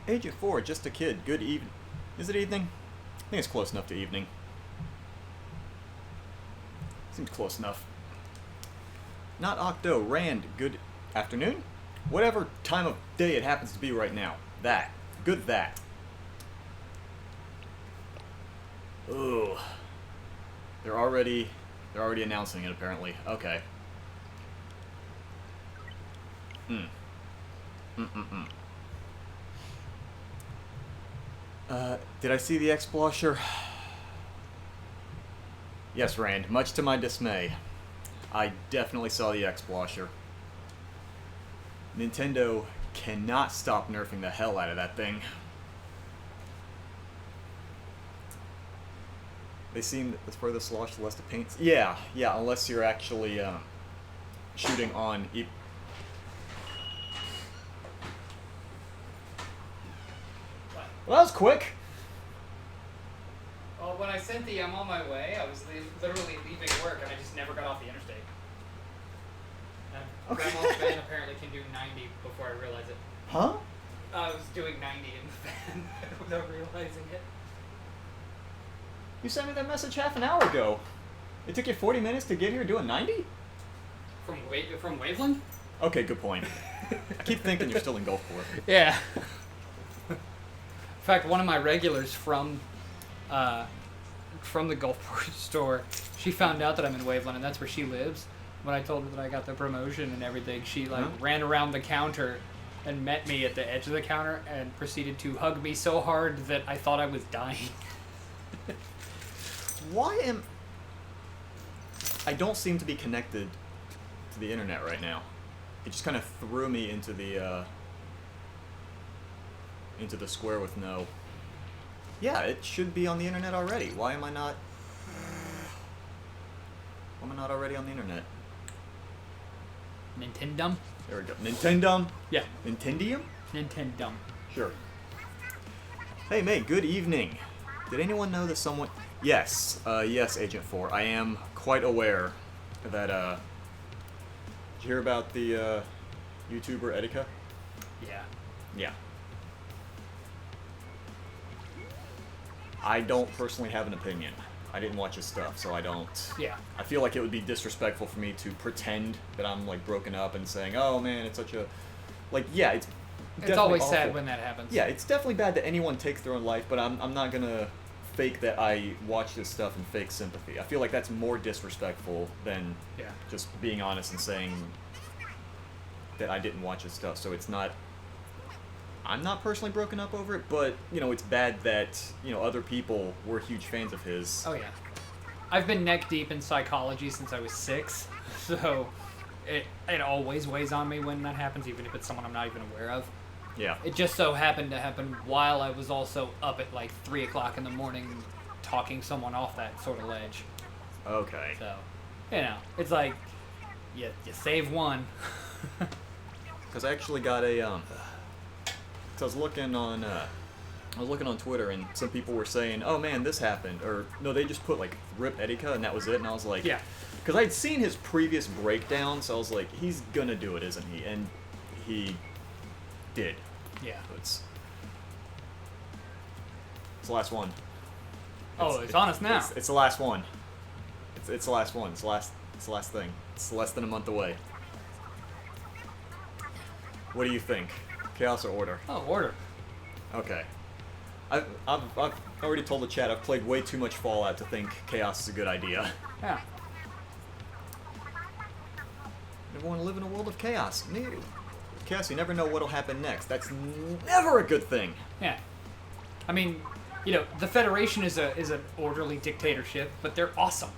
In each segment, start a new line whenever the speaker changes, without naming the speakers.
Agent 4, just a kid. Good evening. Is it evening? I think it's close enough to evening. Seems close enough. Not Octo. Rand, good afternoon? Whatever time of day it happens to be right now. That. Good that. Ooh. They're already announcing it, apparently. Okay. Did I see the Exploshers? Yes, Rand. Much to my dismay, I definitely saw the Exploshers. Nintendo cannot stop nerfing the hell out of that thing. They seem the further the slosh, the less the paint. Yeah, unless you're actually shooting on. Well, that was quick.
Well, when I sent the I'm on my way, I was literally leaving work and I just never got off the interstate. And Grandma's van apparently can do 90 before I realize it.
Huh?
I was doing 90 in the van without realizing it.
You sent me that message half an hour ago. It took you 40 minutes to get here doing 90?
From Waveland?
Okay, good point. I keep thinking you're still in Gulfport.
Yeah. In fact, one of my regulars from the Gulfport store, she found out that I'm in Waveland, and that's where she lives. When I told her that I got the promotion and everything, she ran around the counter and met me at the edge of the counter and proceeded to hug me so hard that I thought I was dying.
I don't seem to be connected to the internet right now. It just kind of threw me into the square with no. Yeah, it should be on the internet already. Why am I not already on the internet?
Nintendum?
There we go. Nintendum?
Yeah.
Nintendium?
Nintendum.
Sure. Hey, mate, good evening. Did anyone know that someone... Yes, yes, Agent 4. I am quite aware that, Did you hear about the, YouTuber Etika?
Yeah.
Yeah. I don't personally have an opinion. I didn't watch his stuff, so I don't...
Yeah.
I feel like it would be disrespectful for me to pretend that I'm, like, broken up and saying, oh, man, it's such a... Like, yeah, it's
always
awful.
sad when that happens.
Yeah, it's definitely bad that anyone takes their own life, but I'm not gonna fake that I watch this stuff and fake sympathy. I feel like that's more disrespectful than just being honest and saying that I didn't watch his stuff. So it's not... I'm not personally broken up over it, but, you know, it's bad that, you know, other people were huge fans of his.
Oh, yeah. I've been neck deep in psychology since I was 6, so it always weighs on me when that happens, even if it's someone I'm not even aware of.
Yeah.
It just so happened to happen while I was also up at like 3 o'clock in the morning talking someone off that sort of ledge.
Okay.
So, you know, it's like, you save one.
Because I actually got a, I was looking on Twitter, and some people were saying, oh man, this happened, or no, they just put like RIP Etika and that was it, and I was like,
yeah.
Because I'd seen his previous breakdown, so I was like, he's gonna do it, isn't he? And he did.
Yeah.
So it's the last one.
It's on us now.
It's the last one. It's the last one. It's the last thing. It's less than a month away. What do you think? Chaos or Order?
Oh, Order.
Okay. I've already told the chat I've played way too much Fallout to think Chaos is a good idea.
Yeah.
Never want to live in a world of chaos. Chaos, you never know what'll happen next. That's never a good thing.
Yeah. I mean, you know, the Federation is an orderly dictatorship, but they're awesome.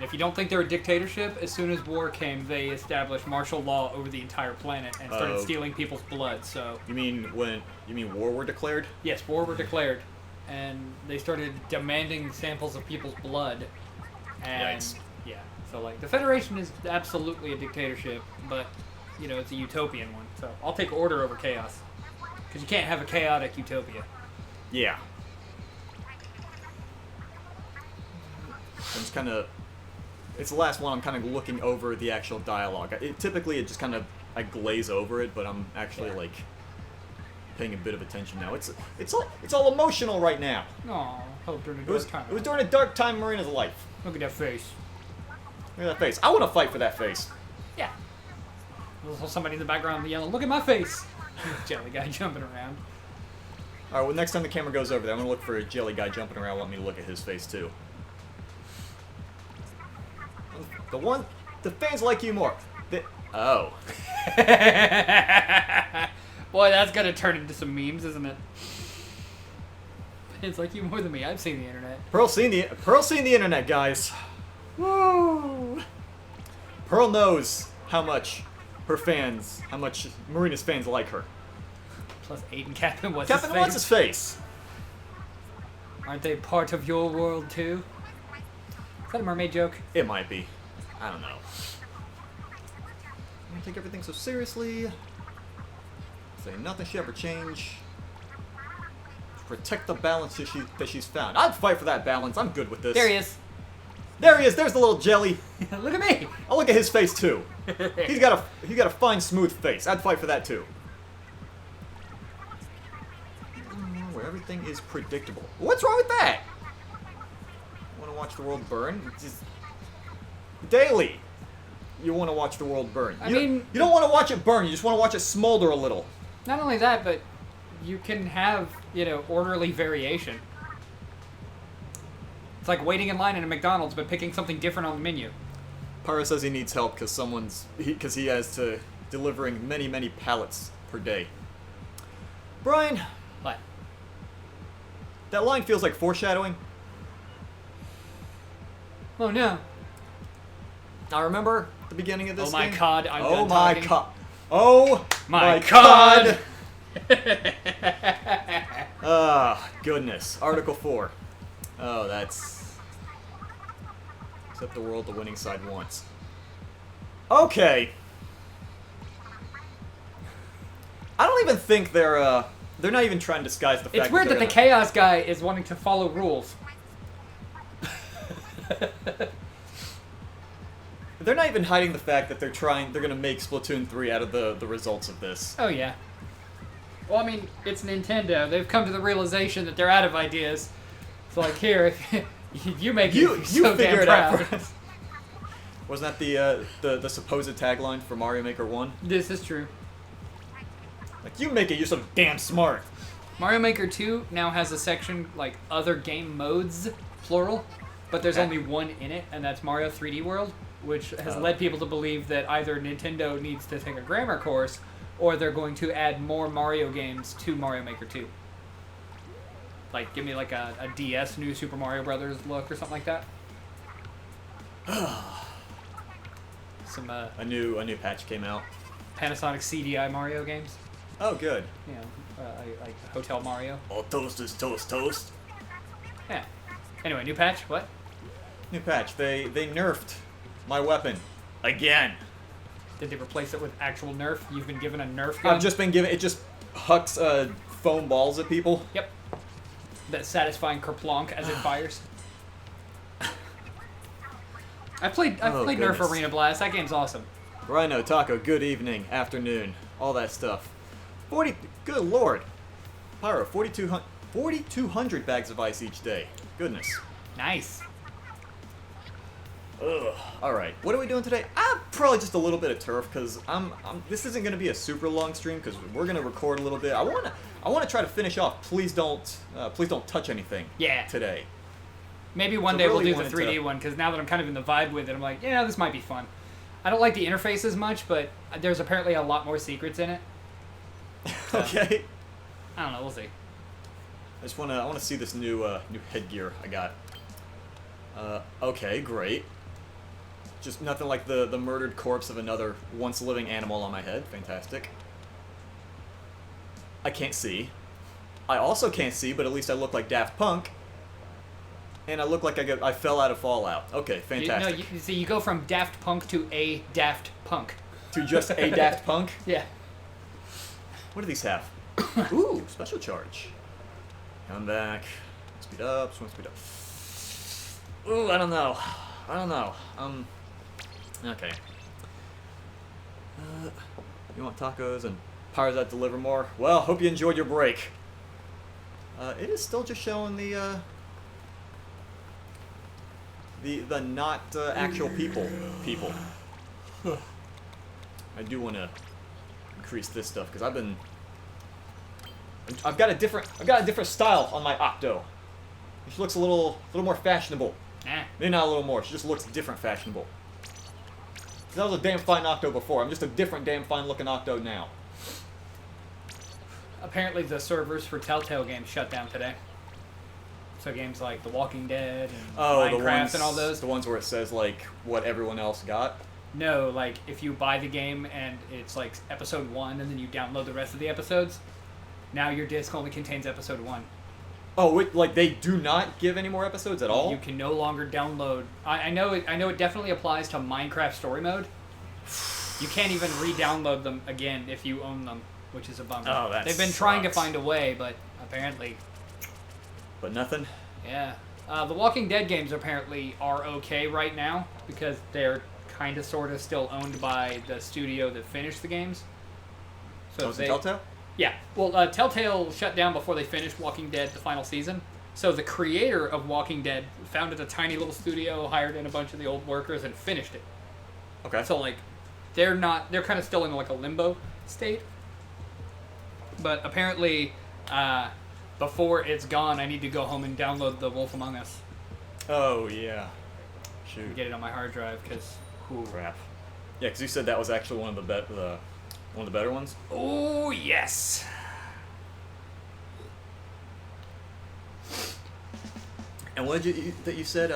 If you don't think they're a dictatorship, as soon as war came, they established martial law over the entire planet and started stealing people's blood. So
you mean war were declared?
Yes, war were declared, and they started demanding samples of people's blood. And
Yikes.
yeah, so like the Federation is absolutely a dictatorship, but you know it's a utopian one. So I'll take Order over Chaos, because you can't have a chaotic utopia.
Yeah. It's kind of. It's the last one. I'm kind of looking over the actual dialogue. Typically, it just kind of I glaze over it, but I'm actually like paying a bit of attention now. It's all emotional right now.
Aw, hope during a
It
dark
was
time.
it was during a dark time in Marina's life.
Look at that face.
Look at that face. I want to fight for that face.
Yeah. There's also somebody in the background yelling, "Look at my face!" Jelly guy jumping around.
All right. Well, next time the camera goes over there, I'm gonna look for a jelly guy jumping around. Want me to look at his face too. The fans like you more. Oh.
Boy, that's gonna turn into some memes, isn't it? It's like you more than me. I've seen the internet.
Pearl's seen the internet, guys. Woo! Pearl knows how much Marina's fans like her.
Plus Aiden Captain what's
Captain, what's his face?
Aren't they part of your world too? Is that a mermaid joke?
It might be. I don't know. I don't take everything so seriously. Say nothing should ever change. Protect the balance that she's found. I'd fight for that balance. I'm good with this.
There he is.
There he is. There's the little jelly.
Look at me.
I'll look at his face too. He's got a fine, smooth face. I'd fight for that too. Where everything is predictable. What's wrong with that? Want to watch the world burn? It's just daily. You want to watch the world burn.
I mean,
you don't want to watch it burn. You just want to watch it smolder a little.
Not only that, but you can have, orderly variation. It's like waiting in line at a McDonald's, but picking something different on the menu.
Pyro says he needs help because he has to delivering many, many pallets per day. Brian,
What?
that line feels like foreshadowing.
Oh no.
I remember the beginning of this
Oh my
game.
god, I'm done talking.
Oh
My
god!
god!
Ah, goodness. Article 4. Oh, that's... Except the world the winning side wants. Okay. I don't even think they're not even trying to disguise the fact
It's weird that the Chaos guy is wanting to follow rules.
They're not even hiding the fact that they're gonna make Splatoon 3 out of the results of this.
Oh yeah. Well, I mean, it's Nintendo. They've come to the realization that they're out of ideas. So like, here, you make
you
it so
figure
damn
it out
proud.
for us. Wasn't that the supposed tagline for Mario Maker 1?
This is true.
Like, you make it, you're so damn smart.
Mario Maker 2 now has a section, like, other game modes, plural, but there's only one in it, and that's Mario 3D World, which has led people to believe that either Nintendo needs to take a grammar course, or they're going to add more Mario games to Mario Maker 2. Like, give me, like, a DS New Super Mario Brothers look or something like that. Some,
A new patch came out.
Panasonic CDI Mario games.
Oh, good.
You know, like Hotel Mario.
All toast is toast.
Yeah. Anyway, new patch. What?
New patch. They nerfed my weapon again.
Did they replace it with actual Nerf? You've been given a Nerf gun?
I've just been given. It just hucks foam balls at people.
Yep. That satisfying kerplonk as it fires. I played Nerf
goodness.
Arena Blast. That game's awesome.
Rhino, Taco, good evening, afternoon, all that stuff. 40. Good lord. Pyro, 4,200 bags of ice each day. Goodness.
Nice.
Ugh. All right. What are we doing today? Probably just a little bit of turf because this isn't going to be a super long stream because we're going to record a little bit. I want to try to finish off. Please don't touch anything.
Yeah.
Today.
Maybe one
So
day we'll
really
do the
wanted
3D
to-
one because now that I'm kind of in the vibe with it, I'm like, yeah, this might be fun. I don't like the interface as much, but there's apparently a lot more secrets in it. So,
Okay.
I don't know. We'll see.
I want to see this new headgear I got. Okay, great. Just nothing like the murdered corpse of another once living animal on my head. Fantastic. I can't see. I also can't see, but at least I look like Daft Punk. And I look like I fell out of Fallout. Okay, fantastic.
You see, you go from Daft Punk to a Daft Punk.
To just a Daft Punk?
Yeah.
What do these have? Ooh, special charge. Come back. Speed up, swim speed up. Ooh, I don't know. Okay. You want tacos and Powers that deliver more. Well, hope you enjoyed your break. It is still just showing the not actual people. I do want to increase this stuff because I've got a different style on my Octo. She looks a little more fashionable. Maybe not a little more. She just looks different fashionable. That was a damn fine Octo before. I'm just a different damn fine looking Octo now.
Apparently the servers for Telltale games shut down today. So games like The Walking Dead and Minecraft and all those.
The ones where it says like what everyone else got?
No, like if you buy the game and it's like episode 1 and then you download the rest of the episodes, now your disc only contains episode 1.
Oh, wait, like they do not give any more episodes at all?
You can no longer download. I know it definitely applies to Minecraft Story Mode. You can't even re-download them again if you own them, which is a bummer.
Oh, that
They've been trying to find a way, but apparently...
But nothing?
Yeah. The Walking Dead games apparently are okay right now because they're kind of sort of still owned by the studio that finished the games.
So Telltale?
Yeah. Well, Telltale shut down before they finished Walking Dead, the final season. So the creator of Walking Dead founded a tiny little studio, hired in a bunch of the old workers, and finished it.
Okay.
So, like, they're kind of still in, like, a limbo state. But apparently, before it's gone, I need to go home and download The Wolf Among Us.
Oh, yeah. Shoot.
Get it on my hard drive, because...
Crap. Yeah, because you said that was actually one of the better ones?
Oh, yes!
And what did you said,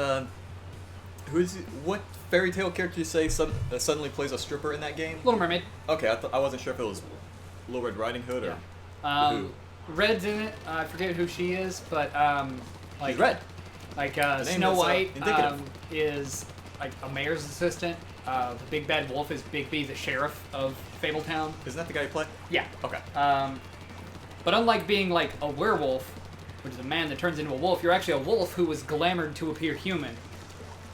what fairy tale character did you say suddenly plays a stripper in that game?
Little Mermaid.
Okay, I wasn't sure if it was Little Red Riding Hood or who.
Red's in it. I forget who she is, but like
She's red.
Like Snow White is like a mayor's assistant. The Big Bad Wolf is Bigby, the sheriff of Fabletown.
Isn't that the guy you play?
Yeah.
Okay.
But unlike being like a werewolf, which is a man that turns into a wolf, you're actually a wolf who was glamored to appear human.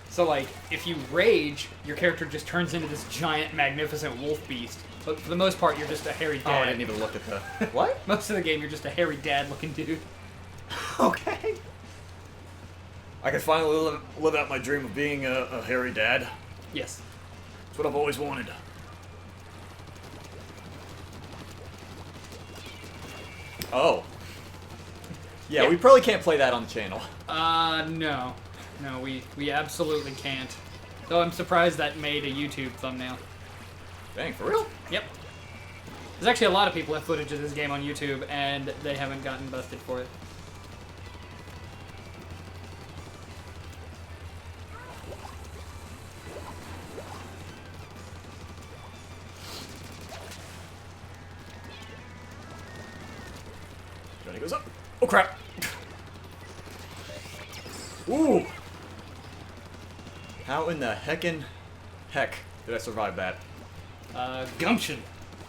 So like, if you rage, your character just turns into this giant, magnificent wolf beast. But for the most part, you're just a hairy dad.
Oh, I didn't even look at the... What?
Most of the game, you're just a hairy dad-looking dude.
Okay. I can finally live out my dream of being a hairy dad.
Yes.
That's what I've always wanted. Oh. Yeah, we probably can't play that on the channel.
No. No, we absolutely can't. Though I'm surprised that made a YouTube thumbnail.
Dang, for real?
Yep. There's actually a lot of people have footage of this game on YouTube, and they haven't gotten busted for it.
Johnny goes up. Oh, crap. Ooh. How in the heck did I survive that?
Gumption.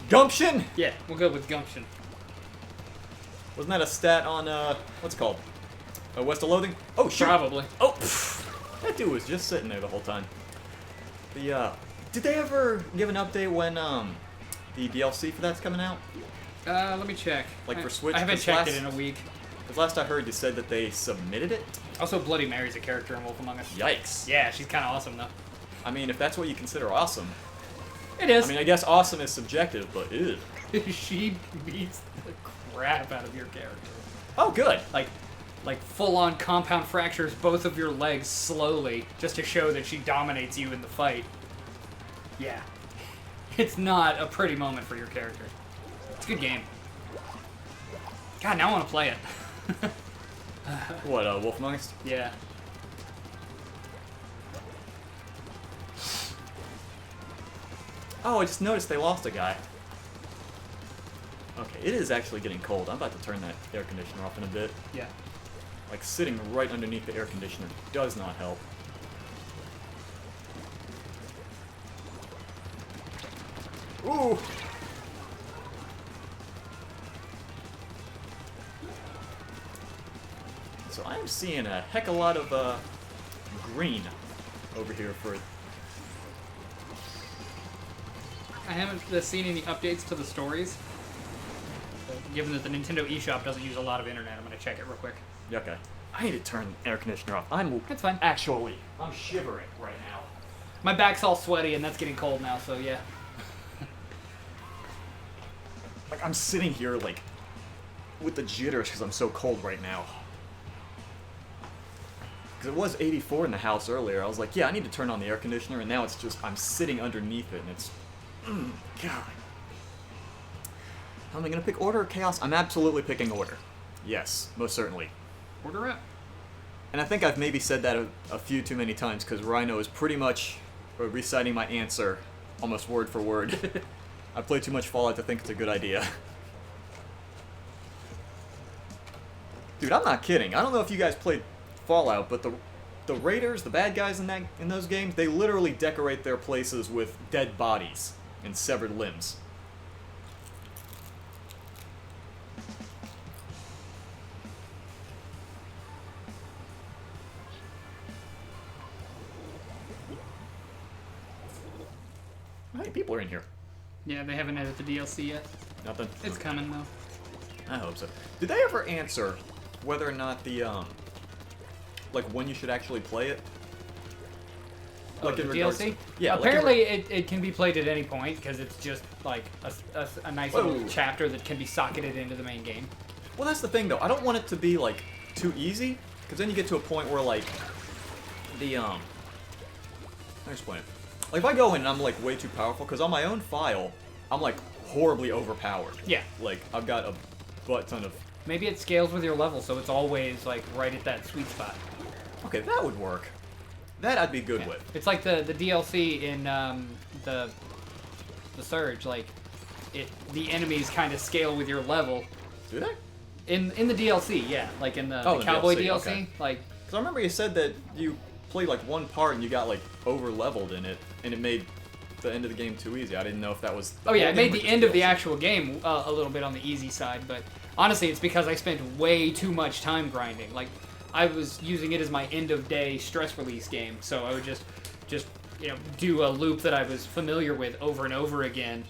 Gumption?
Yeah, we'll go with gumption.
Wasn't that a stat on, what's it called? West of Loathing? Oh, shoot.
Probably.
Oh, pff. That dude was just sitting there the whole time. Did they ever give an update when, the DLC for that's coming out?
Let me check.
Like for Switch?
I haven't checked it in a week.
Because last I heard, you said that they submitted it?
Also, Bloody Mary's a character in Wolf Among Us.
Yikes.
Yeah, she's kind of awesome, though.
I mean, if that's what you consider awesome.
It is.
I mean, I guess awesome is subjective, but ew.
She beats the crap out of your character.
Oh, good.
Like full-on compound fractures both of your legs slowly, just to show that she dominates you in the fight. Yeah. It's not a pretty moment for your character. It's a good game. God, now I want to play it.
What, Wolf Among Us?
Yeah.
Oh, I just noticed they lost a guy. Okay, it is actually getting cold. I'm about to turn that air conditioner off in a bit.
Yeah.
Like, sitting right underneath the air conditioner does not help. Ooh! So I'm seeing a heck of a lot of, green over here for...
I haven't seen any updates to the stories, given that the Nintendo eShop doesn't use a lot of internet, I'm gonna check it real quick.
Okay. I need to turn the air conditioner off.
That's fine.
Actually, I'm shivering right now.
My back's all sweaty, and that's getting cold now, so yeah.
Like, I'm sitting here, like, with the jitters because I'm so cold right now. Because it was 84 in the house earlier. I was like, yeah, I need to turn on the air conditioner, and now it's just, I'm sitting underneath it, and it's, God. How am I going to pick order or chaos? I'm absolutely picking order. Yes, most certainly.
Order up.
And I think I've maybe said that a few too many times, because Rhino is pretty much reciting my answer, almost word for word. I play too much Fallout to think it's a good idea. Dude, I'm not kidding. I don't know if you guys played Fallout, but the raiders, the bad guys in those games, they literally decorate their places with dead bodies and severed limbs. How many people are in here?
Yeah, they haven't added the DLC yet.
Nothing?
It's coming, though.
I hope so. Did they ever answer whether or not the, like, when you should actually play it?
Like in DLC?
Yeah.
Apparently, it can be played at any point, because it's just, like, a nice little chapter that can be socketed into the main game.
Well, that's the thing, though. I don't want it to be, like, too easy, because then you get to a point where, like, the, I'll explain it. Like, if I go in and I'm, like, way too powerful, because on my own file, I'm, like, horribly overpowered.
Yeah.
Like, I've got a butt ton of...
Maybe it scales with your level, so it's always, like, right at that sweet spot.
Okay, that would work. That I'd be good with.
It's like the DLC in, the Surge, like, the enemies kind of scale with your level.
Do they?
In the DLC, yeah. Like, in the
the
Cowboy
DLC,
DLC.
okay.
Like...
Because I remember you said that you played, like, one part and you got, like, over-leveled in it, and it made the end of the game too easy. I didn't know if that was...
Oh yeah, it made the end of the actual game a little bit on the easy side, but honestly, it's because I spent way too much time grinding. Like, I was using it as my end-of-day stress release game, so I would just you know, do a loop that I was familiar with over and over again,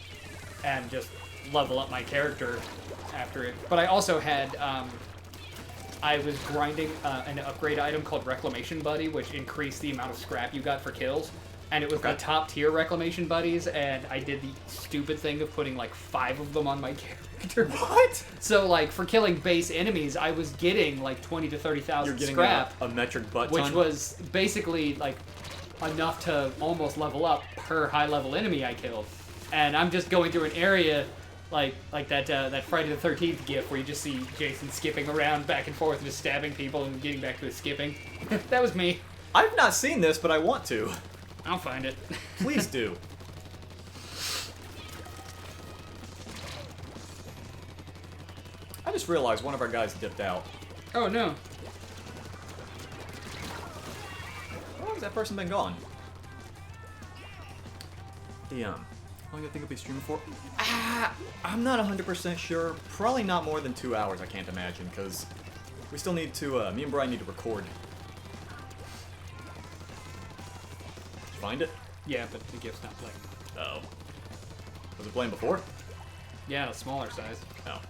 and just level up my character after it. But I also had, I was grinding an upgrade item called Reclamation Buddy, which increased the amount of scrap you got for kills. And it was the top tier Reclamation Buddies, and I did the stupid thing of putting like 5 of them on my character.
What?
So like for killing base enemies, I was getting like 20 to 30,000 scrap.
A metric butt
which
ton?
was basically like enough to almost level up per high level enemy I killed. And I'm just going through an area like that Friday the 13th gif where you just see Jason skipping around back and forth and just stabbing people and getting back to his skipping. That was me.
I've not seen this, but I want to.
I'll find it.
Please do. I just realized one of our guys dipped out.
Oh no.
How long has that person been gone? How long do you think it'll be streaming for? I'm not 100% sure. Probably not more than 2 hours, I can't imagine, because we still need to, me and Brian need to record. Find it?
Yeah, but the gift's not playing.
Oh. Was it playing before?
Yeah, a smaller size.
Oh.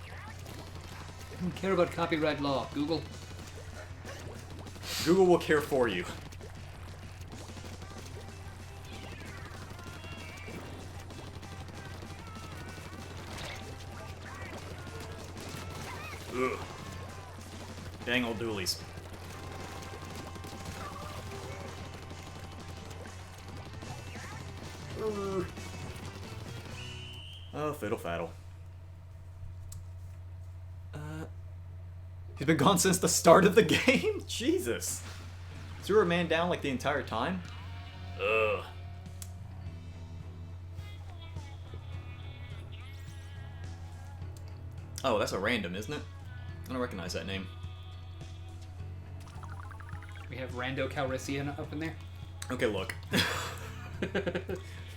I don't care about copyright law, Google.
Google will care for you. Ugh. Dang old doolies. Oh, fiddle faddle. He's been gone since the start of the game? Jesus. So you were a man down like the entire time? Ugh. Oh, that's a random, isn't it? I don't recognize that name.
We have Rando Calrissian up in there.
Okay, look.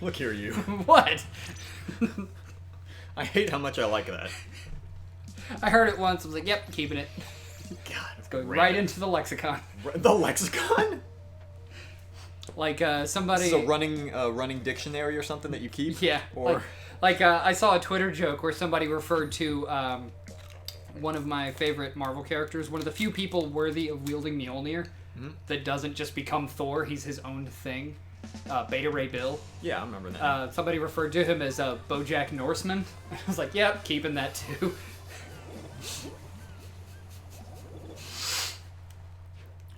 Look here, you.
What?
I hate how much I like that.
I heard it once. I was like, yep, keeping it.
God,
It's going right into the lexicon.
The lexicon?
Like somebody.
This is a running dictionary or something that you keep.
Yeah.
Or
I saw a Twitter joke where somebody referred to one of my favorite Marvel characters, one of the few people worthy of wielding Mjolnir that doesn't just become Thor. He's his own thing. Beta Ray Bill.
Yeah, I remember that.
Somebody referred to him as BoJack Norseman. I was like, yep, keeping that too.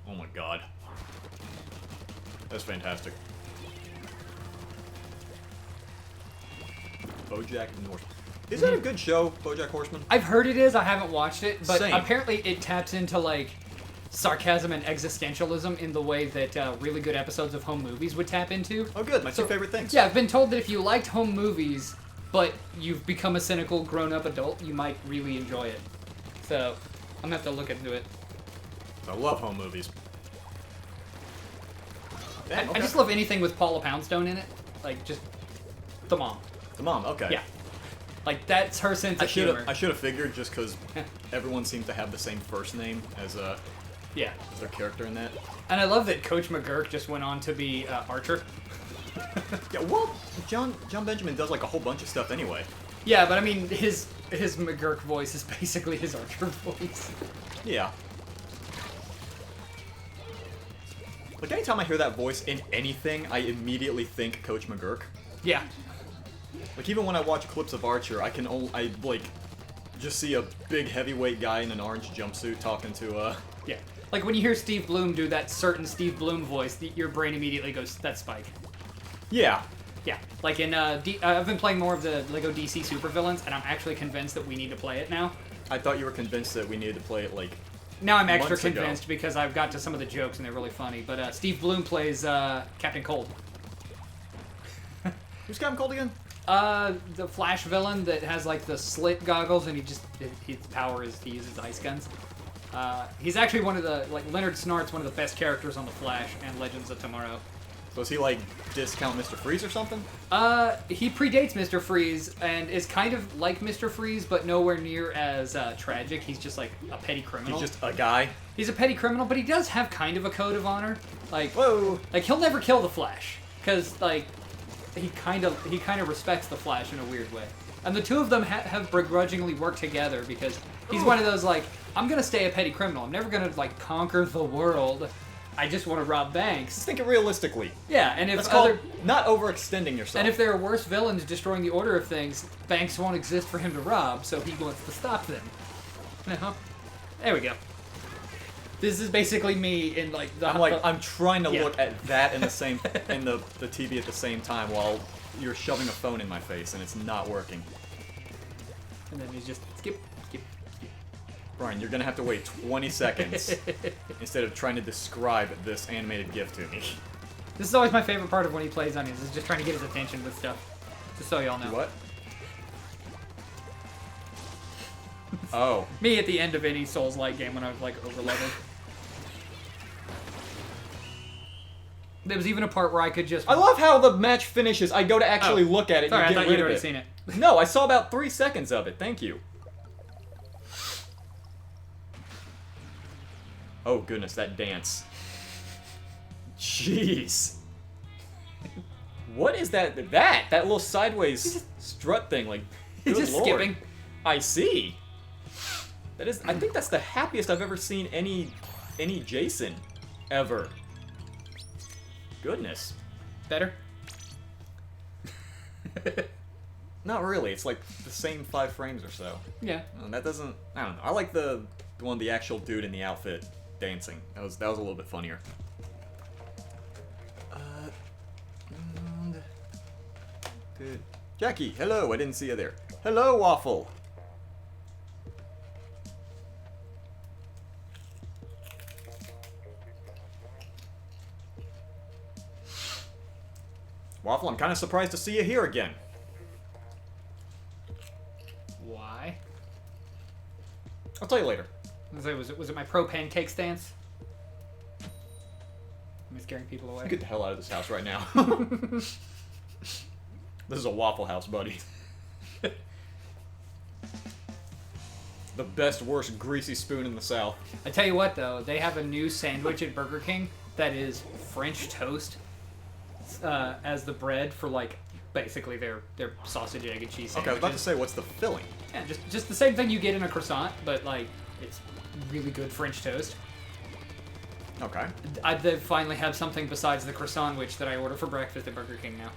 Oh my god. That's fantastic. BoJack Horseman. Is that a good show, BoJack Horseman?
I've heard it is. I haven't watched it, but
Same.
apparently it taps into like sarcasm and existentialism in the way that really good episodes of home movies would tap into.
Oh, good. My two favorite things.
Yeah, I've been told that if you liked home movies, but you've become a cynical grown-up adult, you might really enjoy it. So I'm gonna have to look into it.
I love home movies. Damn,
I just love anything with Paula Poundstone in it. Like, just the mom.
The mom, okay.
Yeah. Like, that's her sense of humor.
I should have figured just because everyone seems to have the same first name as their character in that.
And I love that Coach McGurk just went on to be Archer.
Yeah, well, John Benjamin does like a whole bunch of stuff anyway.
Yeah, but I mean, his McGurk voice is basically his Archer voice.
Yeah. Like, anytime I hear that voice in anything, I immediately think Coach McGurk.
Yeah.
Like, even when I watch clips of Archer, I just see a big heavyweight guy in an orange jumpsuit talking to,
Yeah. Like, when you hear Steve Bloom do that certain Steve Bloom voice, your brain immediately goes, that's Spike.
Yeah.
Yeah. Like, I've been playing more of the LEGO DC Supervillains, and I'm actually convinced that we need to play it now.
I thought you were convinced that we needed to play it, like,
now I'm extra
months ago.
convinced because I've got to some of the jokes, and they're really funny. But Steve Bloom plays Captain Cold.
Who's Captain Cold again?
The Flash villain that has like the slit goggles, and his power is he uses ice guns. He's actually one of the Leonard Snart's one of the best characters on the Flash and Legends of Tomorrow.
So is he like discount Mr. Freeze or something?
He predates Mr. Freeze and is kind of like Mr. Freeze, but nowhere near as tragic. He's just like a petty criminal.
He's just a guy.
He's a petty criminal, but he does have kind of a code of honor. Like,
whoa,
like he'll never kill the Flash because like he kind of respects the Flash in a weird way. And the two of them have begrudgingly worked together because he's one of those like, I'm gonna stay a petty criminal. I'm never gonna like conquer the world. I just want to rob banks.
Just think it realistically.
Yeah, and if
that's called not overextending yourself.
And if there are worse villains destroying the order of things, banks won't exist for him to rob, so he wants to stop them. There we go. This is basically me in like the.
I'm trying to look at that in the same in the TV at the same time while you're shoving a phone in my face and it's not working.
And then he's just skip.
Brian, you're gonna have to wait 20 seconds instead of trying to describe this animated GIF to me.
This is always my favorite part of when he plays Onions, is just trying to get his attention with stuff. Just so y'all know.
What? Oh.
Me at the end of any Souls-like game when I was like over-leveled. There was even a part where I could just...
I love how the match finishes. I go to actually look at it
Sorry,
and you
I
get
thought
rid
you'd
of
already
it.
seen it.
No, I saw about 3 seconds of it. Thank you. Oh goodness, that dance. Jeez. What is that? That little sideways strut thing, like,
He's just
Lord.
skipping.
I see. That is, I think that's the happiest I've ever seen any Jason ever. Goodness.
Better?
Not really. It's like the same 5 frames or so.
Yeah.
And that doesn't. I don't know. I like the one, the actual dude in the outfit dancing. That was a little bit funnier. Good. Jackie, hello. I didn't see you there. Hello, Waffle. Waffle, I'm kind of surprised to see you here again.
Why?
I'll tell you later.
Was it my pro pancake stance? Am I scaring people away?
Get the hell out of this house right now. This is a Waffle House, buddy. The best, worst, greasy spoon in the South.
I tell you what, though, they have a new sandwich at Burger King that is French toast as the bread for like basically their sausage, egg, and cheese sandwiches.
Okay, I was about to say, what's the filling?
Yeah, just the same thing you get in a croissant, but like it's really good French toast.
Okay.
They finally have something besides the croissant, which that I order for breakfast at Burger King now.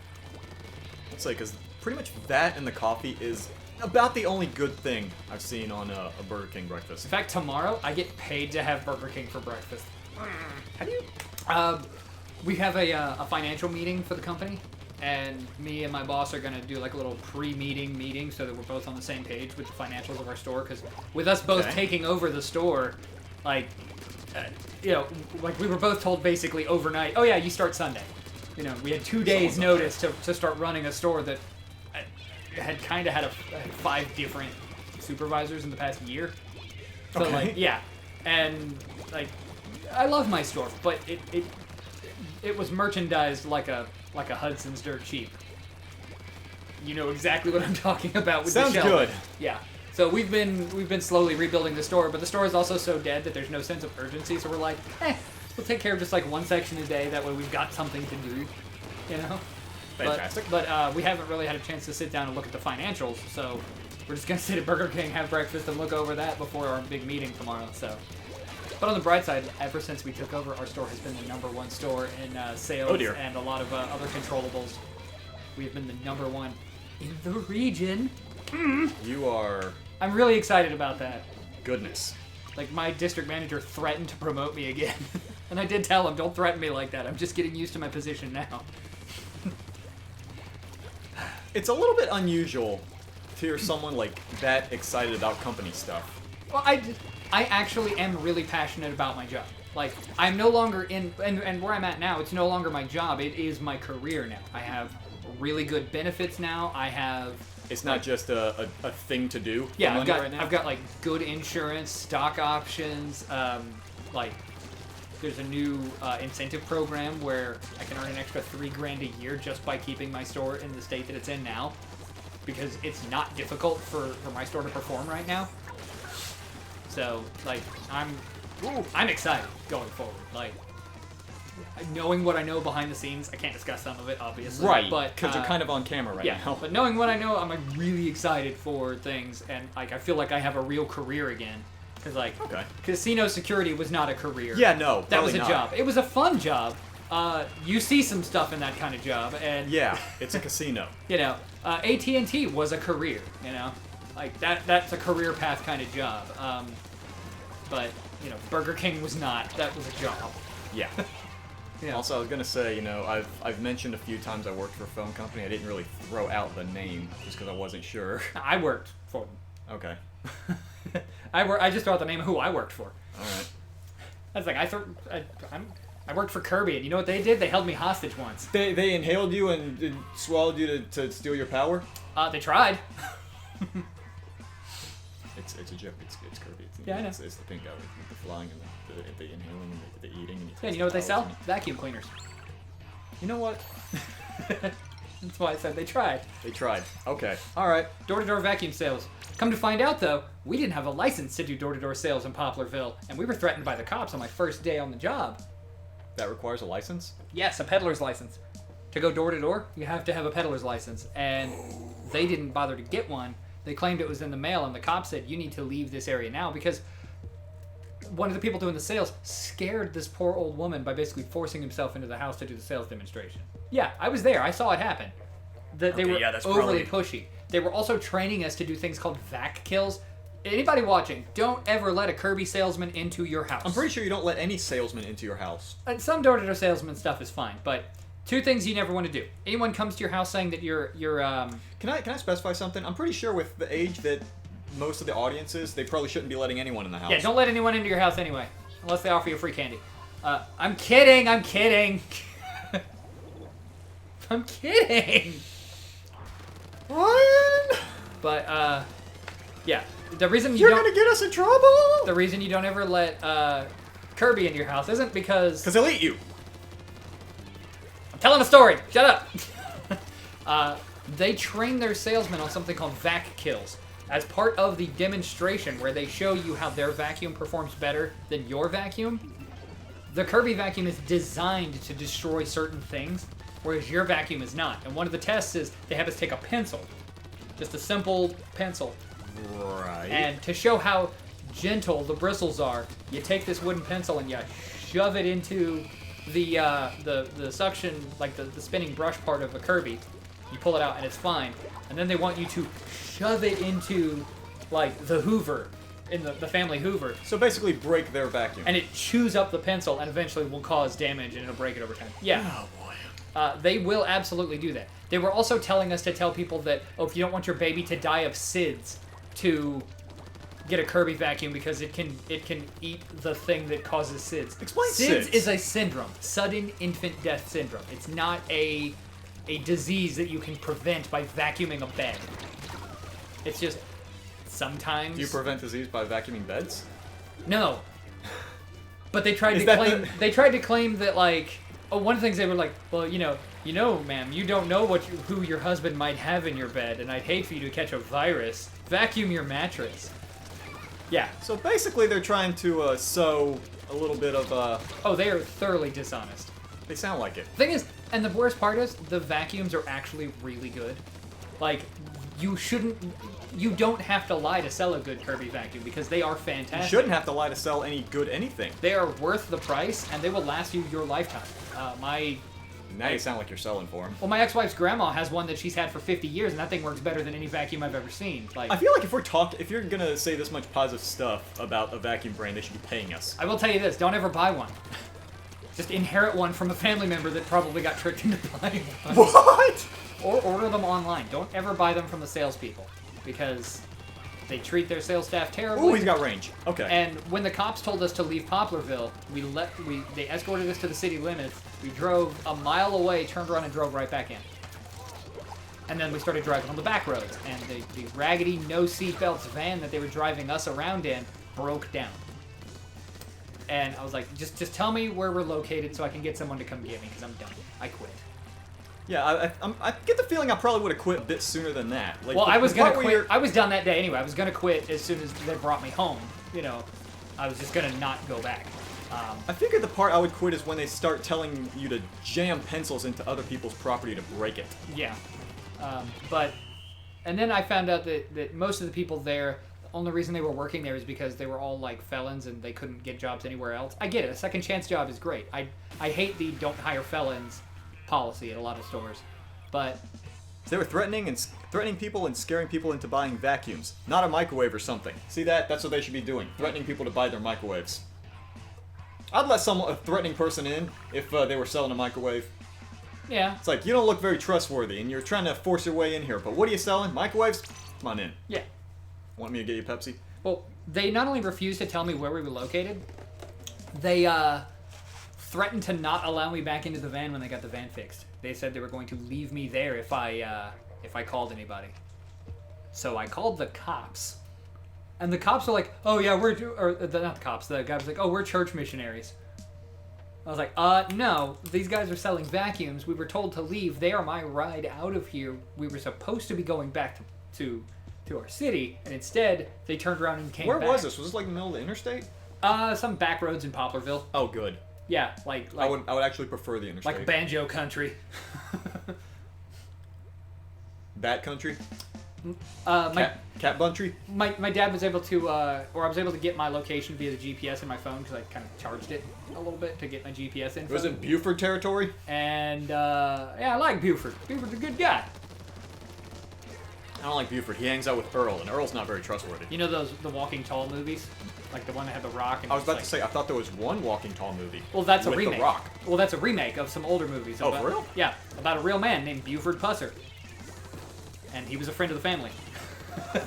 Let's say, because pretty much that and the coffee is about the only good thing I've seen on a Burger King breakfast.
In fact, tomorrow I get paid to have Burger King for breakfast.
How do you?
We have a financial meeting for the company, and me and my boss are gonna do like a little meeting so that we're both on the same page with the financials of our store. Because with us both taking over the store, like, you know, like we were both told basically overnight, oh yeah, you start Sunday. You know, we had 2 days notice to start running a store that had kind of had 5 different supervisors in the past year. So like, yeah, and like, I love my store, but it was merchandised like a Hudson's Dirt Cheap. You know exactly what I'm talking about with
Sounds
the shelving.
good.
Yeah. So we've been slowly rebuilding the store, but the store is also so dead that there's no sense of urgency. So we're like, we'll take care of just like one section a day. That way we've got something to do, you know.
Fantastic.
But we haven't really had a chance to sit down and look at the financials. So we're just gonna sit at Burger King, have breakfast, and look over that before our big meeting tomorrow. So. But on the bright side, ever since we took over, our store has been the #1 store in sales and a lot of other controllables. We have been the #1 in the region.
You are...
I'm really excited about that.
Goodness.
Like, my district manager threatened to promote me again. And I did tell him, don't threaten me like that. I'm just getting used to my position now.
It's a little bit unusual to hear someone like that excited about company stuff.
Well, I actually am really passionate about my job. Like, I'm no longer in, and where I'm at now, it's no longer my job, it is my career now. I have really good benefits now, I have...
It's not just a thing to do.
Yeah, I've got like good insurance, stock options, like, there's a new incentive program where I can earn an extra $3,000 a year just by keeping my store in the state that it's in now. Because it's not difficult for my store to perform right now. So, like, I'm excited going forward. Like, knowing what I know behind the scenes, I can't discuss some of it, obviously.
Right,
but
because you're kind of on camera right now.
But knowing what I know, I'm like, really excited for things, and like I feel like I have a real career again. Because like, casino security was not a career.
Yeah, no,
that was a job. It was a fun job. You see some stuff in that kind of job, and
yeah, it's a casino.
You know, AT&T was a career. You know, like that's a career path kind of job. But you know, Burger King was not. That was a job.
Yeah. Yeah. Also, I was gonna say, you know, I've mentioned a few times I worked for a phone company. I didn't really throw out the name just because I wasn't sure.
I worked for them.
Okay.
I just threw out the name of who I worked for.
All right.
That's like I worked for Kirby, and you know what they did? They held me hostage once.
They inhaled you and swallowed you to steal your power?
They tried.
It's a joke. It's Kirby.
I know.
It's the pink guy with the flying and the inhaling and the eating. And
yeah, you know what they sell? Vacuum cleaners.
You know what?
That's why I said they tried.
They tried. Okay. All right.
Door-to-door vacuum sales. Come to find out, though, we didn't have a license to do door-to-door sales in Poplarville, and we were threatened by the cops on my first day on the job.
That requires a license?
Yes, a peddler's license. To go door-to-door, you have to have a peddler's license, and they didn't bother to get one. They claimed it was in the mail, and the cops said, you need to leave this area now, because one of the people doing the sales scared this poor old woman by basically forcing himself into the house to do the sales demonstration. Yeah, I was there. I saw it happen. They were overly pushy. They were also training us to do things called vac kills. Anybody watching, don't ever let a Kirby salesman into your house.
I'm pretty sure you don't let any salesman into your house.
And some door-to-door salesman stuff is fine, but two things you never want to do. Anyone comes to your house saying that you're
Can I specify something? I'm pretty sure with the age that most of the audience is, they probably shouldn't be letting anyone in the house.
Yeah, don't let anyone into your house anyway, unless they offer you free candy. I'm kidding. I'm kidding. I'm kidding.
What?
But yeah, the reason
you're gonna get us in trouble.
The reason you don't ever let Kirby into your house isn't because
he'll eat you.
I'm telling a story. Shut up. They train their salesmen on something called vac kills as part of the demonstration where they show you how their vacuum performs better than your vacuum. The Kirby vacuum is designed to destroy certain things, whereas your vacuum is not. And one of the tests is they have us take a pencil, just a simple pencil.
Right.
And to show how gentle the bristles are, you take this wooden pencil and you shove it into the suction, like the spinning brush part of a Kirby. You pull it out and it's fine. And then they want you to shove it into like the Hoover, in the family Hoover.
So basically break their vacuum.
And it chews up the pencil and eventually will cause damage and it'll break it over time. Yeah.
Oh boy.
They will absolutely do that. They were also telling us to tell people that, if you don't want your baby to die of SIDS, to get a Kirby vacuum because it can eat the thing that causes SIDS.
Explain
SIDS is a syndrome, sudden infant death syndrome. It's not a disease that you can prevent by vacuuming a bed. It's just sometimes.
Do you prevent disease by vacuuming beds?
No. But they tried to claim that like, one of the things they were like, well, you know, ma'am, you don't know who your husband might have in your bed, and I'd hate for you to catch a virus. Vacuum your mattress. Yeah.
So basically, they're trying to sow a little bit of.
Oh, they are thoroughly dishonest.
They sound like it.
Thing is, and the worst part is, the vacuums are actually really good. Like, you don't have to lie to sell a good Kirby vacuum because they are fantastic.
You shouldn't have to lie to sell any good anything.
They are worth the price, and they will last you your lifetime.
Now you sound like you're selling for them.
Well, my ex-wife's grandma has one that she's had for 50 years, and that thing works better than any vacuum I've ever seen. Like,
I feel like if you're gonna say this much positive stuff about a vacuum brand, they should be paying us.
I will tell you this: don't ever buy one. Just inherit one from a family member that probably got tricked into buying one.
What?
Or order them online. Don't ever buy them from the salespeople, because they treat their sales staff terribly.
Ooh, he's got range. Okay.
And when the cops told us to leave Poplarville, they escorted us to the city limits. We drove a mile away, turned around, and drove right back in. And then we started driving on the back roads, and the raggedy, no seatbelts van that they were driving us around in broke down. And I was like, just tell me where we're located so I can get someone to come get me, because I'm done. I quit.
Yeah, I get the feeling I probably would have quit a bit sooner than that. Like,
well, I was gonna quit. I was done that day anyway. I was gonna quit as soon as they brought me home. You know, I was just gonna not go back.
I figured the part I would quit is when they start telling you to jam pencils into other people's property to break it.
Yeah, and then I found out that most of the people there, the only reason they were working there is because they were all like felons and they couldn't get jobs anywhere else. I get it. A second chance job is great. I hate the don't hire felons policy at a lot of stores, but
they were threatening people and scaring people into buying vacuums, not a microwave or something. See that? That's what they should be doing. Threatening people to buy their microwaves. I'd let a threatening person in if they were selling a microwave.
Yeah.
It's like, you don't look very trustworthy, and you're trying to force your way in here. But what are you selling? Microwaves? Come on in.
Yeah.
Want me to get you Pepsi?
Well, they not only refused to tell me where we were located, they threatened to not allow me back into the van when they got the van fixed. They said they were going to leave me there if I called anybody. So I called the cops. And the cops were like, oh yeah, not the cops, the guy was like, oh, we're church missionaries. I was like, no, these guys are selling vacuums. We were told to leave. They are my ride out of here. We were supposed to be going back to our city, and instead, they turned around and came back.
Where was this? Was this like in the middle of the interstate?
Some back roads in Poplarville.
Oh, good.
Yeah, like
I would actually prefer the interstate.
Like banjo country.
Bat country? Cat country?
My dad was able to, or I was able to get my location via the GPS in my phone because I kind of charged it a little bit to get my GPS info.
Was it Buford territory?
And, yeah, I like Buford. Buford's a good guy.
I don't like Buford. He hangs out with Earl, and Earl's not very trustworthy.
You know the Walking Tall movies? Like the one that had The Rock? And
I was about to say, I thought there was one Walking Tall movie.
Well, that's a
with
remake.
The Rock.
Well, that's a remake of some older movies.
Oh, for real?
Yeah, about a real man named Buford Pusser. And he was a friend of the family.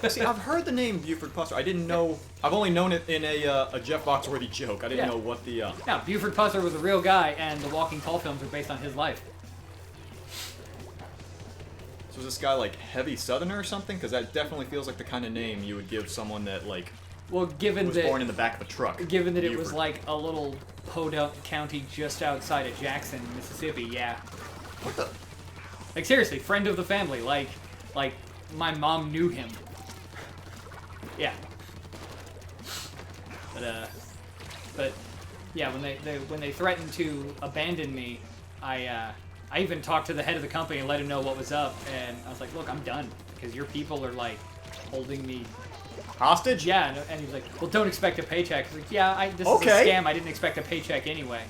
See, I've heard the name Buford Pusser. I didn't know. I've only known it in a Jeff Foxworthy joke. I didn't know what the.
Yeah, Buford Pusser was a real guy, and the Walking Tall films are based on his life.
So is this guy like heavy Southerner or something? Because that definitely feels like the kind of name you would give someone that like.
Well, given
was
that
born in the back of a truck.
Given that
Buford.
it was like a little podunk county just outside of Jackson, Mississippi. Yeah.
What the?
Like seriously, friend of the family. Like my mom knew him. Yeah. But yeah, when they threatened to abandon me, I I even talked to the head of the company and let him know what was up, and I was like, look, I'm done, because your people are, like, holding me
hostage?
Yeah, and he's like, well, don't expect a paycheck. I was like, yeah, this is a scam. I didn't expect a paycheck anyway.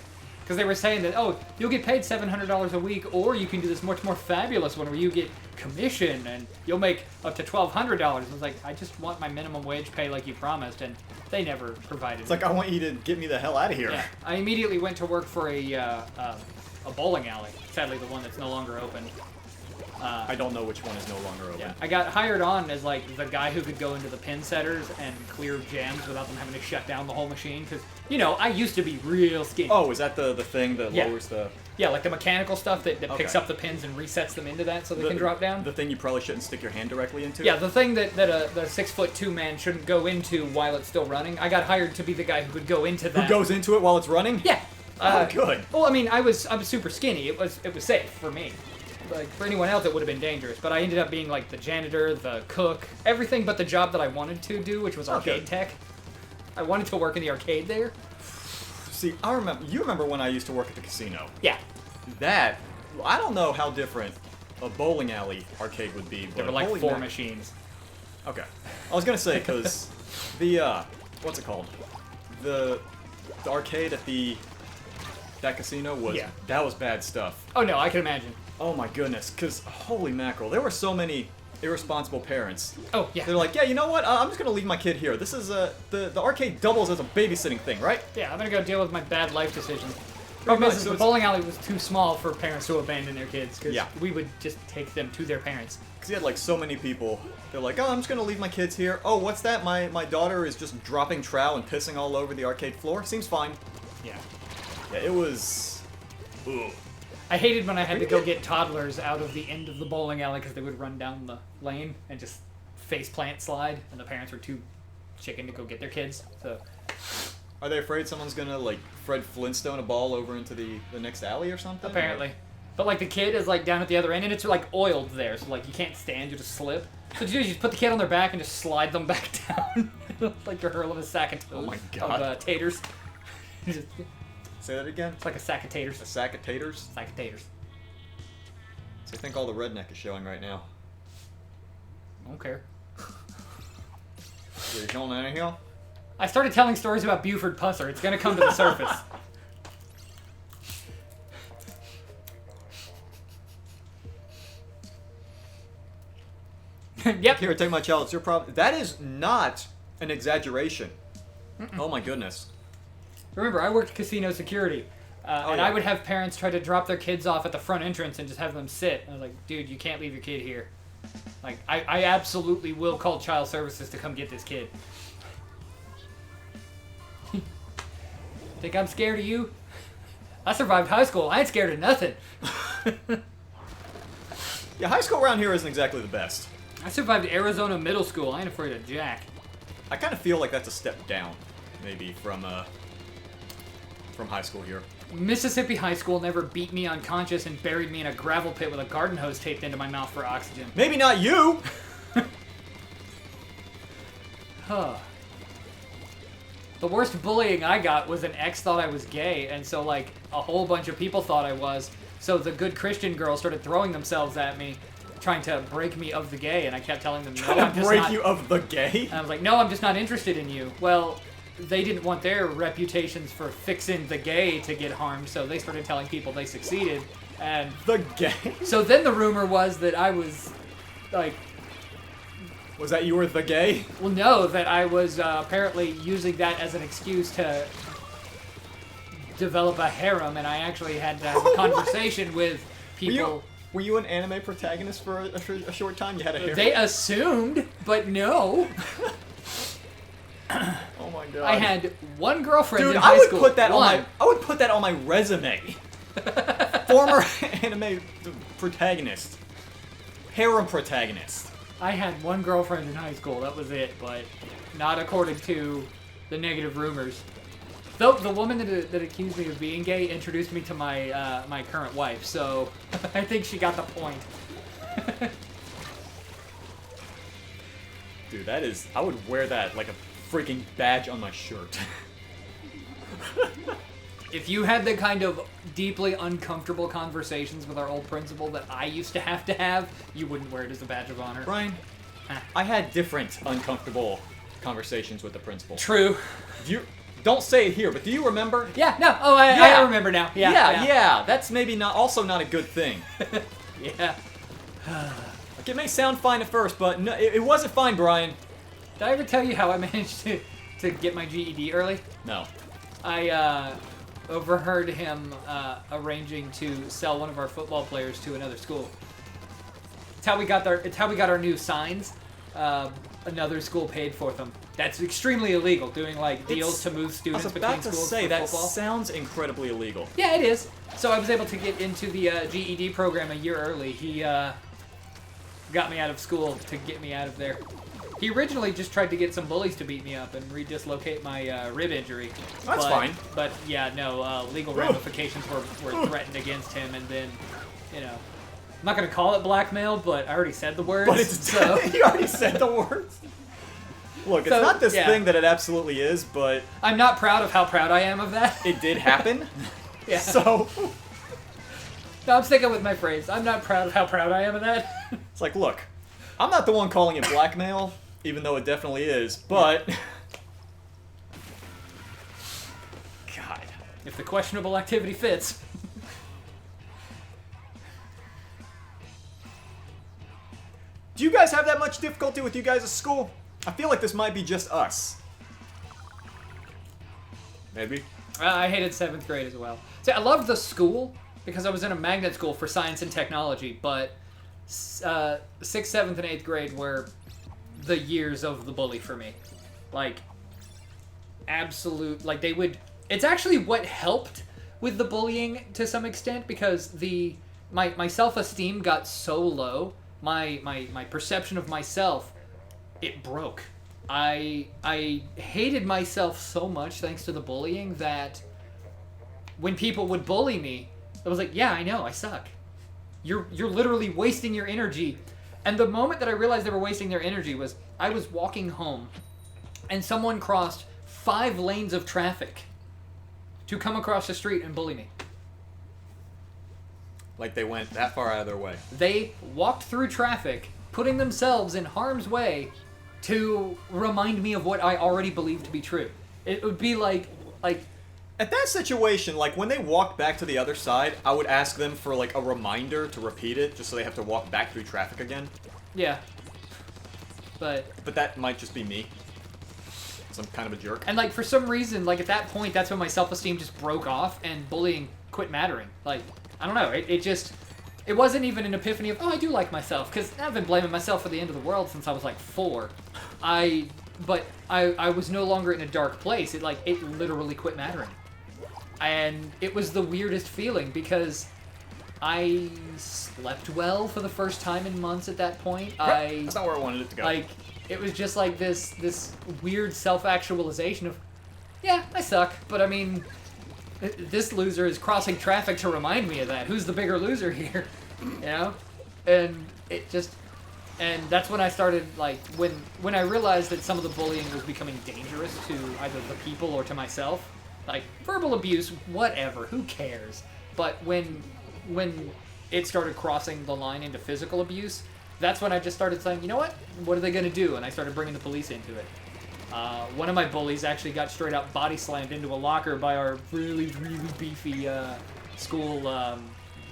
Because they were saying that, oh, you'll get paid $700 a week, or you can do this much more fabulous one where you get commission, and you'll make up to $1,200. I was like, I just want my minimum wage pay like you promised, and they never provided
It's like, I want you to get me the hell out of here.
Yeah, I immediately went to work for a bowling alley. Sadly, the one that's no longer open.
I don't know which one is no longer open.
Yeah, I got hired on as like the guy who could go into the pin setters and clear jams without them having to shut down the whole machine. Because, you know, I used to be real skinny.
Oh, is that the thing that lowers the...
Yeah, like the mechanical stuff that picks up the pins and resets them into that so they can drop down.
The thing you probably shouldn't stick your hand directly into?
Yeah, the thing that the 6'2" man shouldn't go into while it's still running. I got hired to be the guy who could go into that.
Who goes into it while it's running?
Yeah.
Oh, good.
Well, I mean, I was super skinny. It was safe for me. Like, for anyone else, it would have been dangerous. But I ended up being, like, the janitor, the cook, everything but the job that I wanted to do, which was arcade tech. I wanted to work in the arcade there.
See, you remember when I used to work at the casino?
Yeah.
I don't know how different a bowling alley arcade would be. But
there were, like, 4 machines.
Okay. I was going to say, because the, what's it called? The arcade at that casino that was bad stuff.
Oh, no, I can imagine.
Oh my goodness, because holy mackerel, there were so many irresponsible parents.
Oh, yeah.
They're like, yeah, you know what? I'm just going to leave my kid here. This is the arcade doubles as a babysitting thing, right?
Yeah, I'm going to go deal with my bad life decisions. Problem is, the bowling alley was too small for parents to abandon their kids, because we would just take them to their parents.
Because he had, like, so many people. They're like, oh, I'm just going to leave my kids here. Oh, what's that? My daughter is just dropping trowel and pissing all over the arcade floor. Seems fine.
Yeah.
Yeah, it was... Ooh.
I hated when I had to go get toddlers out of the end of the bowling alley because they would run down the lane and just faceplant slide, and the parents were too chicken to go get their kids. So,
are they afraid someone's gonna like Fred Flintstone a ball over into the next alley or something?
Apparently, but like the kid is like down at the other end, and it's like oiled there, so like you can't stand, you just slip. So you just put the kid on their back and just slide them back down, like you're hurling a sack of toast.
Oh my god!
Of taters.
Say that again?
It's like a sack of taters.
A sack of taters?
Sack of taters.
So I think all the redneck is showing right now.
I don't care.
Are you showing that here?
I started telling stories about Buford Pusser. It's gonna come to the surface. Yep.
Here, take my child. It's your problem. That is not an exaggeration. Oh my goodness.
Remember, I worked casino security, and I would have parents try to drop their kids off at the front entrance and just have them sit. And I was like, dude, you can't leave your kid here. Like, I absolutely will call child services to come get this kid. Think I'm scared of you? I survived high school. I ain't scared of nothing.
Yeah, high school around here isn't exactly the best.
I survived Arizona middle school. I ain't afraid of jack.
I kind of feel like that's a step down, maybe, from high school here.
Mississippi high school never beat me unconscious and buried me in a gravel pit with a garden hose taped into my mouth for oxygen.
Maybe not you!
Huh. The worst bullying I got was an ex thought I was gay, and so, like, a whole bunch of people thought I was. So the good Christian girls started throwing themselves at me, trying to break me of the gay, and I kept telling them, no, I'm just
break
not...
you of the gay?
And I was like, no, I'm just not interested in you. Well, they didn't want their reputations for fixing the gay to get harmed, so they started telling people they succeeded, and...
The gay?
So then the rumor was that I was, like...
Was that you were the gay?
Well, no, that I was apparently using that as an excuse to develop a harem, and I actually had to have a conversation with people...
Were you an anime protagonist for a short time? You had a harem?
They assumed, but no.
Oh my god.
I had one girlfriend
Dude,
in high school.
I would put that on my resume. Former anime protagonist. Harem protagonist.
I had one girlfriend in high school, that was it, but not according to the negative rumors. Though the woman that accused me of being gay introduced me to my my current wife, so I think she got the point.
Dude, that is... I would wear that like a freaking badge on my shirt.
If you had the kind of deeply uncomfortable conversations with our old principal that I used to have, you wouldn't wear it as a badge of honor.
Brian, I had different uncomfortable conversations with the principal.
True.
Don't say it here, but do you remember?
Yeah, no. Oh, I remember now. Yeah.
That's maybe also not a good thing.
Yeah.
Like, it may sound fine at first, but no, it wasn't fine, Brian.
Did I ever tell you how I managed to get my GED early?
No.
I overheard him arranging to sell one of our football players to another school. It's how we got our new signs. Another school paid for them. That's extremely illegal, doing like deals to move students between schools.
I was about to say, that
football.
sounds incredibly illegal.
Yeah, it is. So I was able to get into the GED program a year early. He got me out of school to get me out of there. He originally just tried to get some bullies to beat me up and redislocate my rib injury.
That's fine.
But yeah, no, legal ramifications were threatened against him, and then, you know, I'm not going to call it blackmail, but I already said the words.
But so. You already said the words. Look, it's not this thing that it absolutely is, but...
I'm not proud of how proud I am of that.
It did happen.
Yeah.
So...
No, I'm sticking with my phrase. I'm not proud of how proud I am of that.
It's like, look, I'm not the one calling it blackmail, even though it definitely is, but... God.
If the questionable activity fits...
Do you guys have that much difficulty with you guys at school? I feel like this might be just us. Maybe.
I hated 7th grade as well. See, I loved the school because I was in a magnet school for science and technology, but 6th, 7th, and 8th grade were the years of the bully for me. Like, absolute, like they would... It's actually what helped with the bullying to some extent because my self-esteem got so low, my perception of myself, it broke. I hated myself so much thanks to the bullying that when people would bully me, I was like, yeah, I know, I suck. You're literally wasting your energy. And the moment that I realized they were wasting their energy was I was walking home and someone crossed 5 lanes of traffic to come across the street and bully me.
Like they went that far out of their way.
They walked through traffic, putting themselves in harm's way to remind me of what I already believed to be true. It would be like...
At that situation, like, when they walked back to the other side, I would ask them for, like, a reminder to repeat it, just so they have to walk back through traffic again.
Yeah. But
that might just be me. Some kind of a jerk.
And, like, for some reason, like, at that point, that's when my self-esteem just broke off and bullying quit mattering. Like, I don't know, it wasn't even an epiphany of, oh, I do like myself, because I've been blaming myself for the end of the world since I was, like, 4. But I was no longer in a dark place. It literally quit mattering. And it was the weirdest feeling because I slept well for the first time in months at that point.
That's not where I wanted it to go.
Like, it was just like this weird self-actualization of, yeah, I suck, but I mean, this loser is crossing traffic to remind me of that. Who's the bigger loser here? You know? And it just... And that's when I started, like, when I realized that some of the bullying was becoming dangerous to either the people or to myself. Like, verbal abuse, whatever, who cares? But when it started crossing the line into physical abuse, that's when I just started saying, you know what are they going to do? And I started bringing the police into it. One of my bullies actually got straight out body slammed into a locker by our really, really beefy school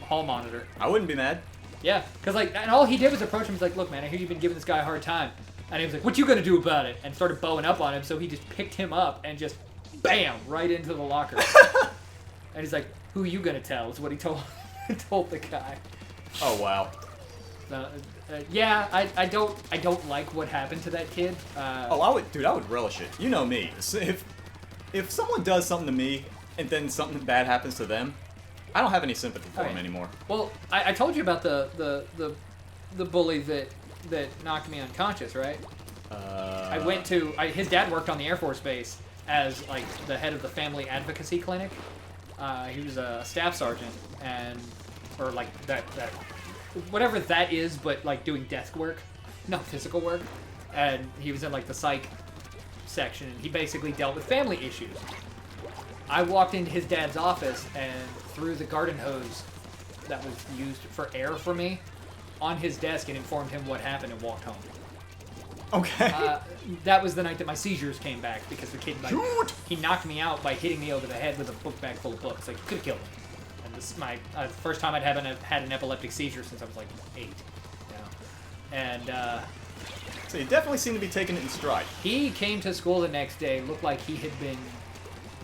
hall monitor.
I wouldn't be mad.
Yeah, because, like, and all he did was approach him. He's like, look, man, I hear you've been giving this guy a hard time. And he was like, what you gonna do about it? And started bowing up on him, so he just picked him up and just, bam, right into the locker. And he's like, who are you gonna tell, is what he told the guy.
Oh, wow.
Yeah, I don't like what happened to that kid.
I would relish it. You know me. If someone does something to me, and then something bad happens to them, I don't have any sympathy for him anymore.
Well, I told you about the bully that knocked me unconscious, right? I went to... his dad worked on the Air Force Base as, like, the head of the family advocacy clinic. He was a staff sergeant, or, like, that whatever that is, but, like, doing desk work, not physical work. And he was in, like, the psych section, and he basically dealt with family issues. I walked into his dad's office and threw the garden hose that was used for air for me on his desk and informed him what happened and walked home.
Okay.
That was the night that my seizures came back because the kid, he knocked me out by hitting me over the head with a book bag full of books. Like, he could have killed me. And this is my first time I'd had an epileptic seizure since I was like 8. You know? And,
so you definitely seem to be taking it in stride.
he came to school the next day, looked like he had been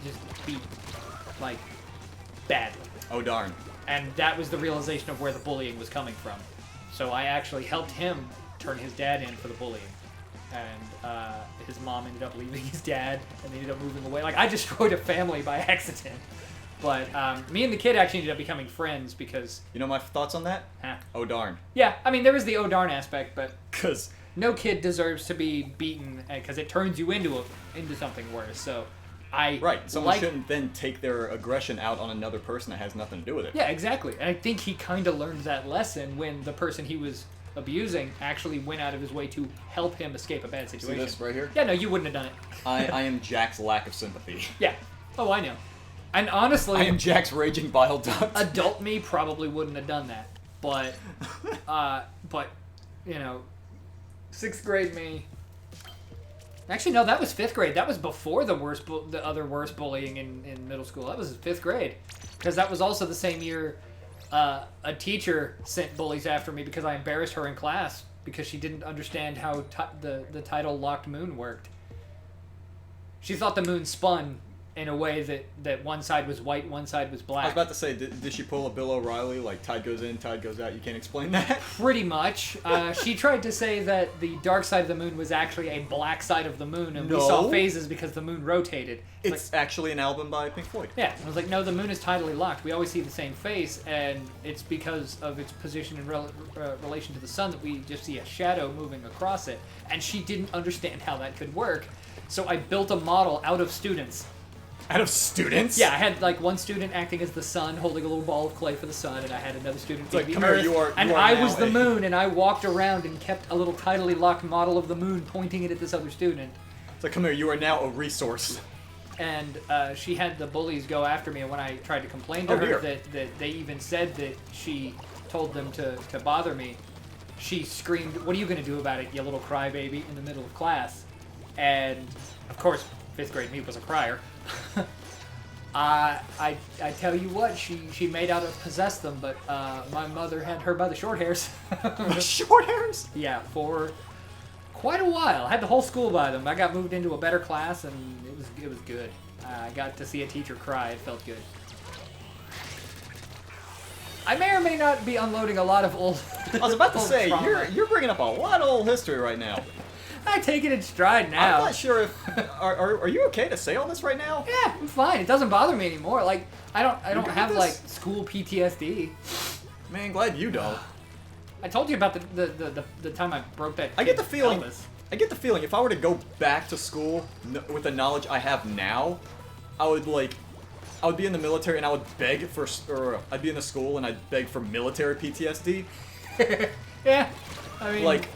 just beat, like, badly.
Oh, darn.
And that was the realization of where the bullying was coming from. So I actually helped him turn his dad in for the bullying. And his mom ended up leaving his dad, and they ended up moving away. Like, I destroyed a family by accident. But me and the kid actually ended up becoming friends because...
You know my thoughts on that?
Huh?
Oh, darn.
Yeah, I mean, there was the oh darn aspect, but...
Because...
No kid deserves to be beaten, because it turns you into something worse, so...
Right, someone shouldn't then take their aggression out on another person that has nothing to do with it.
Yeah, exactly. And I think he kind of learned that lesson when the person he was abusing actually went out of his way to help him escape a bad situation.
See this right here?
Yeah, no, you wouldn't have done it.
I am Jack's lack of sympathy.
Yeah. Oh, I know. And honestly...
I am Jack's raging bile duct.
Adult me probably wouldn't have done that. But, you know, 6th grade me... Actually, no, that was 5th grade. That was before the other worst bullying in middle school. That was 5th grade. Because that was also the same year a teacher sent bullies after me because I embarrassed her in class because she didn't understand how the title Locked Moon worked. She thought the moon spun in a way that one side was white, one side was black.
I was about to say, did she pull a Bill O'Reilly, like tide goes in, tide goes out, you can't explain that?
Pretty much. She tried to say that the dark side of the moon was actually a black side of the moon, and we saw phases because the moon rotated.
It's like, actually an album by Pink Floyd.
Yeah, I was like, no, the moon is tidally locked. We always see the same face, and it's because of its position in relation to the sun that we just see a shadow moving across it. And she didn't understand how that could work, so I built a model out of students.
Out of students?
Yeah, I had like one student acting as the sun, holding a little ball of clay for the sun, and I had another student being the earth. And I was the moon, and I walked around and kept a little tidally locked model of the moon pointing it at this other student.
It's like, come here, you are now a resource.
And she had the bullies go after me, and when I tried to complain to her that they even said that she told them to bother me, she screamed, "What are you going to do about it, you little crybaby," in the middle of class. And, of course, 5th grade me was a crier. I tell you what, she made out to possess them, but my mother had her by the short hairs.
Short hairs?
Yeah, for quite a while. I had the whole school by them. I got moved into a better class, and it was good. I got to see a teacher cry. It felt good. I may or may not be unloading a lot of old. I
was about to say you're bringing up a lot of old history right now.
I take it in stride now.
I'm not sure if are you okay to say all this right now?
Yeah, I'm fine. It doesn't bother me anymore. Like I don't have like school PTSD.
Man, glad you don't.
I told you about the time I broke that.
I get the feeling.
pelvis.
I get the feeling if I were to go back to school with the knowledge I have now, I would be in the military and I would beg for, or I'd be in the school and I'd beg for military PTSD.
Yeah, I mean,
like.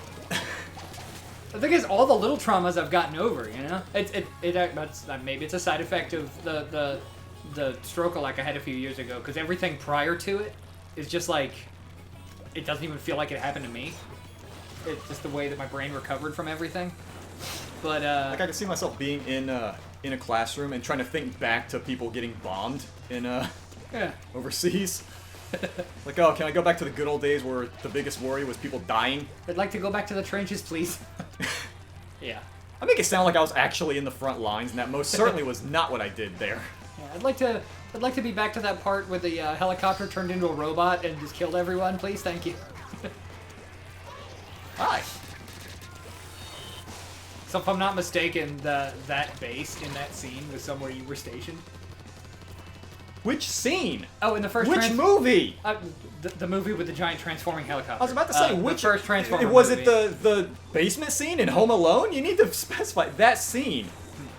The thing is, all the little traumas I've gotten over, you know? Maybe it's a side effect of the stroke like I had a few years ago, because everything prior to it is just like, it doesn't even feel like it happened to me. It's just the way that my brain recovered from everything. But,
like, I can see myself being in a classroom and trying to think back to people getting bombed in, overseas. Like, oh, can I go back to the good old days where the biggest worry was people dying?
I'd like to go back to the trenches, please. Yeah.
I make it sound like I was actually in the front lines, and that most certainly was not what I did there.
Yeah, I'd like to be back to that part where the helicopter turned into a robot and just killed everyone, please. Thank you.
Hi.
So if I'm not mistaken, that base in that scene was somewhere you were stationed.
Which scene?
Oh, in the first.
Which movie?
The movie with the giant transforming helicopter.
I was about to say which.
The first Transformer
was
movie.
it the basement scene in Home Alone? You need to specify that scene.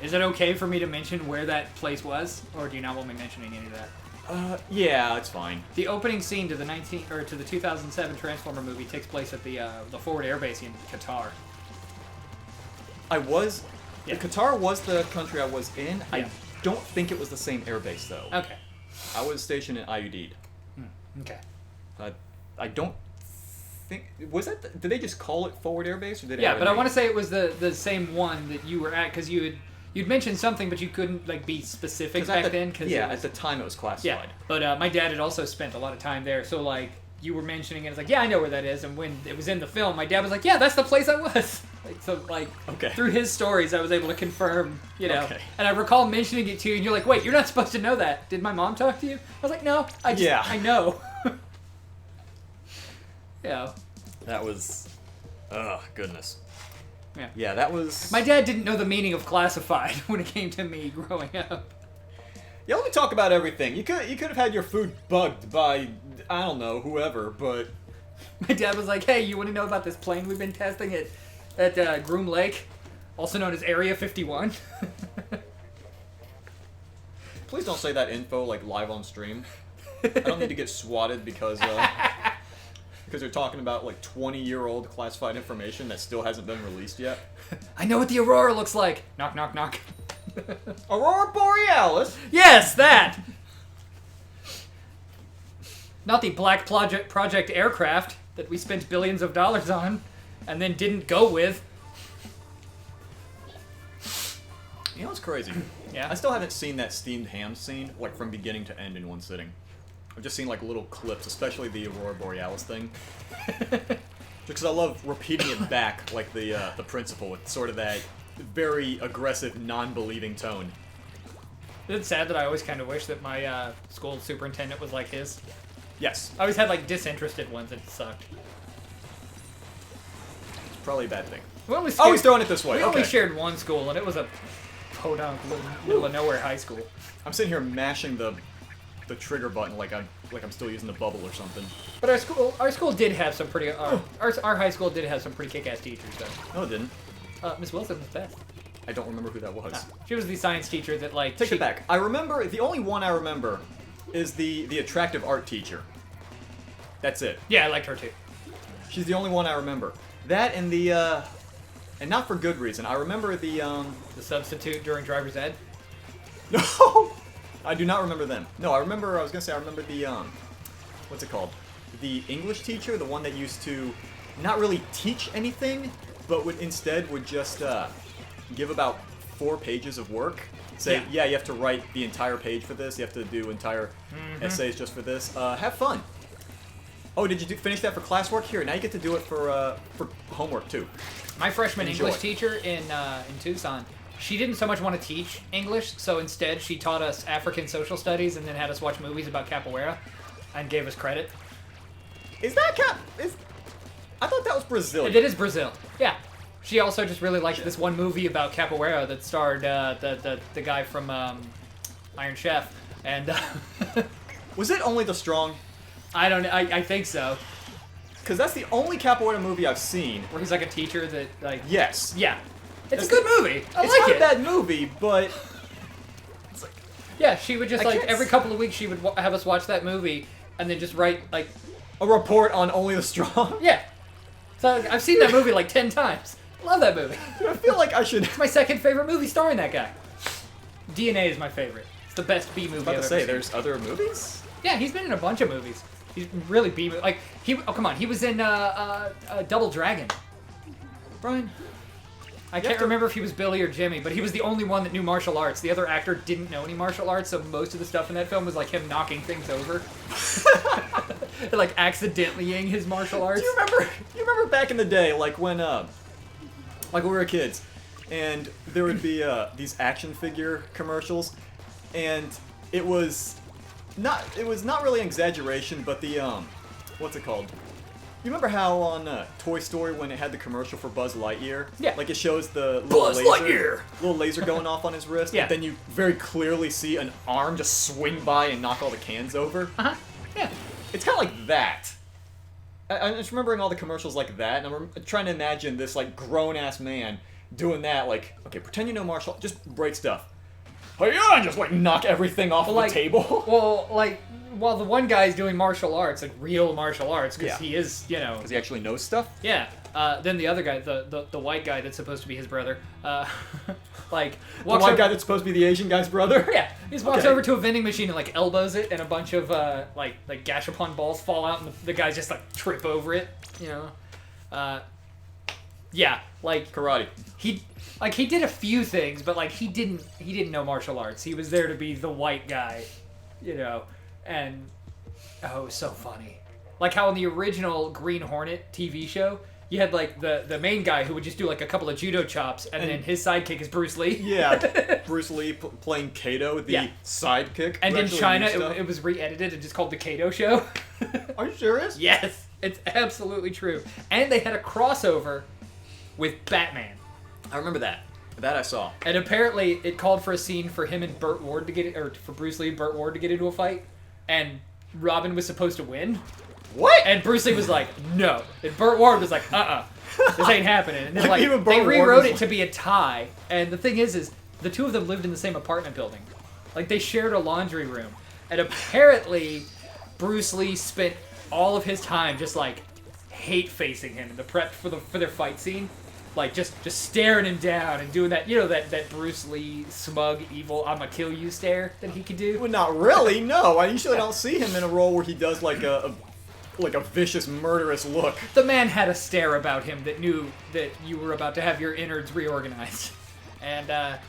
Is it okay for me to mention where that place was, or do you not want me mentioning any of that?
Yeah, it's fine.
The opening scene to the 2007 Transformer movie takes place at the forward air base in Qatar.
Qatar was the country I was in.
Yeah.
don't think it was the same airbase, though.
Okay.
I was stationed in IUD.
Okay.
I don't think... Was that... Did they just call it Forward Airbase? Or did
Yeah, but I want to say it was the same one that you were at, because you'd mentioned something, but you couldn't like be specific back then.
At the time it was classified.
Yeah, but my dad had also spent a lot of time there, so like you were mentioning it, it's like, yeah, I know where that is, and when it was in the film, my dad was like, yeah, that's the place I was. Through his stories, I was able to confirm, and I recall mentioning it to you, and you're like, wait, you're not supposed to know that. Did my mom talk to you? I was like, no, I know. Yeah.
That was... Oh, goodness.
Yeah.
Yeah, that was...
My dad didn't know the meaning of classified when it came to me growing up.
Yeah, let me talk about everything. You could have had your food bugged by, I don't know, whoever, but...
My dad was like, hey, you want to know about this plane we've been testing at Groom Lake, also known as Area 51?
Please don't say that info, like, live on stream. I don't need to get swatted because they're talking about, like, 20-year-old classified information that still hasn't been released yet.
I know what the Aurora looks like. Knock, knock, knock.
Aurora Borealis?
Yes, that! Not the Black Project aircraft that we spent billions of dollars on and then didn't go with.
You know what's crazy?
Yeah?
I still haven't seen that steamed ham scene, like, from beginning to end in one sitting. I've just seen, like, little clips, especially the Aurora Borealis thing. Just because I love repeating it back, like the principal, with sort of that very aggressive, non-believing tone.
It's sad that I always kind of wish that my school superintendent was like his.
Yes.
I always had, like, disinterested ones that sucked.
It's probably a bad thing.
He's
throwing it this way.
We only shared one school, and it was a podunk middle of nowhere high school.
I'm sitting here mashing the trigger button like I'm still using the bubble or something.
But our school did have some pretty our high school did have some pretty kick-ass teachers though.
No, it didn't.
Miss Wilson was best.
I don't remember who that was.
No. She was the science teacher that like
Take it back. I remember the only one I remember is the attractive art teacher. That's it.
Yeah, I liked her too.
She's the only one I remember. That and the and not for good reason. I remember the
substitute during driver's ed.
No. I do not remember them. No, I remember the, what's it called? The English teacher, the one that used to not really teach anything, but would just give about 4 pages of work. Say, yeah, you have to write the entire page for this, you have to do entire essays just for this. Have fun. Oh, did you finish that for classwork? Here, now you get to do it for homework, too.
My freshman English teacher in Tucson, she didn't so much want to teach English, so instead she taught us African social studies and then had us watch movies about capoeira and gave us credit.
Is that I thought that was Brazilian.
It is Brazil. Yeah. She also just really liked this one movie about capoeira that starred the guy from Iron Chef. And
was it Only the Strong?
I think so.
Because that's the only capoeira movie I've seen.
Where he's like a teacher that like...
Yes.
Yeah. It's a good movie. I like it.
It's not a bad movie, but... It's like...
Yeah, she would just every couple of weeks she would have us watch that movie and then just write like...
A report on Only the Strong?
Yeah. So I've seen that movie like 10 times. Love that movie.
Dude, I feel like I should...
It's my second favorite movie starring that guy. DNA is my favorite. It's the best B movie I've ever seen.
There's other movies?
Yeah, he's been in a bunch of movies. He's really B movie. Like, oh come on, he was in Double Dragon. Brian. I can't remember if he was Billy or Jimmy, but he was the only one that knew martial arts. The other actor didn't know any martial arts, so most of the stuff in that film was like him knocking things over. Like accidentally-ing his martial arts.
Do you remember back in the day, like when we were kids, and there would be these action figure commercials, and it was not really an exaggeration, but the what's it called? You remember how on Toy Story when it had the commercial for Buzz Lightyear?
Yeah.
Like it shows the little laser going off on his wrist.
Yeah.
But then you very clearly see an arm just swing by and knock all the cans over.
Uh-huh. Yeah.
It's kind of like that. I'm just remembering all the commercials like that, and I'm trying to imagine this like grown-ass man doing that. Like, okay, pretend you know martial, just break stuff. Hi-ya! And just like knock everything off the table.
Well, like, while the one guy's doing martial arts, like real martial arts, because he is,
because he actually knows stuff.
Yeah. Then the other guy, the white guy that's supposed to be his brother, Like,
the white guy that's supposed to be the Asian guy's brother?
Yeah, he just walks over to a vending machine and like elbows it, and a bunch of like gashapon balls fall out, and the guys just like trip over it. You know, yeah, like
karate.
He did a few things, but like he didn't know martial arts. He was there to be the white guy, you know, and it was so funny. Like how in the original Green Hornet TV show, you had like the main guy who would just do like a couple of judo chops, and then his sidekick is Bruce Lee.
Yeah, Bruce Lee playing Kato, the sidekick.
And in China, it was re-edited and just called the Kato Show.
Are you serious?
Yes, it's absolutely true. And they had a crossover with Batman.
I remember that. That I saw.
And apparently, it called for a scene for him and Burt Ward to get it, or for Bruce Lee and Burt Ward to get into a fight, and Robin was supposed to win.
What?
And Bruce Lee was like, no. And Burt Ward was like, this ain't happening. And then
like
they rewrote it to be a tie. And the thing is the two of them lived in the same apartment building. Like they shared a laundry room. And apparently, Bruce Lee spent all of his time just like hate facing him in the prep for their fight scene. Like just staring him down and doing that, you know, that Bruce Lee smug, evil, I'ma kill you stare that he could do.
Well, not really. No, I usually don't see him in a role where he does like a vicious, murderous look.
The man had a stare about him that knew that you were about to have your innards reorganized. And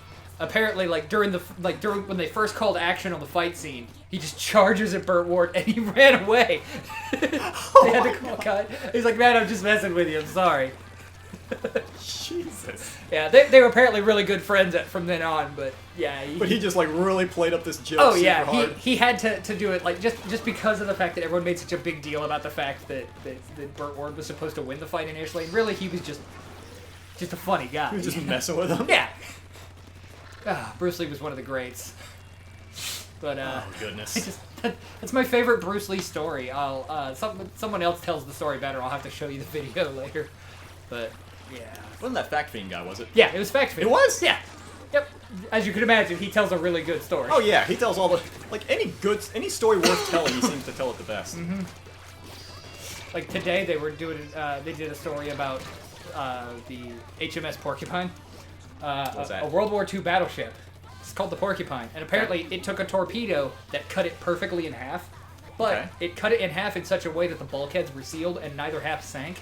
apparently, during when they first called action on the fight scene, he just charges at Burt Ward and he ran away. They had to call cut. He's like, man, I'm just messing with you. I'm sorry.
Jesus.
Yeah, they were apparently really good friends from then on, but yeah.
But he just like really played up this joke.
Oh
super
yeah,
hard.
he had to do it like just because of the fact that everyone made such a big deal about the fact that Burt Ward was supposed to win the fight initially, and really he was just a funny guy.
He was just messing with him.
Yeah. Bruce Lee was one of the greats. But
oh goodness.
That's my favorite Bruce Lee story. I'll someone else tells the story better. I'll have to show you the video later. But yeah.
Wasn't that Fact Fiend guy, was it?
Yeah, it was Fact Fiend.
It was?
Yeah. Yep. As you can imagine, he tells a really good story.
Oh yeah, he tells all the any story worth telling, he seems to tell it the best.
Mm-hmm. Like today, they were doing they did a story about the HMS Porcupine, a World War II battleship. It's called the Porcupine, and apparently it took a torpedo that cut it perfectly in half, but it cut it in half in such a way that the bulkheads were sealed and neither half sank.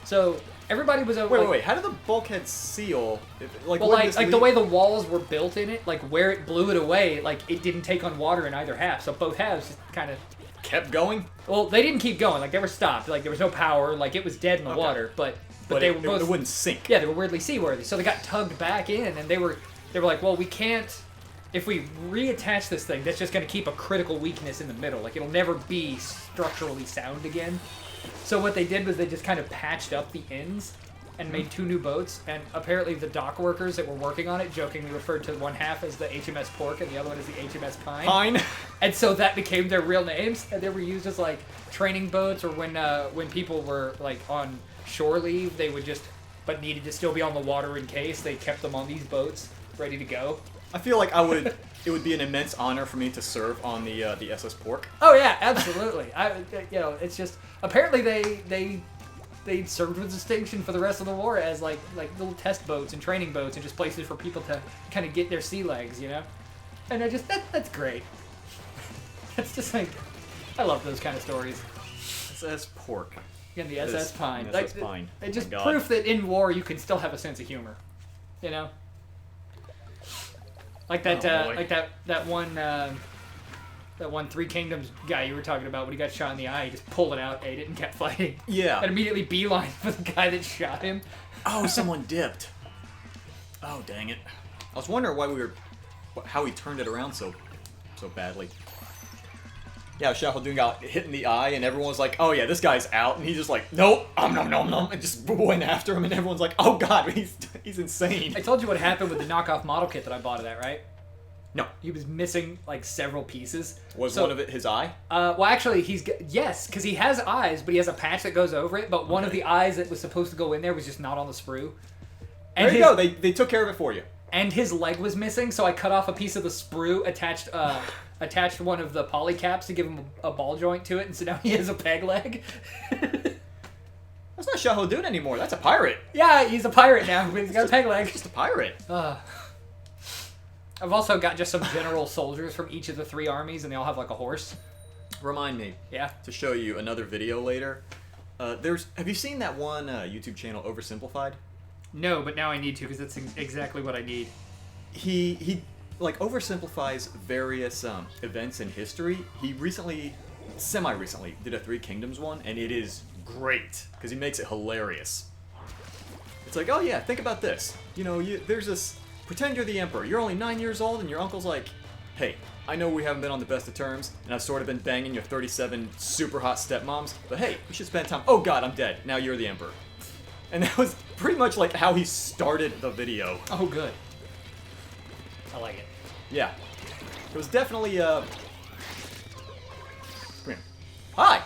So everybody was
wait. How did the bulkhead seal?
Like the way the walls were built in it, like where it blew it away, like it didn't take on water in either half. So both halves just kind of
kept going.
Well, they didn't keep going. Like they were stopped. Like there was no power. Like it was dead in the water. But they were both.
It wouldn't sink.
Yeah, they were weirdly seaworthy. So they got tugged back in, and they were like, well, we can't. If we reattach this thing, that's just going to keep a critical weakness in the middle. Like it'll never be structurally sound again. So what they did was they just kind of patched up the ends and made two new boats, and apparently the dock workers that were working on it jokingly referred to one half as the HMS Pork and the other one as the HMS Pine. And so that became their real names, and they were used as like training boats, or when people were like on shore leave, they would just but needed to still be on the water in case, they kept them on these boats ready to go.
I feel like it would be an immense honor for me to serve on the SS Pork.
Oh yeah, absolutely. It's just apparently they served with distinction for the rest of the war as like little test boats and training boats and just places for people to kind of get their sea legs, you know. And that's great. That's just like I love those kind of stories.
SS Pork.
And the SS Pine.
SS Pine.
It's just proof that in war you can still have a sense of humor, you know. Like that one Three Kingdoms guy you were talking about when he got shot in the eye, he just pulled it out, ate it, and kept fighting.
Yeah.
And immediately beeline for the guy that shot him.
Oh, someone dipped. Oh, dang it. I was wondering how he turned it around so badly. Yeah, Shahaldun got hit in the eye, and everyone was like, oh yeah, this guy's out. And he's just like, nope, nom nom nom, and just went after him, and everyone's like, oh god, he's insane.
I told you what happened with the knockoff model kit that I bought of that, right?
No.
He was missing, like, several pieces.
Was one of it his eye?
Well, actually, yes, because he has eyes, but he has a patch that goes over it, but one of the eyes that was supposed to go in there was just not on the sprue. And
there you go, they took care of it for you.
And his leg was missing, so I cut off a piece of the sprue, attached one of the poly caps to give him a ball joint to it, and so now he has a peg leg.
That's not Shahaldun anymore, that's a pirate.
Yeah, he's a pirate now, but he's got a peg leg.
Just a pirate.
I've also got just some general soldiers from each of the 3 armies, and they all have like a horse.
Remind me.
Yeah.
To show you another video later. Have you seen that one YouTube channel, Oversimplified?
No, but now I need to because that's exactly what I need.
He like oversimplifies various events in history. He semi-recently, did a 3 Kingdoms one, and it is great because he makes it hilarious. It's like, oh yeah, think about this. You know, there's this. Pretend you're the emperor. You're only 9 years old, and your uncle's like, hey, I know we haven't been on the best of terms, and I've sort of been banging your 37 super hot stepmoms, but hey, we should spend time. Oh god, I'm dead. Now you're the emperor. And that was pretty much like how he started the video.
Oh, good. I like it.
Yeah. It was definitely, Come here. Hi!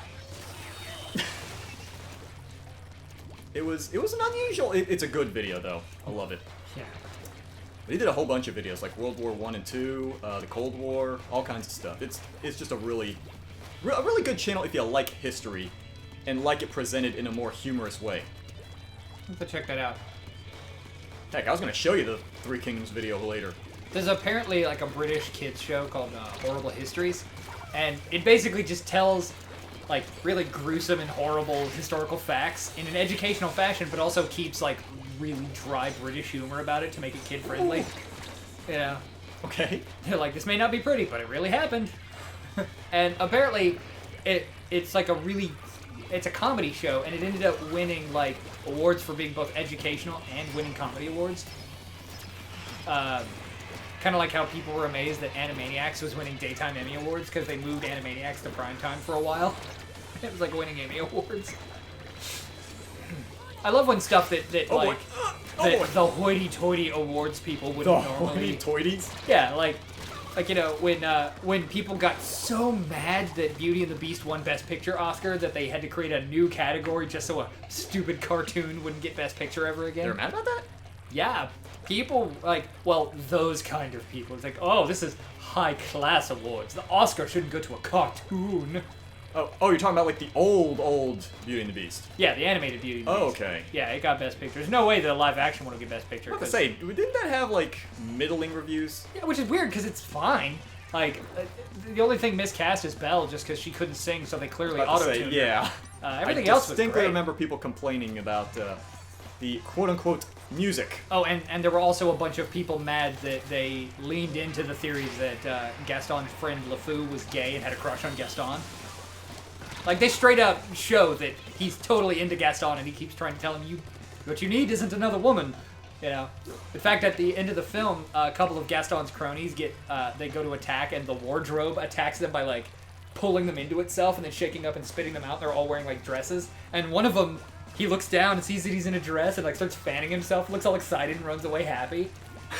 It was an unusual... It's a good video, though. I love it.
Yeah.
They did a whole bunch of videos, like World War I and II, the Cold War, all kinds of stuff. It's just a really good channel if you like history and like it presented in a more humorous way.
Let's go check that out.
Heck, I was going to show you the 3 Kingdoms video later.
There's apparently like a British kids show called Horrible Histories, and it basically just tells like really gruesome and horrible historical facts in an educational fashion, but also keeps like really dry British humor about it to make it kid friendly. You know.
Okay.
They're like, this may not be pretty, but it really happened. And apparently, it's like it's a comedy show, and it ended up winning like awards for being both educational and winning comedy awards. Kind of like how people were amazed that Animaniacs was winning daytime Emmy awards because they moved Animaniacs to primetime for a while. It was like winning Emmy awards. I love when stuff that the hoity-toity awards people wouldn't normally.
The hoity-toities?
Yeah, like you know when people got so mad that Beauty and the Beast won Best Picture Oscar that they had to create a new category just so a stupid cartoon wouldn't get Best Picture ever again.
They're mad about that?
Yeah, people those kind of people. It's like, oh, this is high-class awards. The Oscar shouldn't go to a cartoon.
Oh, you're talking about like the old Beauty and the Beast.
Yeah, the animated Beauty and the Beast.
Oh, okay.
Yeah, it got Best Picture. There's no way the live action one will get Best Picture.
I was gonna say, didn't that have like middling reviews?
Yeah, which is weird because it's fine. Like, the only thing miscast is Belle just because she couldn't sing, so they clearly auto-tuned her.
Yeah.
Everything else was great.
I distinctly remember people complaining about the quote-unquote music.
Oh, and there were also a bunch of people mad that they leaned into the theories that Gaston's friend LeFou was gay and had a crush on Gaston. Like, they straight up show that he's totally into Gaston and he keeps trying to tell him, what you need isn't another woman. You know? In fact, at the end of the film, a couple of Gaston's cronies they go to attack and the wardrobe attacks them by, like, pulling them into itself and then shaking up and spitting them out. They're all wearing, like, dresses. And one of them, he looks down and sees that he's in a dress and, like, starts fanning himself, looks all excited and runs away happy.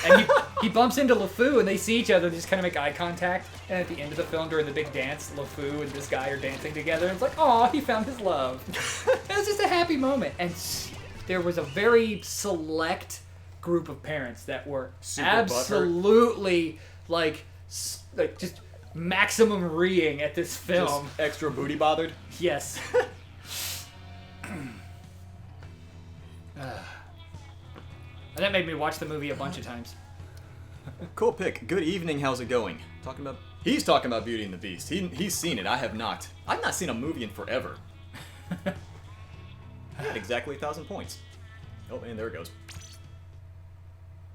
And he bumps into LeFou, and they see each other and just kind of make eye contact. And at the end of the film, during the big dance, LeFou and this guy are dancing together. And it's like, aw, he found his love. It was just a happy moment. And there was a very select group of parents that were super absolutely, like, just maximum reeing at this film.
Just extra booty bothered?
Yes. And that made me watch the movie a bunch of times.
Cool pick. Good evening. How's it going? He's talking about Beauty and the Beast. He's seen it. I have not. I've not seen a movie in forever. Exactly 1,000 points. Oh, and there it goes.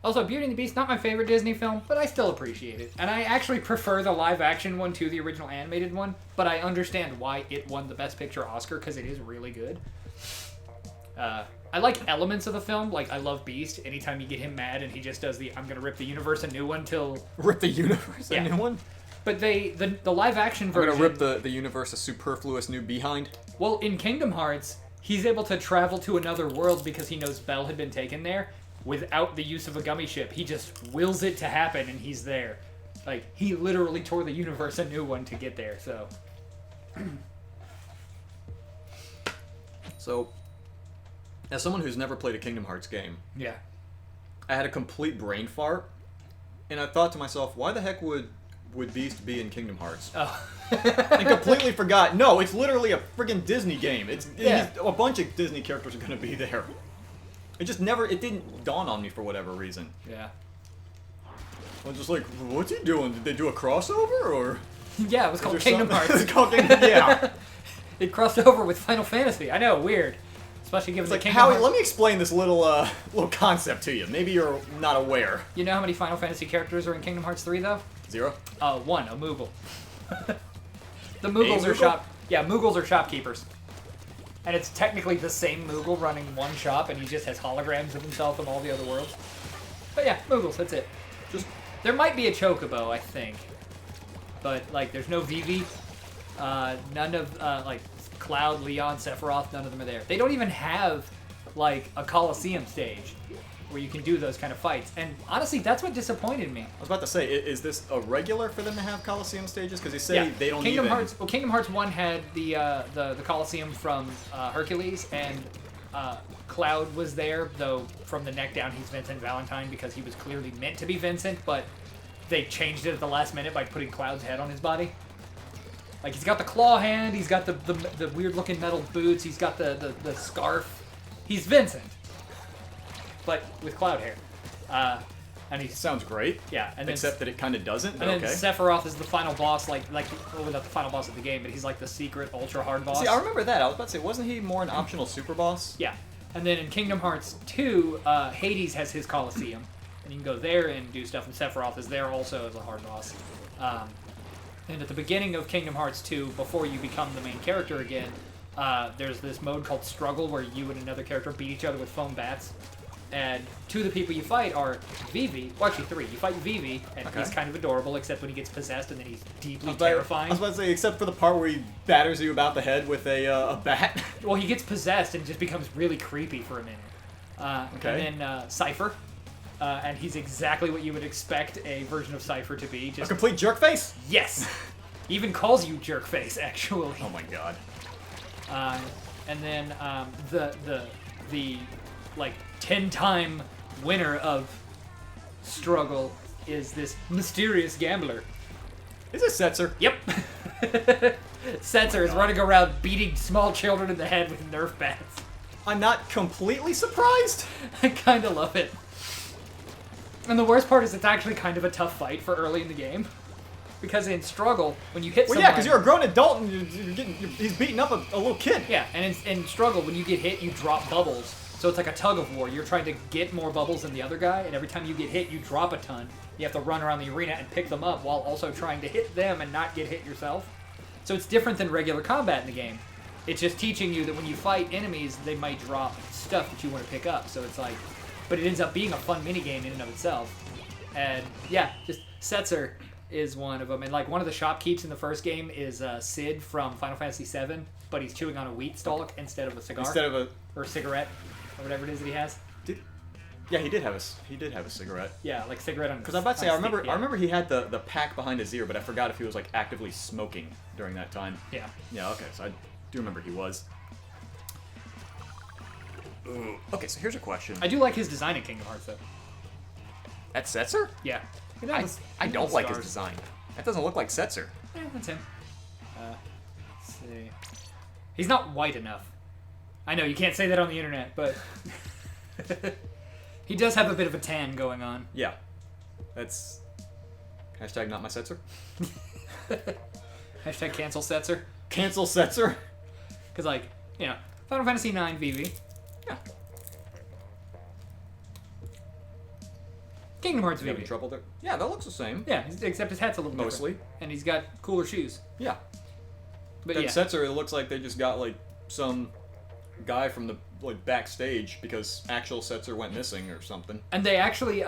Also, Beauty and the Beast, not my favorite Disney film, but I still appreciate it. And I actually prefer the live-action one to the original animated one, but I understand why it won the Best Picture Oscar, because it is really good. I like elements of the film, like I love Beast. Anytime you get him mad and he just does I'm gonna rip the universe a new one till...
Rip the universe a new one?
But the live-action version...
I'm gonna rip the universe a superfluous new behind?
Well, in Kingdom Hearts, he's able to travel to another world because he knows Belle had been taken there without the use of a gummy ship. He just wills it to happen and he's there. Like, he literally tore the universe a new one to get there, so...
So... As someone who's never played a Kingdom Hearts game,
yeah,
I had a complete brain fart, and I thought to myself, why the heck would Beast be in Kingdom Hearts?
Oh.
And completely forgot. No, it's literally a friggin' Disney game. A bunch of Disney characters are going to be there. It didn't dawn on me for whatever reason.
Yeah.
I was just like, what's he doing? Did they do a crossover, or?
Yeah, it was called Kingdom Hearts.
It's called Kingdom, yeah.
It crossed over with Final Fantasy. I know, weird. Especially given
It's
the
like,
Kingdom
Howie,
Hearts.
let me explain this little concept to you. Maybe you're not aware.
You know how many Final Fantasy characters are in Kingdom Hearts 3, though?
0?
One, a Moogle. The Moogles are Moogles are shopkeepers. And it's technically the same Moogle running one shop, and he just has holograms of himself in all the other worlds. But yeah, Moogles, that's it. There might be a Chocobo, I think. But, like, there's no Vivi. None of, like, Cloud, Leon, Sephiroth, none of them are there. They don't even have, like, a Coliseum stage where you can do those kind of fights. And honestly, that's what disappointed me.
I was about to say, is this a regular for them to have Coliseum stages? Because they say they don't
Kingdom Hearts 1 had the Coliseum from Hercules, and Cloud was there, though from the neck down he's Vincent Valentine because he was clearly meant to be Vincent, but they changed it at the last minute by putting Cloud's head on his body. Like, he's got the claw hand, he's got the weird-looking metal boots, he's got the scarf. He's Vincent, but with Cloud hair. And he
sounds great.
Yeah, and
except that it kind of doesn't.
And then Sephiroth is the final boss, well, not the final boss of the game, but he's like the secret ultra hard boss.
See, I remember that. I was about to say, wasn't he more an optional super boss?
Yeah, and then in Kingdom Hearts 2, Hades has his Coliseum, and you can go there and do stuff. And Sephiroth is there also as a hard boss. And at the beginning of Kingdom Hearts 2, before you become the main character again, there's this mode called Struggle where you and another character beat each other with foam bats. And two of the people you fight are Vivi. Well, actually three. You fight Vivi, and he's kind of adorable, except when he gets possessed, and then he's deeply terrifying.
I was about to say, except for the part where he batters you about the head with a bat.
Well, he gets possessed and just becomes really creepy for a minute. And then Cypher. And he's exactly what you would expect a version of Cypher to be. Just
a complete jerkface?
Yes! He even calls you jerkface, actually.
Oh my god.
And then the like 10-time winner of Struggle is this mysterious gambler.
Is it Setzer?
Yep. Setzer is running around beating small children in the head with Nerf bats.
I'm not completely surprised.
I kind of love it. And the worst part is it's actually kind of a tough fight for early in the game. Because in Struggle, when you hit someone...
Well, yeah, because you're a grown adult and he's beating up a little kid.
Yeah, and in Struggle, when you get hit, you drop bubbles. So it's like a tug of war. You're trying to get more bubbles than the other guy, and every time you get hit, you drop a ton. You have to run around the arena and pick them up while also trying to hit them and not get hit yourself. So it's different than regular combat in the game. It's just teaching you that when you fight enemies, they might drop stuff that you want to pick up. So it's like... But it ends up being a fun minigame in and of itself. And yeah, just Setzer is one of them. And like one of the shopkeepers in the first game is Sid from Final Fantasy VII, but he's chewing on a wheat stalk instead of a cigar.
Instead of a...
Or cigarette. Or whatever it is that he has.
Yeah, he did have a cigarette.
Yeah, like cigarette on.
Because I'm about to say, I remember he had the pack behind his ear, but I forgot if he was like actively smoking during that time.
Yeah.
Yeah. Okay, so I do remember he was. Ooh. Okay, so here's a question.
I do like his design in Kingdom Hearts, though.
That's Setzer?
Yeah.
I don't like his design. That doesn't look like Setzer.
Yeah, that's him. Let's see. He's not white enough. I know, you can't say that on the internet, but... He does have a bit of a tan going on.
Yeah. That's... Hashtag not my Setzer.
Hashtag cancel Setzer.
Cancel Setzer?
Because, like, you know, Final Fantasy IX Vivi.
Yeah.
Kingdom Hearts Vivi.
Having trouble there? Yeah, that looks the same.
Yeah, except his hat's a little
mostly
different. And he's got cooler shoes.
Yeah.
But
then
yeah.
Setzer, it looks like they just got, like, some guy from the backstage because actual Setzer went missing or something.
And they actually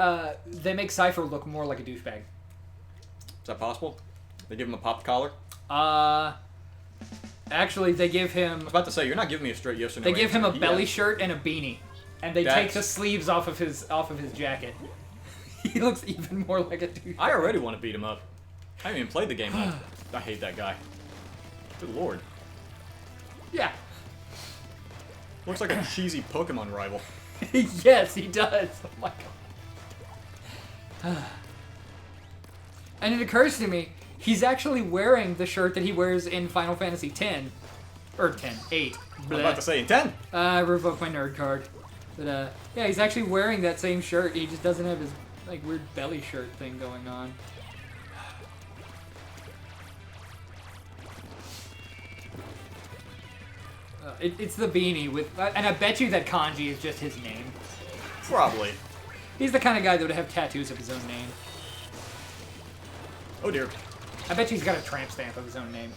they make Cypher look more like a douchebag.
Is that possible? They give him a popped collar?
Actually they give him...
I was about to say, you're not giving me a straight yes or no
They give him a belly
has...
shirt and a beanie. And they take the sleeves off of his jacket. He looks even more like a douchebag.
I already want to beat him up. I haven't even played the game. I hate that guy. Good lord.
Yeah.
Looks like a cheesy Pokemon rival.
Yes, he does. Oh my god. And it occurs to me, he's actually wearing the shirt that he wears in Final Fantasy X. Or 10. 8.
I was about to say in 10.
I revoked my nerd card. But, yeah, he's actually wearing that same shirt. He just doesn't have his like weird belly shirt thing going on. It's the beanie with, and I bet you that kanji is just his name.
Probably.
He's the kind of guy that would have tattoos of his own name.
Oh dear.
I bet you he's got a tramp stamp of his own name.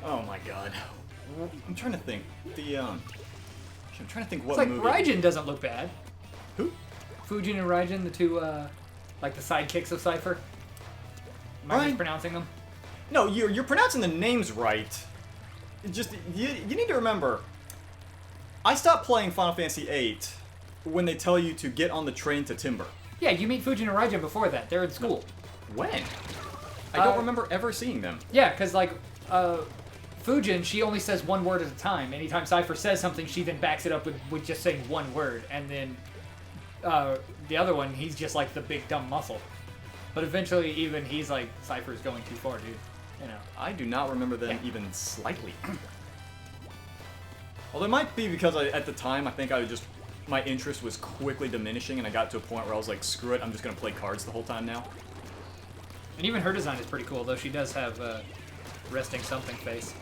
Oh my god. I'm trying to think. I'm trying to think what
it's like
movie.
Raijin doesn't look bad.
Who?
Fujin and Raijin, the two, like the sidekicks of Cypher. Am I mispronouncing them?
No, you're pronouncing the names right. Just you need to remember. I stopped playing Final Fantasy VIII when they tell you to get on the train to Timber.
Yeah, you meet Fujin and Raijin before that. They're in school.
When? I don't remember ever seeing them.
Yeah, because like Fujin, she only says one word at a time. Anytime Cypher says something, she then backs it up with just saying one word. And then the other one, he's just like the big dumb muscle. But eventually, even he's like, Cypher's going too far, dude. You know.
I do not remember them even slightly. Well, it might be because at the time, I think my interest was quickly diminishing, and I got to a point where I was like, screw it, I'm just going to play cards the whole time now.
And even her design is pretty cool, though she does have resting something face.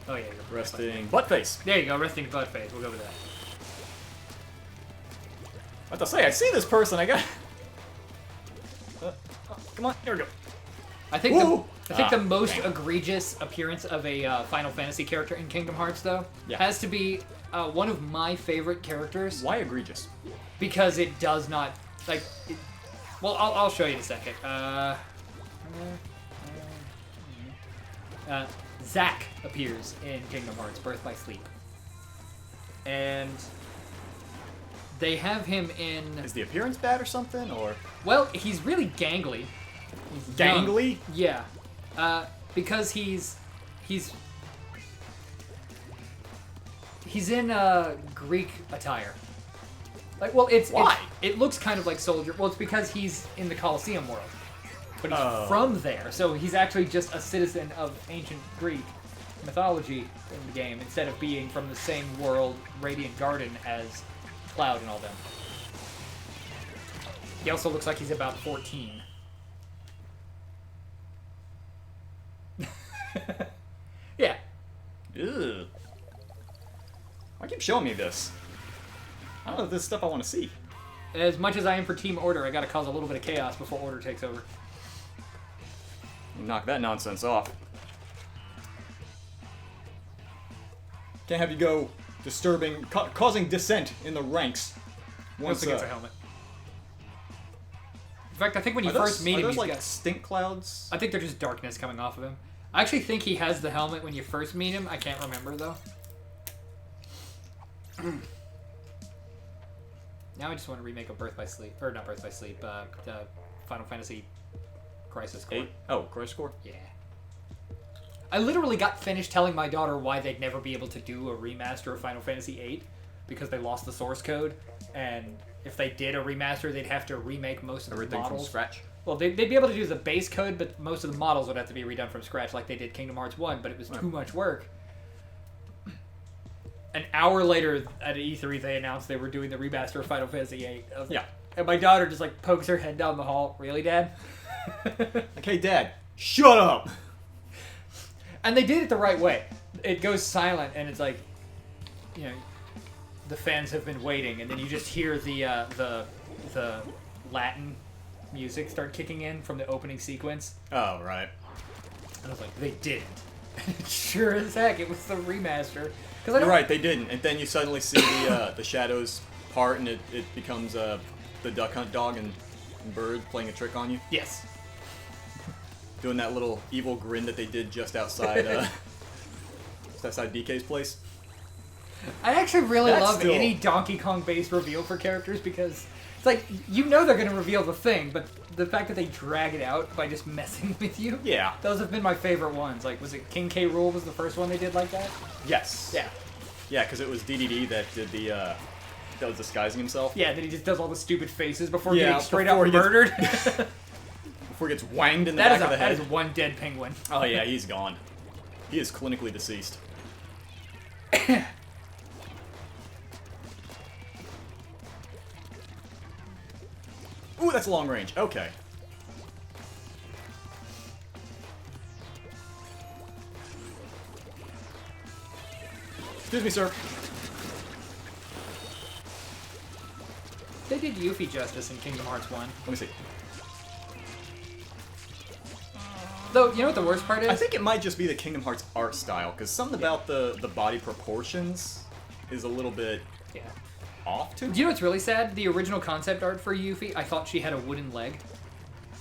Oh yeah,
resting butt face.
There you go, resting butt face. We'll go with that.
What to say? I see this person. I got. Come on, here we go.
I think the most egregious appearance of a Final Fantasy character in Kingdom Hearts, though, has to be one of my favorite characters.
Why egregious?
Because it does not like. Well, I'll show you in a second. Zack appears in Kingdom Hearts Birth by Sleep, and they have him in.
Is the appearance bad or something, or?
Well, he's really gangly.
Gangly?
Yeah, because he's in Greek attire. Like, well,
why?
It looks kind of like soldier. Well, it's because he's in the Colosseum world, but he's from there, so he's actually just a citizen of ancient Greek mythology in the game instead of being from the same world, Radiant Garden, as Cloud and all them. He also looks like he's about 14. Yeah.
Ew. Why keep showing me this? I don't know if this is stuff I want to see.
As much as I am for Team Order, I gotta cause a little bit of chaos before Order takes over.
Knock that nonsense off. Can't have you go disturbing, causing dissent in the ranks.
Once he gets a helmet. In fact, I think when you first meet him,
those
he's
like
got
stink clouds.
I think they're just darkness coming off of him. I actually think he has the helmet when you first meet him. I can't remember though. Now I just want to remake a Birth by Sleep, or not Birth by Sleep, Final Fantasy Crisis Core.
8? Oh, Crisis Core?
Yeah. I literally got finished telling my daughter why they'd never be able to do a remaster of Final Fantasy VIII because they lost the source code, and if they did a remaster, they'd have to remake most of the models.
Everything from scratch?
Well, they'd be able to do the base code, but most of the models would have to be redone from scratch like they did Kingdom Hearts 1, but it was too much work. An hour later at E3, they announced they were doing the remaster of Final Fantasy VIII.
Yeah.
And my daughter just like pokes her head down the hall. Really, Dad?
Like, hey, Dad, shut up!
And they did it the right way. It goes silent, and it's like, you know, the fans have been waiting, and then you just hear the Latin music start kicking in from the opening sequence.
Oh, right.
And I was like, they didn't. Sure as heck, it was the remaster.
You're right, they didn't. And then you suddenly see the shadows part, and it becomes the Duck Hunt dog and bird playing a trick on you.
Yes.
Doing that little evil grin that they did just outside DK's place.
I actually really love any Donkey Kong based reveal for characters because it's like, you know they're going to reveal the thing, but the fact that they drag it out by just messing with you.
Yeah.
Those have been my favorite ones. Like, was it King K. Rool was the first one they did like that?
Yes.
Yeah.
Yeah, because it was DDD that did that was disguising himself.
Yeah, then he just does all the stupid faces before getting straight up murdered.
Before he gets wanged in the back of the head.
That is one dead penguin.
Oh yeah, he's gone. He is clinically deceased. that's long range. Okay. Excuse me, sir.
They did Yuffie justice in Kingdom Hearts 1.
Let me see.
Though, you know what the worst part is?
I think it might just be the Kingdom Hearts art style, because something about the body proportions is a little bit off too.
Do you know what's really sad? The original concept art for Yuffie, I thought she had a wooden leg.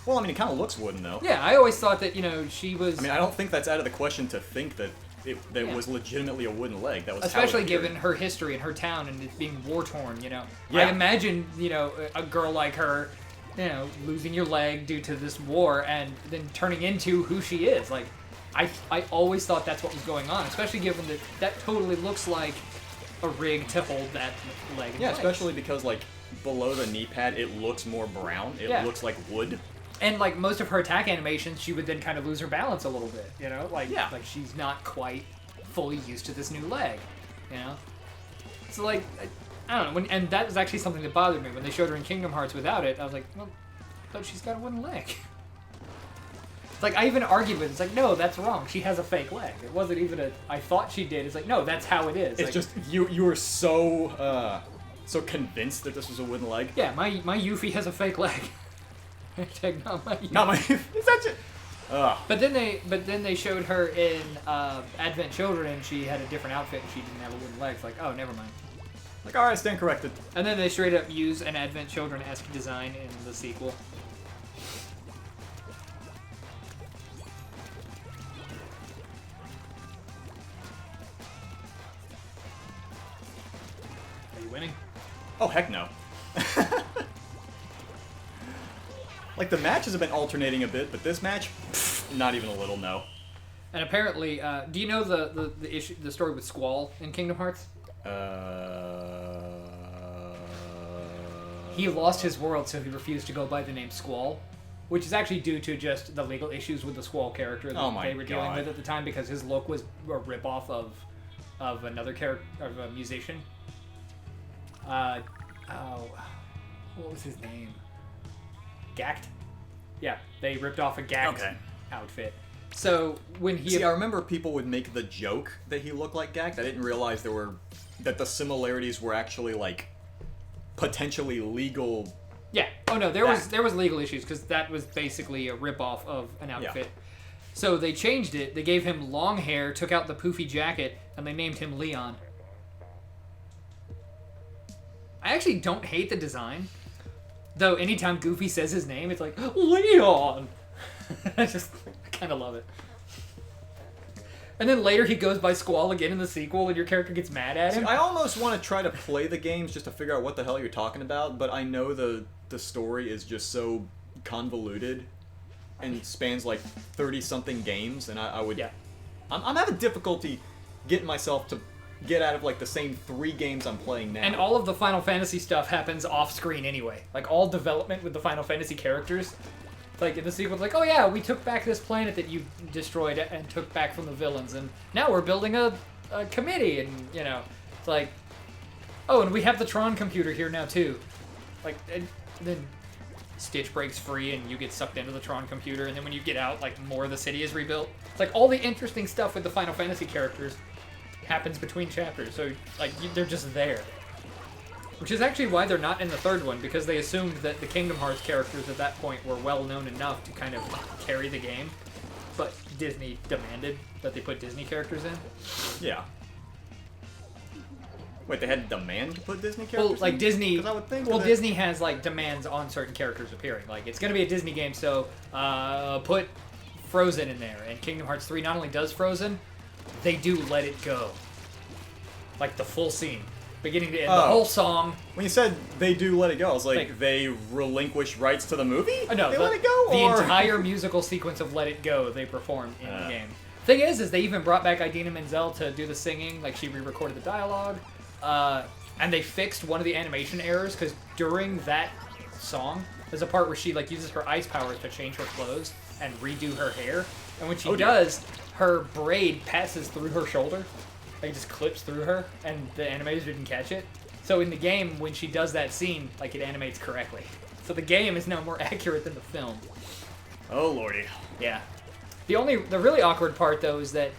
Well, I mean, it kind of looks wooden, though.
Yeah, I always thought that, you know, she was...
I mean, I don't think that's out of the question to think that it was legitimately a wooden leg. That was
especially given her history and her town and it being war-torn, you know.
Yeah.
I imagine, you know, a girl like her, you know, losing your leg due to this war and then turning into who she is. Like, I always thought that's what was going on, especially given that that totally looks like a rig to hold that leg in place.
Especially because, like, below the knee pad, it looks more brown. It looks like wood.
And, like, most of her attack animations, she would then kind of lose her balance a little bit, you know? Like, like she's not quite fully used to this new leg, you know? So, like, I don't know. And that was actually something that bothered me. When they showed her in Kingdom Hearts without it, I was like, well, but she's got a wooden leg. It's like, I even argued with it. It's like, no, that's wrong. She has a fake leg. It wasn't even a, I thought she did. It's like, no, that's how it is.
It's like, just, you were so, so convinced that this was a wooden leg.
Yeah, my Yuffie has a fake leg.
Not my. Is that just?
But then they showed her in Advent Children, and she had a different outfit, and she didn't have a wooden leg. It's like, oh, never mind.
Like, all right, stand corrected.
And then they straight up use an Advent Children-esque design in the sequel. Are you winning?
Oh, heck no. Like, the matches have been alternating a bit, but this match, not even a little, no.
And apparently, do you know the story with Squall in Kingdom Hearts? He lost his world, so he refused to go by the name Squall, which is actually due to just the legal issues with the Squall character that they were dealing with at the time, because his look was a ripoff of another character, of a musician. What was his name? Gact? Yeah, they ripped off a Gact outfit. So when he...
See, I remember people would make the joke that he looked like Gact. I didn't realize that the similarities were actually, like, potentially legal.
Yeah. Oh no, there was legal issues, because that was basically a ripoff of an outfit. Yeah. So they changed it. They gave him long hair, took out the poofy jacket, and they named him Leon. I actually don't hate the design. Though anytime Goofy says his name, it's like, Leon! I kind of love it. And then later he goes by Squall again in the sequel, and your character gets mad at him.
See, I almost want to try to play the games just to figure out what the hell you're talking about, but I know the story is just so convoluted and spans like 30-something games, and I would...
Yeah.
I'm having difficulty getting myself to get out of like the same 3 games I'm playing now.
And all of the Final Fantasy stuff happens off screen anyway. Like all development with the Final Fantasy characters. Like in the sequel, it's like, oh yeah, we took back this planet that you destroyed and took back from the villains, and now we're building a committee, and you know, it's like, oh, and we have the Tron computer here now too. Like, and then Stitch breaks free and you get sucked into the Tron computer, and then when you get out, like more of the city is rebuilt. It's like all the interesting stuff with the Final Fantasy characters happens between chapters, so like they're just there. Which is actually why they're not in the third one, because they assumed that the Kingdom Hearts characters at that point were well known enough to kind of carry the game, but Disney demanded that they put Disney characters in.
Yeah. Wait, they had demand to put Disney characters
well, like
in?
Disney.
I would think
Disney has like demands on certain characters appearing. Like it's going to be a Disney game, so put Frozen in there. And Kingdom Hearts 3 not only does Frozen, they do Let It Go. Like the full scene. Beginning to end, the whole song.
When you said they do Let It Go, I was like, they relinquish rights to the movie?
No,
they let it go?
The entire musical sequence of Let It Go, they performed in the game. Thing is they even brought back Idina Menzel to do the singing, like she re-recorded the dialogue. And they fixed one of the animation errors, because during that song, there's a part where she like uses her ice powers to change her clothes and redo her hair. And when she does, her braid passes through her shoulder. Like, just clips through her, and the animators didn't catch it. So in the game, when she does that scene, like, it animates correctly. So the game is now more accurate than the film.
Oh lordy.
Yeah. The really awkward part though is that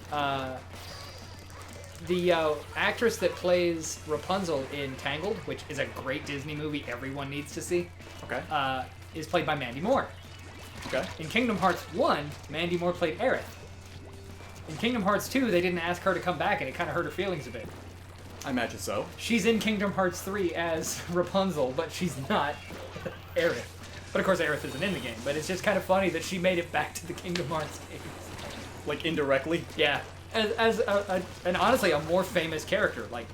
the actress that plays Rapunzel in Tangled, which is a great Disney movie everyone needs to see,
Okay.
is played by Mandy Moore.
Okay.
In Kingdom Hearts 1, Mandy Moore played Aerith. In Kingdom Hearts 2, they didn't ask her to come back, and it kind of hurt her feelings a bit.
I imagine so.
She's in Kingdom Hearts 3 as Rapunzel, but she's not Aerith. But of course, Aerith isn't in the game. But it's just kind of funny that she made it back to the Kingdom Hearts games.
Like indirectly?
Yeah, as and honestly a more famous character, like,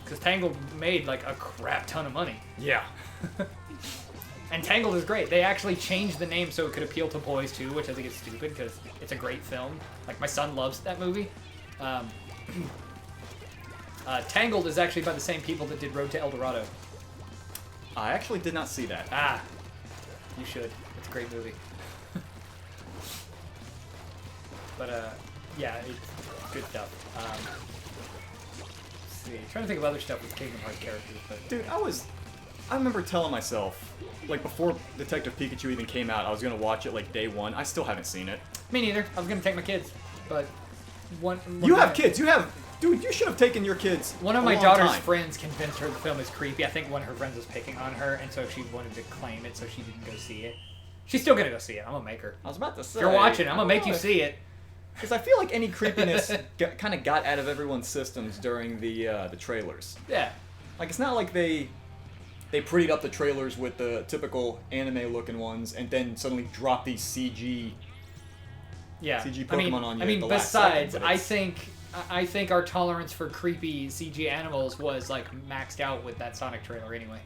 because Tangled made like a crap ton of money.
Yeah.
And Tangled is great. They actually changed the name so it could appeal to boys too, which I think is stupid because it's a great film. Like my son loves that movie. Tangled is actually by the same people that did Road to El Dorado.
I actually did not see that.
Ah, you should. It's a great movie. But yeah, it's good stuff. Let's see, trying to think of other stuff with Kingdom Hearts characters, but
Dude, I remember telling myself, like before Detective Pikachu even came out, I was gonna watch it like day one. I still haven't seen it.
me neither. I was gonna take my kids, but one
You have kids. Dude, you should have taken your kids.
One of
a
my
long
daughter's
time.
friends convinced her the film is creepy. I think one of her friends was picking on her, and so she wanted to claim it, so she didn't go see it. She's still gonna go see it. I'm gonna make her.
I was about to say.
If you're watching, I'm gonna make you see it.
Because I feel like any creepiness kind of got out of everyone's systems during the trailers.
Yeah.
Like it's not like they prettied up the trailers with the typical anime-looking ones, and then suddenly drop these CG Pokemon on you.
I mean,
at the last second,
besides,
but
I think our tolerance for creepy CG animals was like maxed out with that Sonic trailer anyway.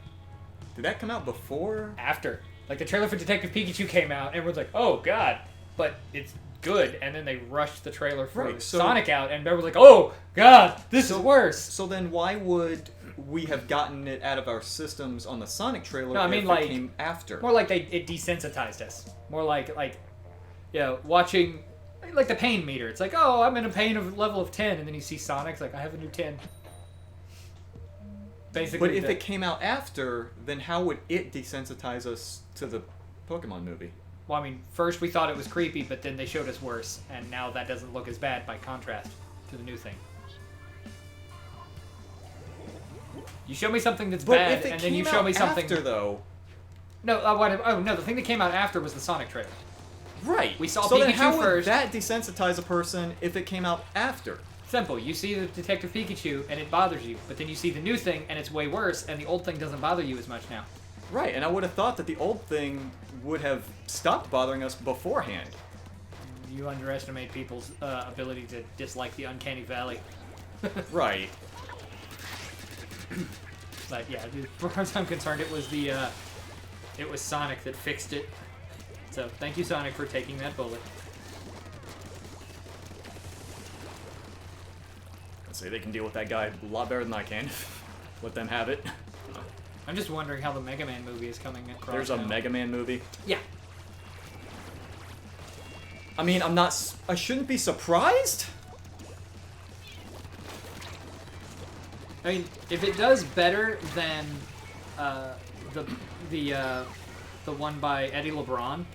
Did that come out before?
After, like the trailer for Detective Pikachu came out, everyone's like, "Oh God," but it's good, and then they rushed the trailer for Sonic out, and everyone's like, "Oh God, this is worse."
So then, why would we have gotten it out of our systems on the Sonic trailer?
No, I mean,
if
like,
it came after.
More like it desensitized us. More like watching like the pain meter. It's like, oh, I'm in a pain of level of 10, and then you see Sonic's like, I have a new 10. Basically,
but if it came out after, then how would it desensitize us to the Pokemon movie?
Well, I mean, first we thought it was creepy, but then they showed us worse, and now that doesn't look as bad by contrast to the new thing. You show me something that's bad, and then you show me something.
After, though.
No, no, the thing that came out after was the Sonic trailer.
Right.
We saw
so
Pikachu
then how
first.
would that desensitize a person if it came out after?
Simple. You see the Detective Pikachu, and it bothers you, but then you see the new thing, and it's way worse, and the old thing doesn't bother you as much now.
Right, and I would have thought that the old thing would have stopped bothering us beforehand.
You underestimate people's ability to dislike the Uncanny Valley.
Right.
But yeah, as far as I'm concerned, it was Sonic that fixed it. So thank you, Sonic, for taking that bullet.
I'd say they can deal with that guy a lot better than I can. Let them have it.
I'm just wondering how the Mega Man movie is coming across.
There's a
now.
Mega Man movie.
Yeah.
I mean, I shouldn't be surprised.
I mean, if it does better than the one by Eddie LeBron,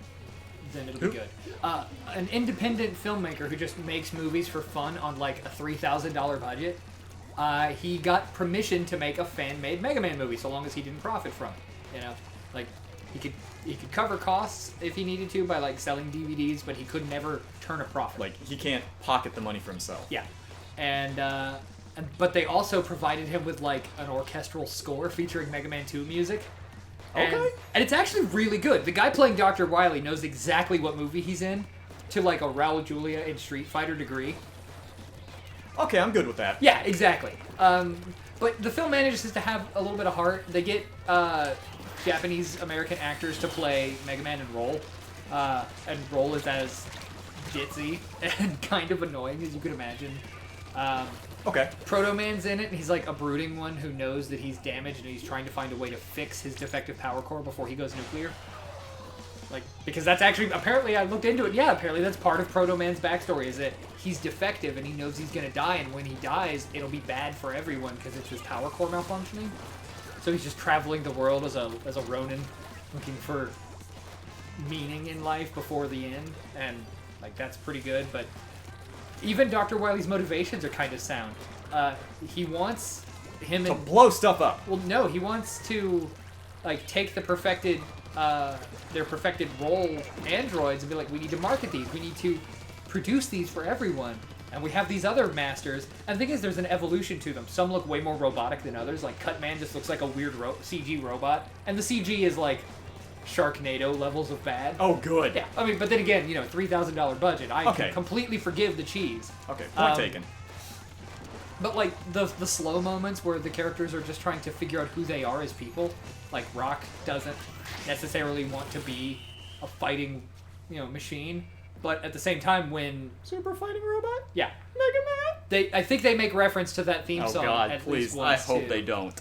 then it'll be good. An independent filmmaker who just makes movies for fun on like a $3,000 budget. He got permission to make a fan-made Mega Man movie, so long as he didn't profit from it. You know, like he could cover costs if he needed to by like selling DVDs, but he could never turn a profit.
Like he can't pocket the money for himself.
Yeah, but they also provided him with like an orchestral score featuring Mega Man 2 music. And it's actually really good. The guy playing Dr. Wily knows exactly what movie he's in, to like a Raul Julia in Street Fighter degree.
Okay, I'm good with that.
Yeah, exactly. But the film manages to have a little bit of heart. They get Japanese-American actors to play Mega Man and Roll. And Roll is as ditzy and kind of annoying as you could imagine.
Okay.
Proto Man's in it, and he's like a brooding one who knows that he's damaged, and he's trying to find a way to fix his defective power core before he goes nuclear. Like, because that's actually, apparently I looked into it, yeah, apparently that's part of Proto Man's backstory, is that he's defective and he knows he's gonna die, and when he dies, it'll be bad for everyone because it's his power core malfunctioning. So he's just traveling the world as a Ronin, looking for meaning in life before the end, and like that's pretty good. But even Dr. Wily's motivations are kind of sound. He wants him
to blow stuff up.
Well, no, he wants to like take the perfected their perfected role androids and be like, we need to market these, we need to produce these for everyone. And we have these other masters, and the thing is, there's an evolution to them. Some look way more robotic than others. Like Cutman just looks like a weird CG robot, and the CG is like Sharknado levels of bad.
Oh, good.
Yeah, I mean, but then again, you know, $3,000 budget. I can completely forgive the cheese.
Okay, point taken.
But like the slow moments where the characters are just trying to figure out who they are as people, like Rock doesn't necessarily want to be a fighting, you know, machine. But at the same time, when
Super Fighting Robot?
Yeah.
Mega Man?
I think they make reference to that theme song at least once,
I hope they don't.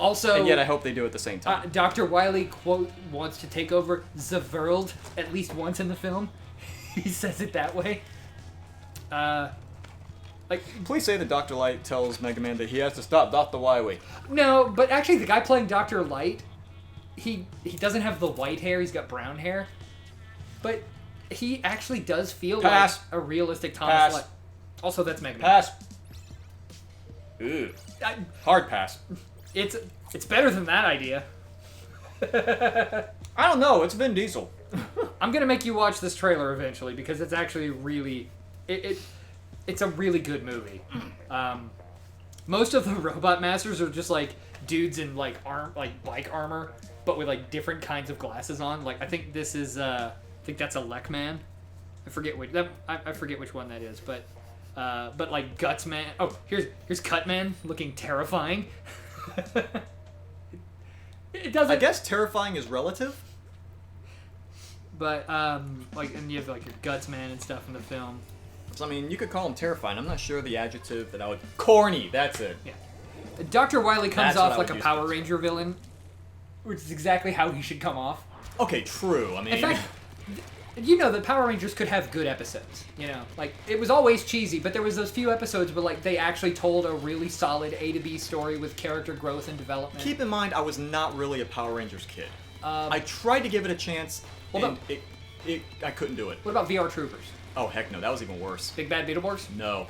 Also...
And yet I hope they do at the same time.
Dr. Wily, quote, wants to take over the world at least once in the film. He says it that way.
Please say that Dr. Light tells Mega Man that he has to stop Dr. Wily.
No, but actually the guy playing Dr. Light, he doesn't have the white hair, he's got brown hair. But... he actually does feel like a realistic Thomas Light. Also, that's Mega Man.
Pass. Ooh. Hard pass.
It's better than that idea.
I don't know. It's Vin Diesel.
I'm gonna make you watch this trailer eventually because it's actually really it's a really good movie. Most of the robot masters are just like dudes in like bike armor, but with like different kinds of glasses on. Like I think this is I think that's a Lek-Man. I forget which I forget which one that is, but like Gutsman. Oh, here's Cutman looking terrifying. It doesn't.
I guess terrifying is relative.
But like, and you have like your Gutsman and stuff in the film.
So, I mean, you could call him terrifying. I'm not sure the adjective that I would. Corny. That's it.
Yeah. Dr. Wily comes off like a Power Ranger villain, which is exactly how he should come off.
Okay, true. I mean,
in fact, you know that Power Rangers could have good episodes. You know, like it was always cheesy, but there was those few episodes where like they actually told a really solid A to B story with character growth and development.
Keep in mind, I was not really a Power Rangers kid. I tried to give it a chance, and I couldn't do it.
What about VR Troopers?
Oh heck no, that was even worse.
Big Bad Beetleborgs?
No.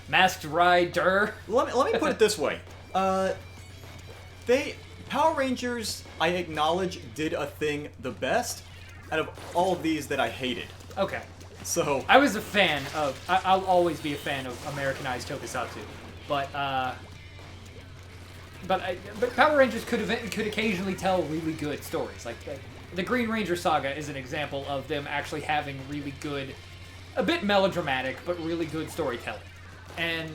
Masked Rider.
Let me put it this way. Power Rangers, I acknowledge, did a thing the best out of all of these that I hated.
Okay.
So
I was a fan of. I'll always be a fan of Americanized Tokusatsu, but Power Rangers could occasionally tell really good stories. Like the Green Ranger saga is an example of them actually having really good, a bit melodramatic, but really good storytelling. And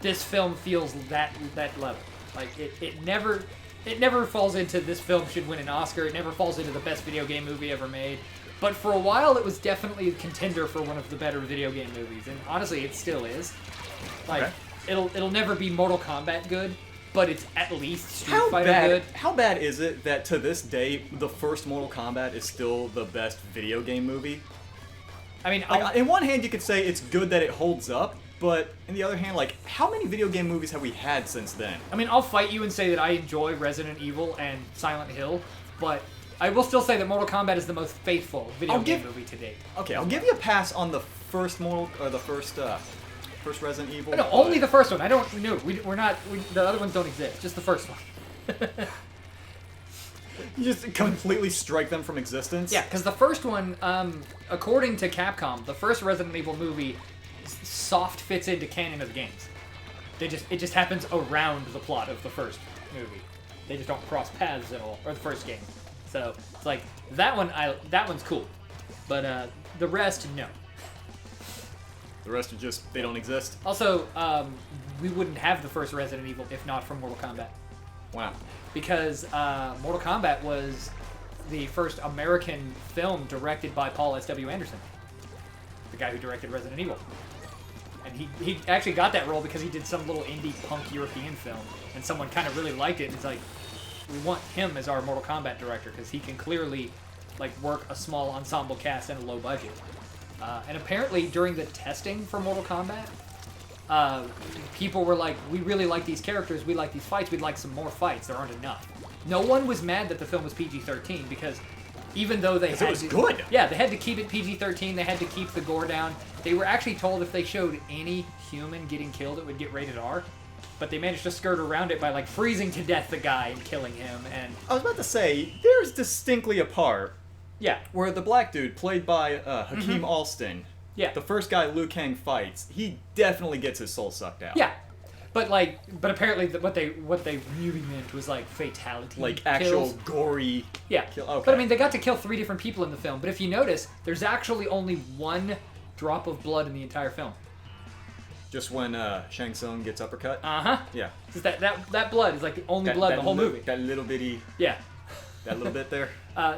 this film feels that level. Like it never falls into this film should win an Oscar. It never falls into the best video game movie ever made. But for a while, it was definitely a contender for one of the better video game movies, and honestly, it still is. Like it'll never be Mortal Kombat good, but it's at least Street Fighter good.
How bad is it that to this day the first Mortal Kombat is still the best video game movie?
I mean,
in one hand, you could say it's good that it holds up. But, on the other hand, like, how many video game movies have we had since then?
I mean, I'll fight you and say that I enjoy Resident Evil and Silent Hill, but I will still say that Mortal Kombat is the most faithful video game movie to date.
Okay, I'll give you a pass on the first first Resident Evil.
No, only the first one. I don't, no, we're not, the other ones don't exist, just the first one.
You just completely strike them from existence?
Yeah, because the first one, according to Capcom, the first Resident Evil movie soft fits into canon of the games. It just happens around the plot of the first movie. They just don't cross paths at all, or the first game. So it's like that one's cool, but the rest no.
The rest are just they don't exist.
Also, we wouldn't have the first Resident Evil if not for Mortal Kombat.
Wow.
Because Mortal Kombat was the first American film directed by Paul S.W. Anderson, the guy who directed Resident Evil. And he actually got that role because he did some little indie punk European film, and someone kind of really liked it, and it's like, we want him as our Mortal Kombat director, because he can clearly like work a small ensemble cast and a low budget. And apparently during the testing for Mortal Kombat, people were like, we really like these characters, we like these fights, we'd like some more fights. There aren't enough. No one was mad that the film was PG-13 because even though they had
it was good.
Yeah, they had to keep it PG-13. They had to keep the gore down. They were actually told if they showed any human getting killed, it would get rated R. But they managed to skirt around it by like freezing to death the guy and killing him. And
I was about to say, there's distinctly a part.
Yeah.
Where the black dude, played by Hakeem Alston,
yeah,
the first guy Liu Kang fights, he definitely gets his soul sucked out.
Yeah. But apparently what they really meant was like fatality,
like actual
kills.
Gory.
Yeah.
Kill. Okay.
But I mean, they got to kill 3 different people in the film. But if you notice, there's actually only 1 drop of blood in the entire film.
Just when Shang Tsung gets uppercut. Yeah.
Just that blood is like the only blood in the whole movie.
That little bitty.
Yeah.
That little bit there.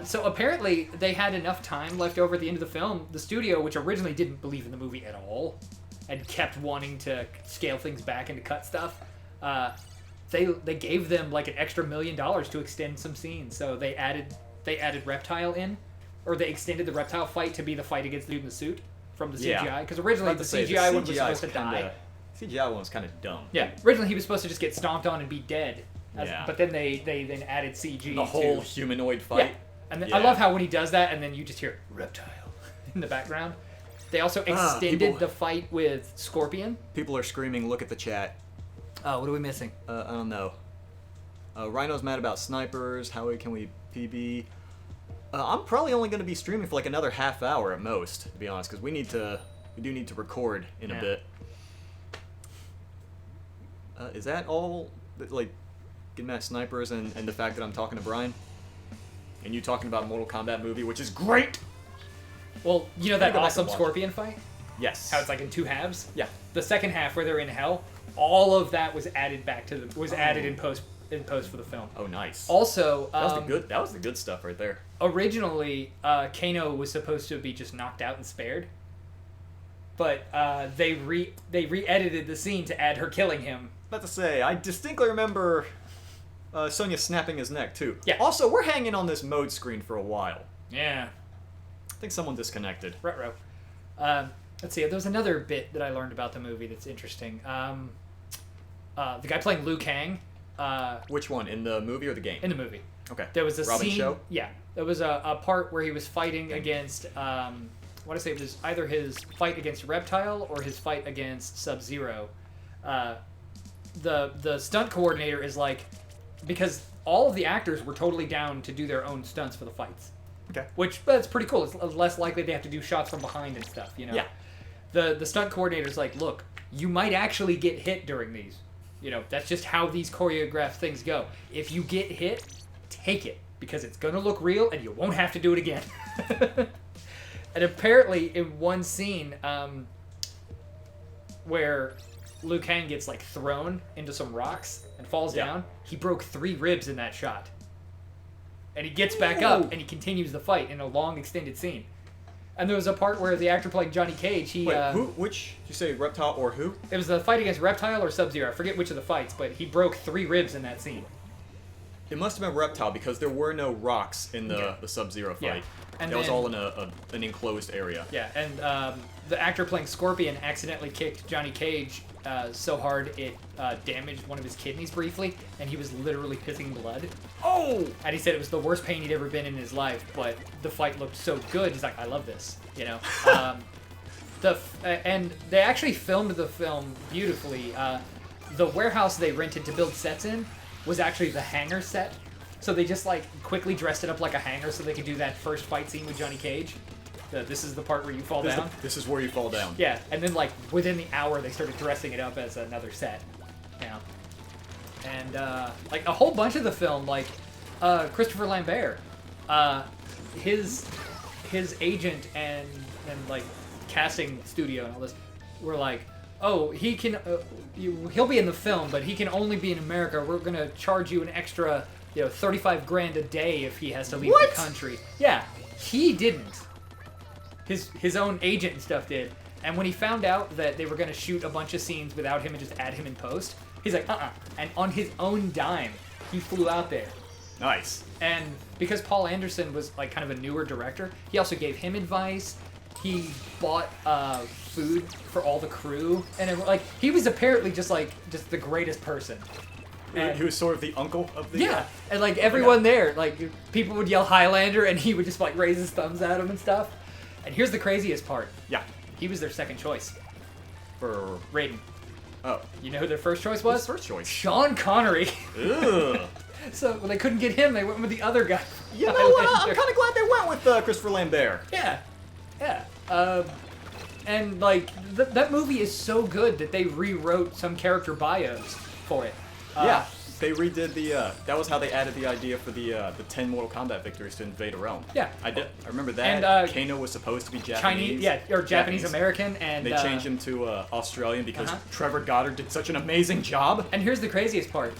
So apparently they had enough time left over at the end of the film. The studio, which originally didn't believe in the movie at all, and kept wanting to scale things back and to cut stuff, they gave them like an extra $1 million to extend some scenes. So they added Reptile in, or they extended the Reptile fight to be the fight against the dude in the suit from the CGI. Because originally the CGI one was supposed to die.
CGI one was kind of dumb.
Yeah, originally he was supposed to just get stomped on and be dead. But then they then added CG.
The whole humanoid fight.
Yeah. And then, I love how when he does that, and then you just hear Reptile in the background. They also extended the fight with Scorpion.
People are screaming, look at the chat.
Oh, what are we missing?
I don't know. Rhino's mad about snipers. How can we PB? I'm probably only going to be streaming for like another half hour at most, to be honest, because we do need to record in a bit. Is that all? Like, getting at snipers and the fact that I'm talking to Brian? And you talking about a Mortal Kombat movie, which is great!
Well, you know that awesome Scorpion fight?
Yes.
How it's like in 2 halves?
Yeah.
The second half where they're in hell, all of that was added back to added in post for the film.
Oh, nice.
Also,
that was the good stuff right there.
Originally, Kano was supposed to be just knocked out and spared. But they re-edited the scene to add her killing him.
About to say, I distinctly remember Sonya snapping his neck too.
Yeah.
Also, we're hanging on this mode screen for a while.
Yeah.
I think someone disconnected.
Retro. Let's see. There's another bit that I learned about the movie that's interesting. The guy playing Liu Kang.
Which one? In the movie or the game?
In the movie.
Okay.
There was a
Robin
scene.
Show?
Yeah. There was a part where he was fighting against. I want to say it was either his fight against Reptile or his fight against Sub-Zero. The stunt coordinator is like, because all of the actors were totally down to do their own stunts for the fights.
Okay.
Which, that's pretty cool. It's less likely they have to do shots from behind and stuff, you know?
Yeah.
The stunt coordinator's like, look, you might actually get hit during these. You know, that's just how these choreographed things go. If you get hit, take it, because it's gonna look real and you won't have to do it again. And apparently, in one scene, where Liu Kang gets like thrown into some rocks and falls down, he broke 3 ribs in that shot. And he gets back up and he continues the fight in a long extended scene. And there was a part where the actor playing Johnny Cage, he
Wait, who? Which? Did you say Reptile or who?
It was the fight against Reptile or Sub-Zero. I forget which of the fights, but he broke 3 ribs in that scene.
It must have been Reptile because there were no rocks in the Sub-Zero fight.
Yeah. And
it was all in an enclosed area.
Yeah, and the actor playing Scorpion accidentally kicked Johnny Cage so hard it damaged one of his kidneys briefly, and he was literally pissing blood.
Oh!
And he said it was the worst pain he'd ever been in his life, but the fight looked so good. He's like, I love this, you know. And they actually filmed the film beautifully. The warehouse they rented to build sets in was actually the hangar set. So they just like quickly dressed it up like a hangar so they could do that first fight scene with Johnny Cage. This is the part where you fall down.
This is where you fall down.
Yeah, and then like within the hour they started dressing it up as another set. Yeah. And like a whole bunch of the film, like Christopher Lambert, his agent and like casting studio and all this were like, oh, he can he'll be in the film, but he can only be in America. We're gonna charge you an extra, you know, $35,000 a day if he has to leave the country. Yeah, he didn't. His own agent and stuff did. And when he found out that they were gonna shoot a bunch of scenes without him and just add him in post, he's like, And on his own dime, he flew out there.
Nice.
And because Paul Anderson was like kind of a newer director, he also gave him advice. he bought food for all the crew, and like he was apparently just the greatest person.
And he was sort of the uncle of the...
Yeah, and like everyone there, like people would yell Highlander, and he would just like raise his thumbs at him and stuff. And here's the craziest part.
Yeah.
He was their second choice.
For...
Raiden.
Oh.
You know who their first choice was?
Who's first choice?
Sean Connery.
Ugh.
So when they couldn't get him, they went with the other guy.
You know what? I'm kind of glad they went with Christopher Lambert.
Yeah. Yeah. And like, that movie is so good that they rewrote some character bios for it.
Yeah. They redid the, that was how they added the idea for the 10 Mortal Kombat victories to invade a realm.
Yeah.
I remember that.
And,
Kano was supposed to be Japanese.
Chinese, yeah, or Japanese-American, and...
They changed him to Australian because Trevor Goddard did such an amazing job.
And here's the craziest part.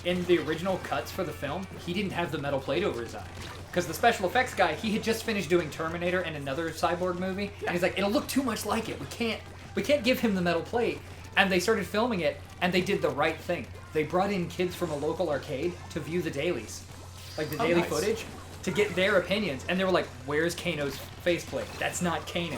In the original cuts for the film, he didn't have the metal plate over his eye. Because the special effects guy, he had just finished doing Terminator and another Cyborg movie, and he's like, it'll look too much like it. We can't give him the metal plate. And they started filming it, and they did the right thing. They brought in kids from a local arcade to view the dailies, like the daily footage, to get their opinions. And they were like, where's Kano's faceplate? That's not Kano.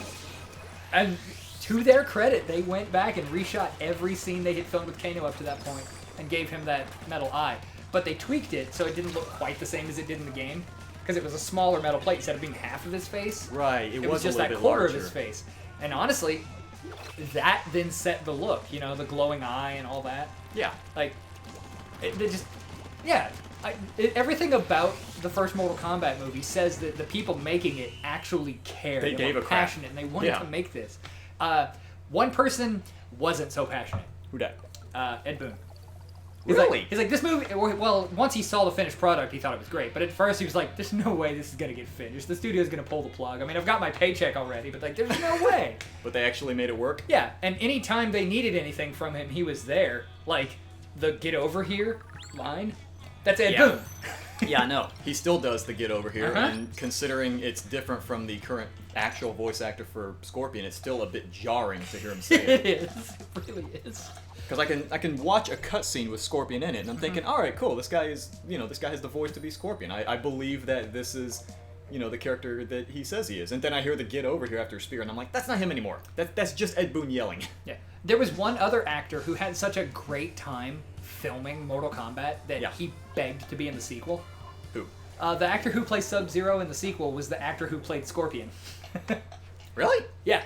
And to their credit, they went back and reshot every scene they had filmed with Kano up to that point and gave him that metal eye. But they tweaked it so it didn't look quite the same as it did in the game, because it was a smaller metal plate instead of being half of his face.
Right, it
was just that quarter of his face. And honestly, that then set the look, you know, the glowing eye and all that.
Yeah.
Like, they just, yeah. Everything about the first Mortal Kombat movie says that the people making it actually cared.
They gave
were
a crap.
passionate, and they wanted to make this. One person wasn't so passionate.
Who dat?
Ed Boon.
Really?
He's like, this movie, well, once he saw the finished product, he thought it was great. But at first he was like, there's no way this is going to get finished. The studio's going to pull the plug. I mean, I've got my paycheck already, but like, there's no way.
But they actually made it work?
Yeah, and anytime they needed anything from him, he was there. Like, the get over here line, that's Ed Boon.
Yeah, I know. He still does the get over here, and considering it's different from the current actual voice actor for Scorpion, it's still a bit jarring to hear him say it.
It is. It really is.
Because I can watch a cutscene with Scorpion in it, and I'm thinking, all right, cool. This guy has the voice to be Scorpion. I believe that this is, the character that he says he is. And then I hear the get over here after Spear, and I'm like, that's not him anymore. That's just Ed Boon yelling.
Yeah. There was one other actor who had such a great time filming Mortal Kombat that he begged to be in the sequel.
Who?
The actor who plays Sub-Zero in the sequel was the actor who played Scorpion.
Really?
Yeah.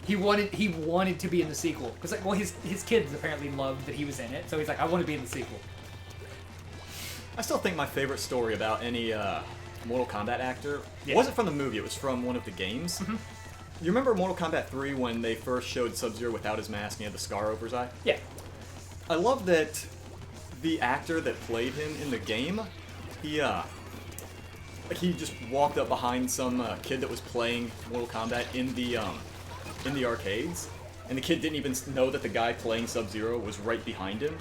He wanted to be in the sequel because his kids apparently loved that he was in it, so he's like, I want to be in the sequel.
I still think my favorite story about any Mortal Kombat actor wasn't from the movie; it was from one of the games. Mm-hmm. You remember Mortal Kombat 3 when they first showed Sub-Zero without his mask and he had the scar over his eye?
Yeah.
I love that the actor that played him in the game, he just walked up behind some kid that was playing Mortal Kombat in the arcades, and the kid didn't even know that the guy playing Sub-Zero was right behind him.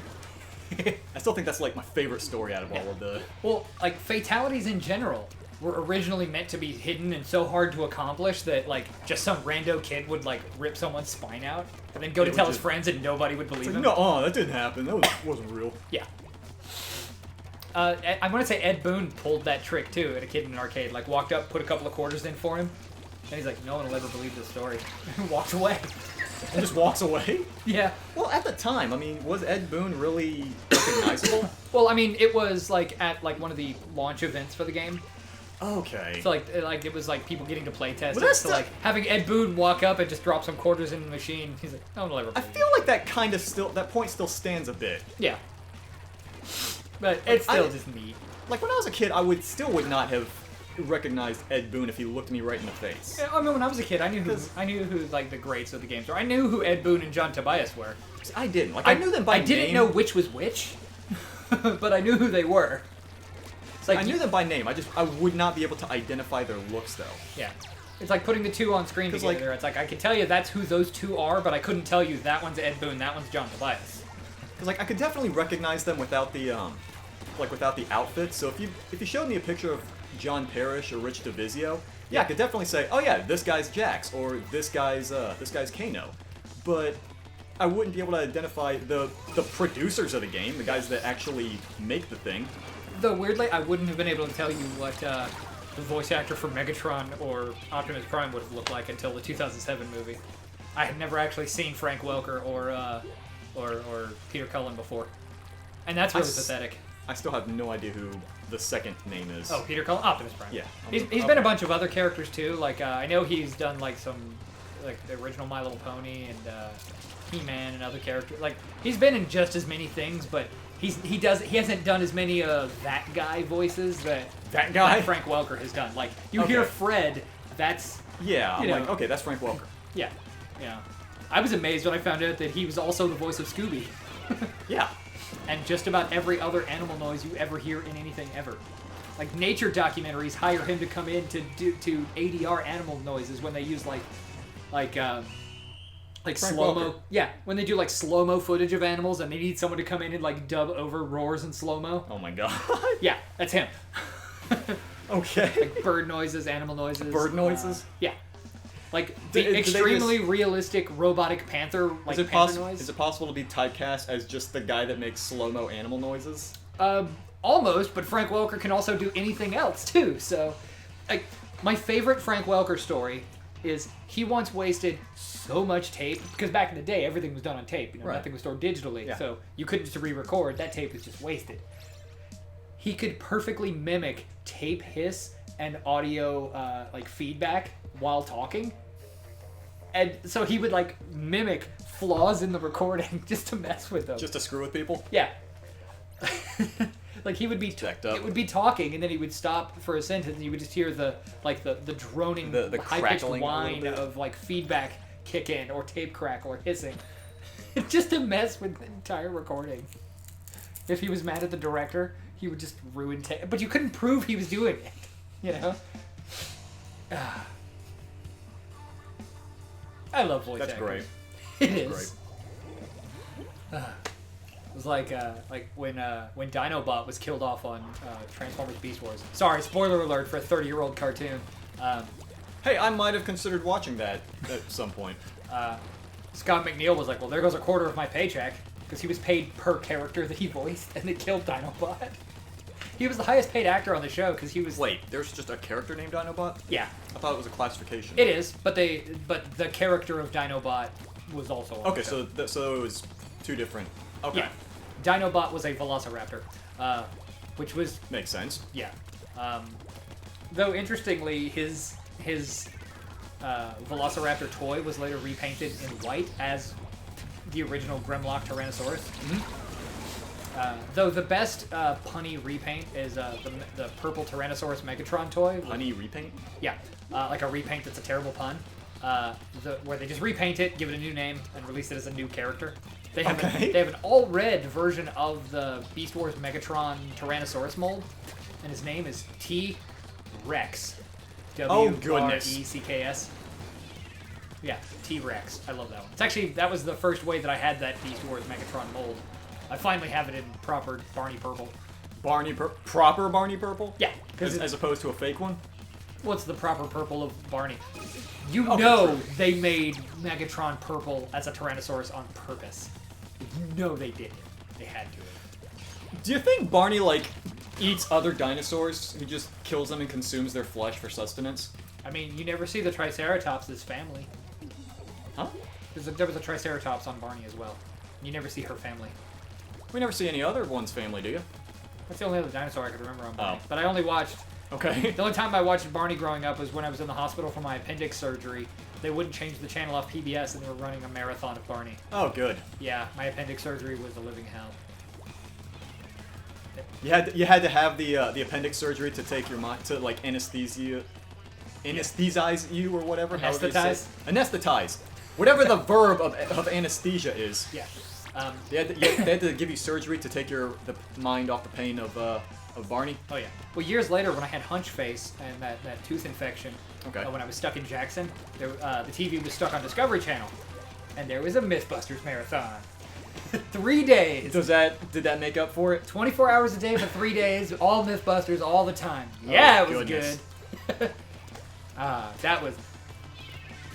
I still think that's like my favorite story out of all of the...
Well, like, fatalities in general were originally meant to be hidden and so hard to accomplish that, like, just some rando kid would, like, rip someone's spine out and then go to tell his friends and nobody would believe him.
No, that didn't happen. That wasn't real.
Yeah. I want to say Ed Boon pulled that trick, too, at a kid in an arcade. Like, walked up, put a couple of quarters in for him, and he's like, no one will ever believe this story. And walked away.
And just walks away?
Yeah.
Well, at the time, I mean, was Ed Boon really recognizable?
Well, I mean, it was, like, at, like, one of the launch events for the game.
Okay.
So, like it was, like, people getting to play test it. So, like, having Ed Boon walk up and just drop some quarters in the machine, he's like, no one will ever believe
I feel like that point still stands a bit.
Yeah. But it's still just neat.
Like, when I was a kid, I would not have recognized Ed Boon if he looked me right in the face.
Yeah, I mean, when I was a kid, I knew who like the greats of the games were. I knew who Ed Boon and John Tobias were.
See, I didn't. Like, I knew them by name.
I didn't know which was which, but I knew who they were.
It's like I knew them by name. I would not be able to identify their looks though.
Yeah. It's like putting the two on screen together. Like, it's like I could tell you that's who those two are, but I couldn't tell you that one's Ed Boon, that one's John Tobias.
Because like I could definitely recognize them without the without the outfit. So if you showed me a picture of John Parrish or Rich DeVizio, I could definitely say, oh yeah, this guy's Jax or this guy's Kano. But I wouldn't be able to identify the producers of the game, the guys that actually make the thing.
Though weirdly, I wouldn't have been able to tell you the voice actor for Megatron or Optimus Prime would have looked like until the 2007 movie. I had never actually seen Frank Welker or Peter Cullen before, and that's really pathetic.
I still have no idea who the second name is.
Oh, Peter Cullen, Optimus Prime.
Yeah,
he's been a bunch of other characters too. Like I know he's done like some like the original My Little Pony and He-Man and other characters. Like he's been in just as many things, but he hasn't done as many that guy voices that Frank Welker has done. Like you hear Fred, that's
I'm like, okay, that's Frank Welker.
Yeah. I was amazed when I found out that he was also the voice of Scooby.
Yeah.
And just about every other animal noise you ever hear in anything ever. Like nature documentaries hire him to come in to ADR animal noises when they use like slow-mo. Yeah, when they do like slow-mo footage of animals and they need someone to come in and like dub over roars in slow-mo.
Oh my god.
Yeah, that's him.
Okay.
Like bird noises, animal noises.
Bird noises?
Yeah. Like the extremely realistic robotic panther noise.
Is it possible to be typecast as just the guy that makes slow-mo animal noises?
Almost, but Frank Welker can also do anything else too. So, like, my favorite Frank Welker story is he once wasted so much tape because back in the day everything was done on tape. You know, nothing was stored digitally, so you couldn't just re-record. That tape was just wasted. He could perfectly mimic tape hiss and audio like feedback while talking. And so he would like mimic flaws in the recording just to mess with them.
Just to screw with people?
Yeah. Like he would be it would be talking and then he would stop for a sentence and you would just hear the droning
the
high-pitched whine of like feedback kick in or tape crackle or hissing. Just to mess with the entire recording. If he was mad at the director, he would just ruin tape. But you couldn't prove he was doing it. You know? I love voice acting.
That's great.
It is. It was like when Dinobot was killed off on Transformers Beast Wars. Sorry, spoiler alert for a 30-year-old cartoon.
Hey, I might have considered watching that at some point.
Scott McNeil was like, well, there goes a quarter of my paycheck, because he was paid per character that he voiced, and they killed Dinobot. He was the highest paid actor on the show because he was.
Wait, there's just a character named Dinobot?
Yeah.
I thought it was a classification.
It is, but the character of Dinobot was also on the show.
So it was two different. Okay.
Yeah. Dinobot was a Velociraptor, which was
makes sense.
Yeah. Though interestingly, his Velociraptor toy was later repainted in white as the original Grimlock Tyrannosaurus.
Mm-hmm.
Though the best punny repaint is the purple Tyrannosaurus Megatron toy.
Punny repaint?
Yeah, like a repaint that's a terrible pun. Where they just repaint it, give it a new name, and release it as a new character. They have an all-red version of the Beast Wars Megatron Tyrannosaurus mold, and his name is T-Rex. W-R-E-C-K-S. Yeah, T-Rex. I love that one. It's actually, that was the first way that I had that Beast Wars Megatron mold. I finally have it in proper Barney purple.
Proper Barney purple?
Yeah.
As opposed to a fake one?
What's the proper purple of Barney? True. They made Megatron purple as a Tyrannosaurus on purpose. You know they did it. They had to.
Do you think Barney, eats other dinosaurs? He just kills them and consumes their flesh for sustenance?
I mean, you never see the Triceratops' family.
Huh?
There was a Triceratops on Barney as well. You never see her family.
We never see any other one's family, do you?
That's the only other dinosaur I could remember on Barney.
Oh.
But I only watched...
Okay.
The only time I watched Barney growing up was when I was in the hospital for my appendix surgery. They wouldn't change the channel off PBS, and they were running a marathon of Barney.
Oh, good.
Yeah, my appendix surgery was a living hell.
You had to have the appendix surgery to take your mind to anesthesize you or whatever.
Anesthetize.
Anesthetize. Whatever the verb of anesthesia is.
Yeah.
They had to give you surgery to take the mind off the pain of Barney.
Oh yeah. Well, years later, when I had hunch face and that tooth infection, when I was stuck in Jackson, the TV was stuck on Discovery Channel, and there was a MythBusters marathon. 3 days.
Did that make up for it?
24 hours a day for 3 days, all MythBusters all the time. Yeah, it was
goodness.
good.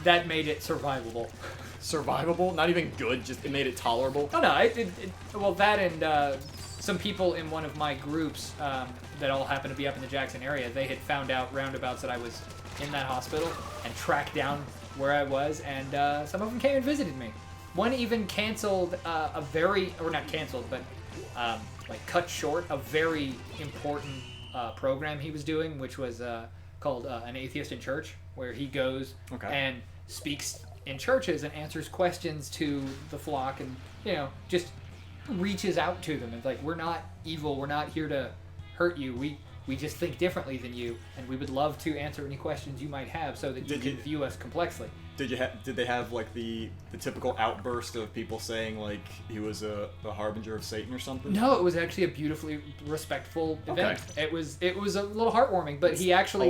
That made it survivable.
Survivable? Not even good, just it made it tolerable?
Oh no, well that and some people in one of my groups that all happened to be up in the Jackson area, they had found out roundabouts that I was in that hospital and tracked down where I was, and some of them came and visited me. One even canceled not canceled, but like cut short a very important program he was doing, which was called An Atheist in Church, where he goes and speaks in churches and answers questions to the flock, and just reaches out to them. It's like, we're not evil, we're not here to hurt you, we just think differently than you, and we would love to answer any questions you might have so that you can view us complexly.
Did they have like the typical outburst of people saying like he was a harbinger of Satan or something?
No, it was actually a beautifully respectful event. It was a little heartwarming, but he actually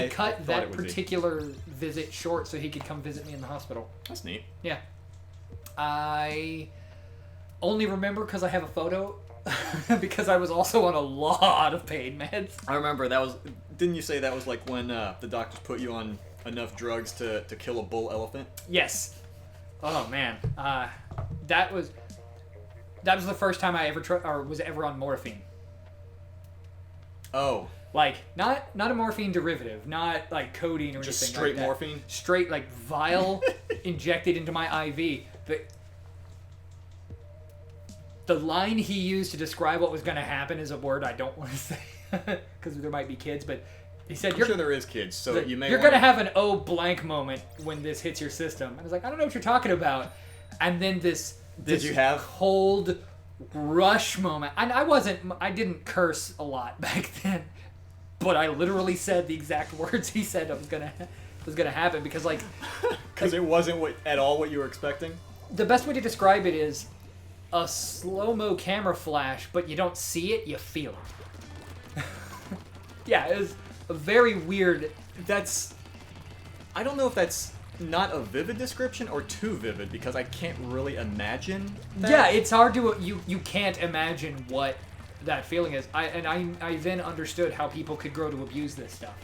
cut that particular visit short so he could come visit me in the hospital.
That's neat.
Yeah. I only remember because I have a photo because I was also on a lot of pain meds.
I remember didn't you say that was like when the doctors put you on enough drugs to kill a bull elephant?
Yes. Oh man, that was the first time I ever was ever on morphine.
Oh.
Like not a morphine derivative, not like codeine or
just
anything.
Straight
like that.
morphine.
Straight like vial injected into my IV. The line he used to describe what was going to happen is a word I don't want to say because there might be kids, but he said,
I'm sure there is kids, so you may.
You're going to have an oh blank moment when this hits your system. And I was like, I don't know what you're talking about. And then this cold rush moment. And I didn't curse a lot back then, but I literally said the exact words he said was gonna happen because
it wasn't at all what you were expecting.
The best way to describe it is a slow-mo camera flash, but you don't see it, you feel it. Yeah, it was a very weird.
I don't know if that's not a vivid description or too vivid, because I can't really imagine that.
Yeah, it's hard to you can't imagine what that feeling is. I then understood how people could grow to abuse this stuff.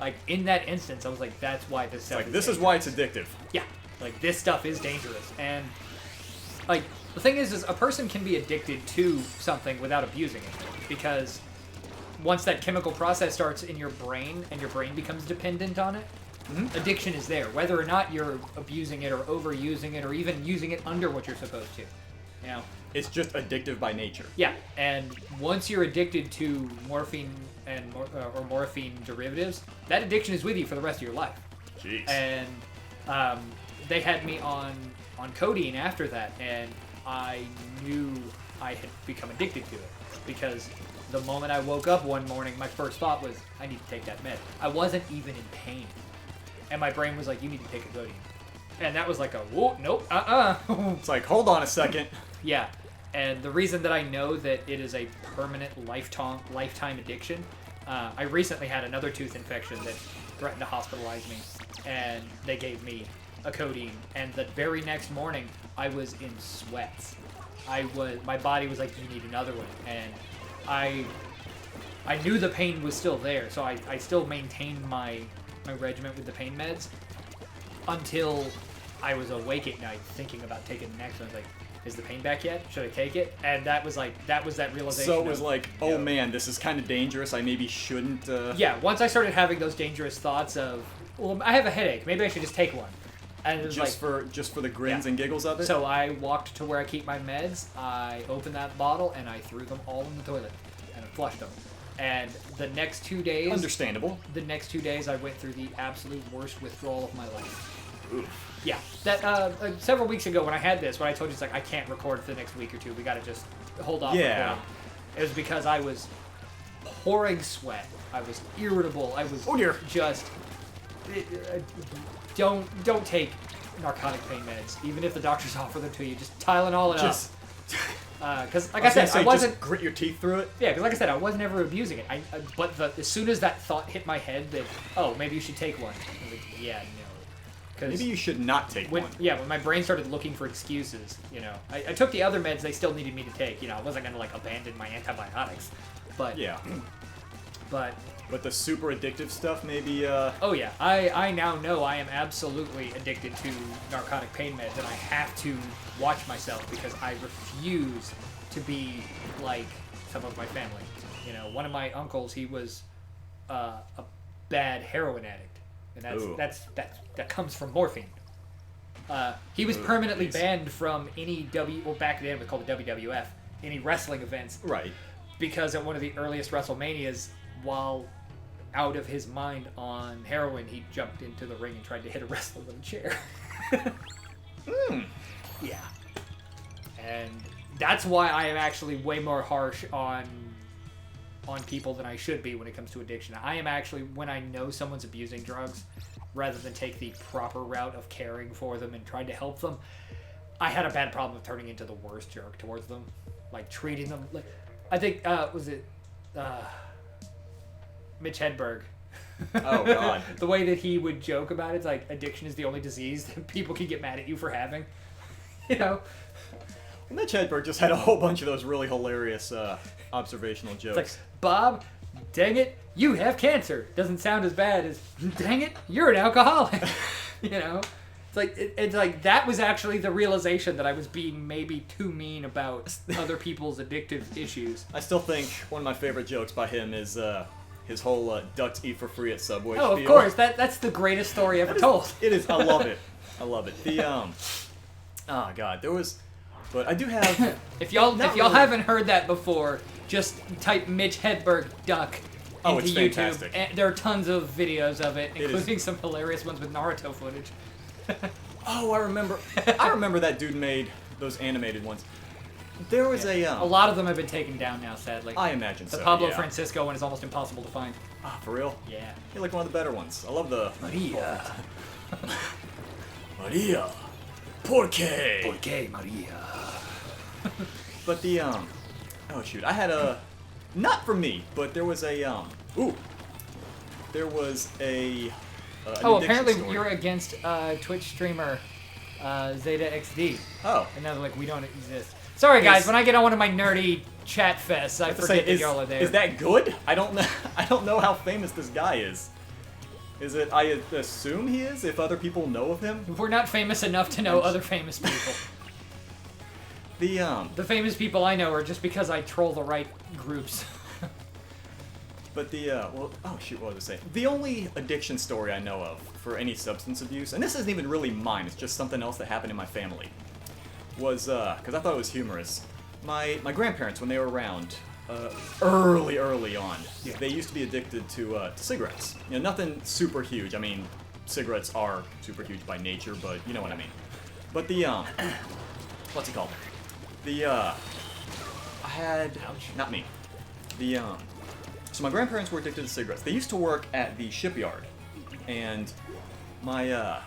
Like in that instance, I was like, that's why this stuff.
Like this is why it's addictive.
Yeah, like this stuff is dangerous, and like the thing is a person can be addicted to something without abusing it, because once that chemical process starts in your brain and your brain becomes dependent on it, addiction is there, whether or not you're abusing it or overusing it or even using it under what you're supposed to.
It's just addictive by nature.
Yeah, and once you're addicted to morphine or morphine derivatives, that addiction is with you for the rest of your life.
Jeez.
And they had me on codeine after that, and I knew I had become addicted to it, because the moment I woke up one morning, my first thought was, I need to take that med. I wasn't even in pain. And my brain was like, you need to take a codeine. And that was like whoa, nope,
It's like, hold on a second.
Yeah. And the reason that I know that it is a permanent lifetime addiction, I recently had another tooth infection that threatened to hospitalize me. And they gave me a codeine. And the very next morning, I was in sweats. My body was like, you need another one. And I knew the pain was still there, so I still maintained my regimen with the pain meds until I was awake at night thinking about taking the next one. I was like, is the pain back yet? Should I take it? And that was that realization.
So it was like, oh man, this is kind of dangerous. I maybe shouldn't.
Yeah, once I started having those dangerous thoughts of, well, I have a headache. Maybe I should just take one. And it was
just for the grins and giggles of it?
So I walked to where I keep my meds, I opened that bottle, and I threw them all in the toilet. And I flushed them. And the next 2 days...
Understandable.
The next 2 days, I went through the absolute worst withdrawal of my life.
Oof.
Yeah. That several weeks ago when I had this, when I told you, it's like, I can't record for the next week or two. We gotta just hold off.
Yeah.
It was because I was pouring sweat. I was irritable. I was just... Don't take narcotic pain meds, even if the doctors offer them to you. Just Tylenol it up. Because, like I said, I wasn't...
Just grit your teeth through it?
Yeah, because like I said, I wasn't ever abusing it. But as soon as that thought hit my head that, oh, maybe you should take one, I was like, yeah, no.
Maybe you should not take one.
Yeah, when my brain started looking for excuses, I took the other meds they still needed me to take. I wasn't going to, abandon my antibiotics. But
yeah. But the super addictive stuff, maybe.
Oh yeah, I now know I am absolutely addicted to narcotic pain meds, and I have to watch myself because I refuse to be like some of my family. You know, one of my uncles, he was a bad heroin addict, and that comes from morphine. He was permanently banned from any back then it was called the WWF, any wrestling events.
Right.
Because at one of the earliest WrestleManias, while out of his mind on heroin, he jumped into the ring and tried to hit a wrestler with a chair. Yeah. And that's why I am actually way more harsh on people than I should be when it comes to addiction. I am actually, when I know someone's abusing drugs, rather than take the proper route of caring for them and trying to help them, I had a bad problem of turning into the worst jerk towards them. Like, treating them like... I think, was it Mitch Hedberg?
Oh, God.
The way that he would joke about it, it's like, addiction is the only disease that people can get mad at you for having. You know?
Well, Mitch Hedberg just had a whole bunch of those really hilarious observational jokes.
It's like, Bob, dang it, you have cancer. Doesn't sound as bad as, dang it, you're an alcoholic. You know? It's like that was actually the realization that I was being maybe too mean about other people's addictive issues.
I still think one of my favorite jokes by him is his whole ducks eat for free at Subway.
Oh, of course, that's the greatest story ever told.
It is. I love it. I love it. The oh God, there was, but I do have.
if y'all haven't heard that before, just type Mitch Hedberg duck into
it's
YouTube.
fantastic.
And there are tons of videos of it, including some hilarious ones with Naruto footage.
Oh, I remember. I remember that dude made those animated ones. There was a
lot of them have been taken down now, sadly.
I imagine so.
The Pablo
yeah.
Francisco one is almost impossible to find.
Ah, for real?
Yeah.
You're like one of the better ones. I love the
Maria.
Maria. Por qué?
Por qué, Maria?
But the oh shoot, I had a not for me, but there was a there was a
apparently
story.
you're against Twitch streamer Zeta XD.
Oh.
And now they're like, we don't exist. Sorry guys, when I get on one of my nerdy chat fests, I forget that y'all are there.
Is that good? I don't know. I don't know how famous this guy is. Is it? I assume he is. If other people know of him.
We're not famous enough to know other famous people. The famous people I know are just because I troll the right groups.
But well, oh shoot, what was I saying? The only addiction story I know of for any substance abuse, and this isn't even really mine, it's just something else that happened in my family, was, because I thought it was humorous. My grandparents, when they were around, early on, they used to be addicted to cigarettes. You know, nothing super huge. I mean, cigarettes are super huge by nature, but you know what I mean. But the, what's it called? I had, not me. So my grandparents were addicted to cigarettes. They used to work at the shipyard, and my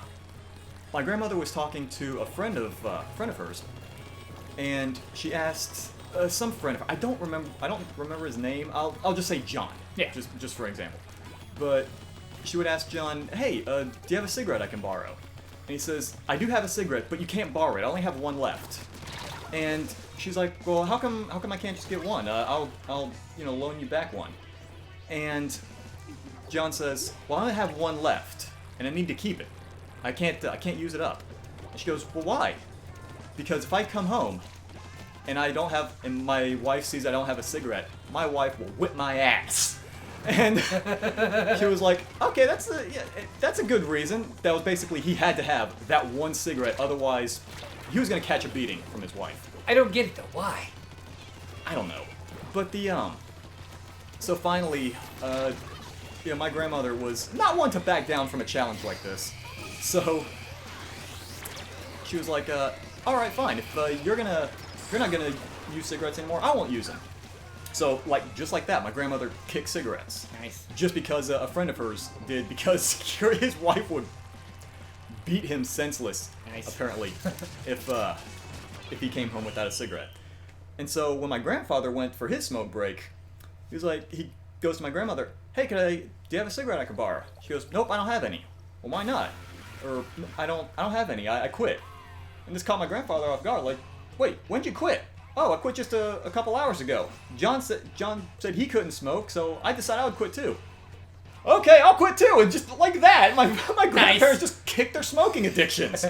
grandmother was talking to a friend of hers, and she asked some friend of hers. I don't remember his name. I'll just say John.
Yeah.
Just for example. But she would ask John, "Hey, do you have a cigarette I can borrow?" And he says, "I do have a cigarette, but you can't borrow it. I only have one left." And she's like, "Well, how come I can't just get one? I'll loan you back one." And John says, "Well, I only have one left, and I need to keep it. I can't use it up." And she goes, "Well, why?" "Because if I come home and and my wife sees I don't have a cigarette, my wife will whip my ass." And she was like, "Okay, that's a good reason." That was basically he had to have that one cigarette, otherwise he was gonna catch a beating from his wife.
I don't get it though. Why?
I don't know. But so finally, my grandmother was not one to back down from a challenge like this. So she was like, "All right, fine. If you're not gonna use cigarettes anymore, I won't use them." So just like that, my grandmother kicked cigarettes.
Nice.
Just because a friend of hers did, because his wife would beat him senseless.
Nice.
Apparently, if he came home without a cigarette. And so when my grandfather went for his smoke break, he goes to my grandmother, "Hey, do you have a cigarette I could borrow?" She goes, "Nope, I don't have any." "Well, why not?" Or, I don't have any, I quit." And this caught my grandfather off guard, like, "Wait, when'd you quit?" oh, I quit just a couple hours ago. John said he couldn't smoke, so I decided I would quit too. Okay, I'll quit too, and just like that, my grandparents just kicked their smoking addictions.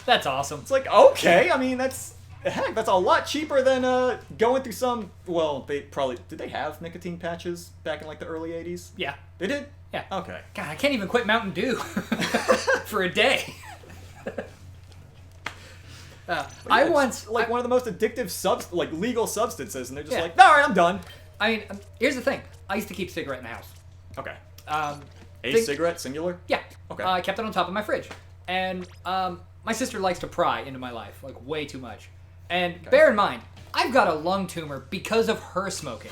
That's awesome.
It's like, okay, I mean, that's a lot cheaper than going through some, well, did they have nicotine patches back in like the early 80s?
Yeah.
They did?
Yeah.
Okay.
God, I can't even quit Mountain Dew for a day. I once...
Like one of the most addictive legal substances, and they're just like, alright, I'm done.
I mean, here's the thing. I used to keep a cigarette in the house.
Okay.
Cigarette,
singular?
Yeah.
Okay.
I kept it on top of my fridge. And my sister likes to pry into my life, like way too much. And bear in mind, I've got a lung tumor because of her smoking.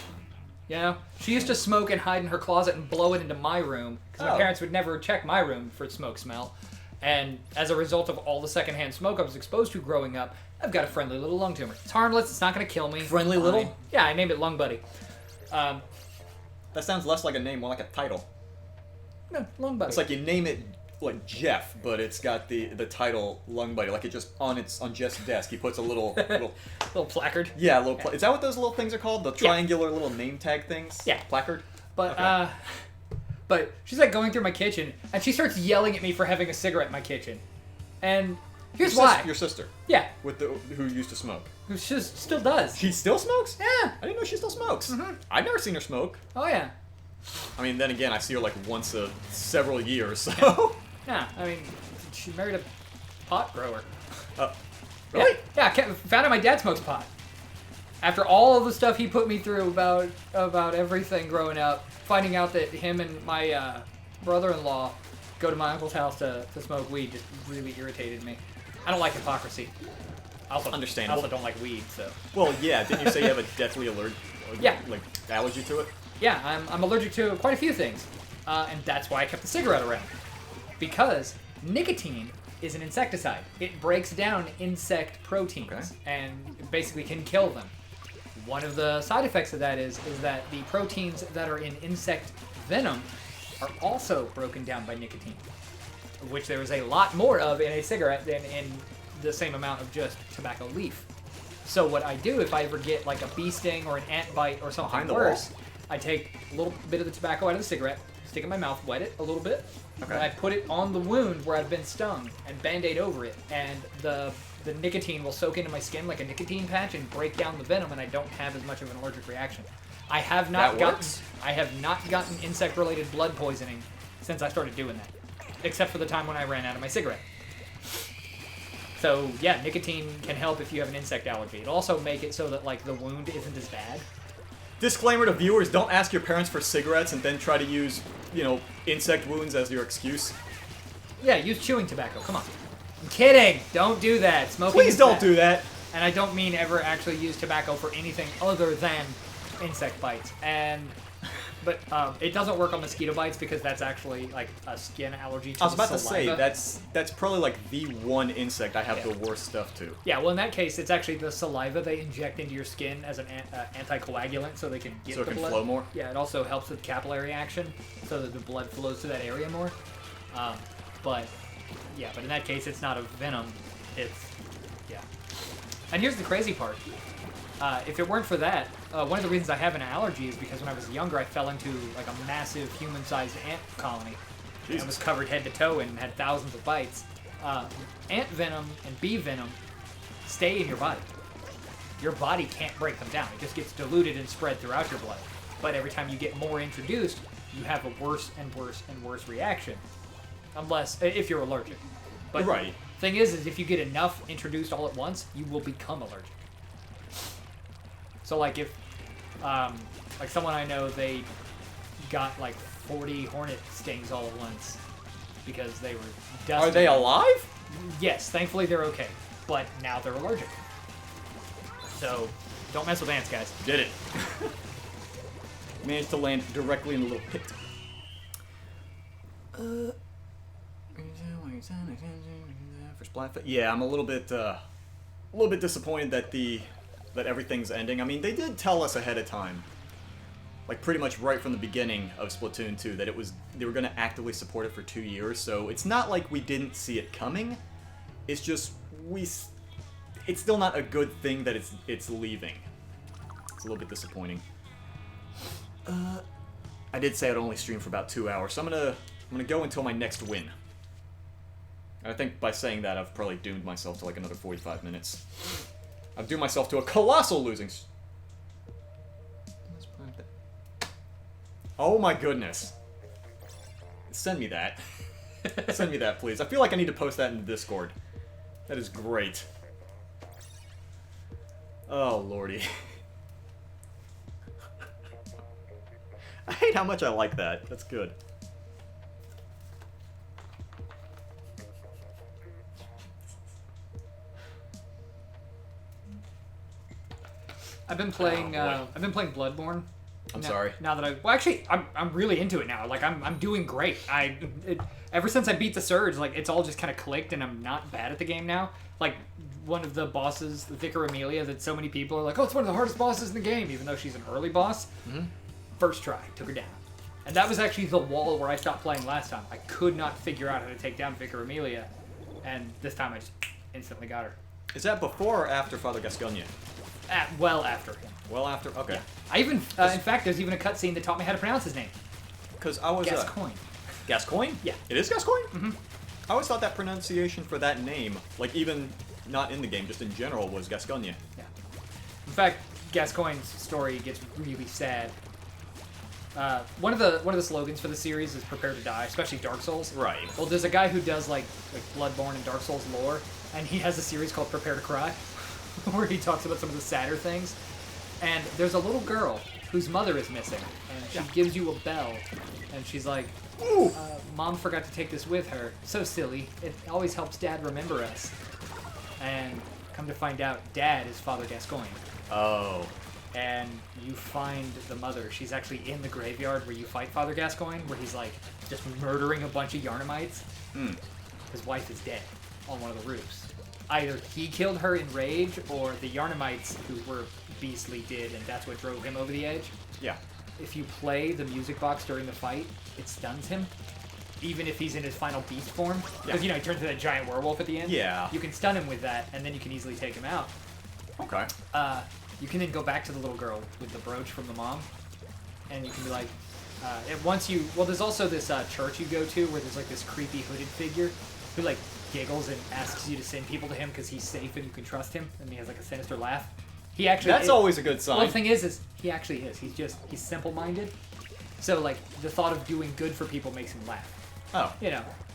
You know? She used to smoke and hide in her closet and blow it into my room, because my parents would never check my room for smoke smell. And as a result of all the secondhand smoke I was exposed to growing up, I've got a friendly little lung tumor. It's harmless, it's not going to kill me.
Friendly little?
Yeah, I named it Lung Buddy.
That sounds less like a name, more like a title.
No, Lung Buddy.
It's like you name it like Jeff, but it's got the title Lung Buddy. Like it just on Jeff's desk, he puts a little
little placard.
Yeah, is that what those little things are called? The triangular little name tag things?
Yeah,
placard.
But but she's like going through my kitchen, and she starts yelling at me for having a cigarette in my kitchen. And here's why.
Your sister.
Yeah.
Who used to smoke.
Who still does.
She still smokes?
Yeah.
I didn't know she still smokes.
Mm-hmm.
I've never seen her smoke.
Oh yeah.
I mean, then again, I see her like once several years, so.
Yeah, I mean, she married a pot grower.
Really?
Yeah, found out my dad smokes pot. After all of the stuff he put me through about everything growing up, finding out that him and my brother-in-law go to my uncle's house to smoke weed just really irritated me. I don't like hypocrisy.
Understandable.
I also don't like weed, so.
Well, yeah. Didn't you say you have a deathly allergy to it?
Yeah, I'm allergic to quite a few things, and that's why I kept the cigarette around. Because nicotine is an insecticide. It breaks down insect proteins and basically can kill them. One of the side effects of that is that the proteins that are in insect venom are also broken down by nicotine, which there is a lot more of in a cigarette than in the same amount of just tobacco leaf. So what I do if I ever get like a bee sting or an ant bite or something worse, I take a little bit of the tobacco out of the cigarette, stick it in my mouth, wet it a little bit, and I put it on the wound where I've been stung and Band-Aid over it, and the nicotine will soak into my skin like a nicotine patch and break down the venom, and I don't have as much of an allergic reaction. I have not gotten insect-related blood poisoning since I started doing that, except for the time when I ran out of my cigarette. So yeah, nicotine can help if you have an insect allergy. It'll also make it so that like the wound isn't as bad.
Disclaimer to viewers, don't ask your parents for cigarettes and then try to use, insect wounds as your excuse.
Yeah, use chewing tobacco, come on. I'm kidding! Don't do that. Smoking
Please don't do that!
And I don't mean ever actually use tobacco for anything other than insect bites. But it doesn't work on mosquito bites because that's actually like a skin allergy to
I was about
saliva.
to say, that's probably like the one insect I have the worst stuff to.
Yeah, well in that case, it's actually the saliva they inject into your skin as an anticoagulant so they can get the blood. So it can
flow more?
Yeah, it also helps with capillary action so that the blood flows to that area more. But in that case, it's not a venom. And here's the crazy part. If it weren't for that, one of the reasons I have an allergy is because when I was younger, I fell into like a massive human-sized ant colony. Jesus. And was covered head to toe and had thousands of bites. Ant venom and bee venom stay in your body. Your body can't break them down. It just gets diluted and spread throughout your blood. But every time you get more introduced, you have a worse and worse and worse reaction. If you're allergic. But
right.
Thing is if you get enough introduced all at once, you will become allergic. So like if, like someone I know, they got like 40 hornet stings all at once because they were dusty.
Are they alive?
Yes, thankfully they're okay, but now they're allergic. So don't mess with ants, guys.
Did it. Managed to land directly in the little pit. For Splatfest. Yeah, I'm a little bit disappointed that everything's ending. I mean, they did tell us ahead of time, like pretty much right from the beginning of Splatoon 2, that they were going to actively support it for 2 years. So it's not like we didn't see it coming. It's just it's still not a good thing that it's leaving. It's a little bit disappointing. I did say I'd only stream for about 2 hours, so I'm gonna go until my next win. I think by saying that, I've probably doomed myself to like another 45 minutes. I've doomed myself to a colossal losing. Oh my goodness! Send me that. Send me that, please. I feel like I need to post that in the Discord. That is great. Oh, lordy. I hate how much I like that. That's good.
I've been playing Bloodborne.
I'm sorry.
Now that I'm really into it now. Like I'm doing great. Ever since I beat the Surge, like it's all just kind of clicked, and I'm not bad at the game now. Like one of the bosses, the Vicar Amelia, that so many people are like, oh, it's one of the hardest bosses in the game, even though she's an early boss. Mm-hmm. First try, took her down. And that was actually the wall where I stopped playing last time. I could not figure out how to take down Vicar Amelia, and this time I just instantly got her.
Is that before or after Father Gascoigne?
Well after him.
Well after? Okay.
Yeah. I even, in fact, there's even a cutscene that taught me how to pronounce his name.
Because I was...
Gascoigne.
Gascoigne?
Yeah.
It is Gascoigne?
Mm-hmm.
I always thought that pronunciation for that name, like even not in the game, just in general, was Gascoigne.
Yeah. In fact, Gascoigne's story gets really sad. One of the slogans for the series is "Prepare to Die," especially Dark Souls.
Right.
Well, there's a guy who does like Bloodborne and Dark Souls lore, and he has a series called "Prepare to Cry," where he talks about some of the sadder things. And there's a little girl whose mother is missing, and she gives you a bell, and she's like, "Ooh, Mom forgot to take this with her. So silly. It always helps Dad remember us." And come to find out, Dad is Father Gascoigne.
Oh.
And you find the mother. She's actually in the graveyard where you fight Father Gascoigne, where he's like just murdering a bunch of Yarnamites. His wife is dead on one of the roofs. Either he killed her in rage, or the Yarnamites, who were beastly, did, and that's what drove him over the edge.
Yeah.
If you play the music box during the fight, it stuns him, even if he's in his final beast form. Because, he turns into that giant werewolf at the end.
Yeah.
You can stun him with that, and then you can easily take him out.
Okay.
You can then go back to the little girl with the brooch from the mom, and you can be like, there's also this church you go to where there's like this creepy hooded figure who like giggles and asks you to send people to him because he's safe and you can trust him, and he has like a sinister laugh. He actually
That's always a good sign.
Well, the thing is he actually is. He's simple-minded, so like the thought of doing good for people makes him laugh.
Oh.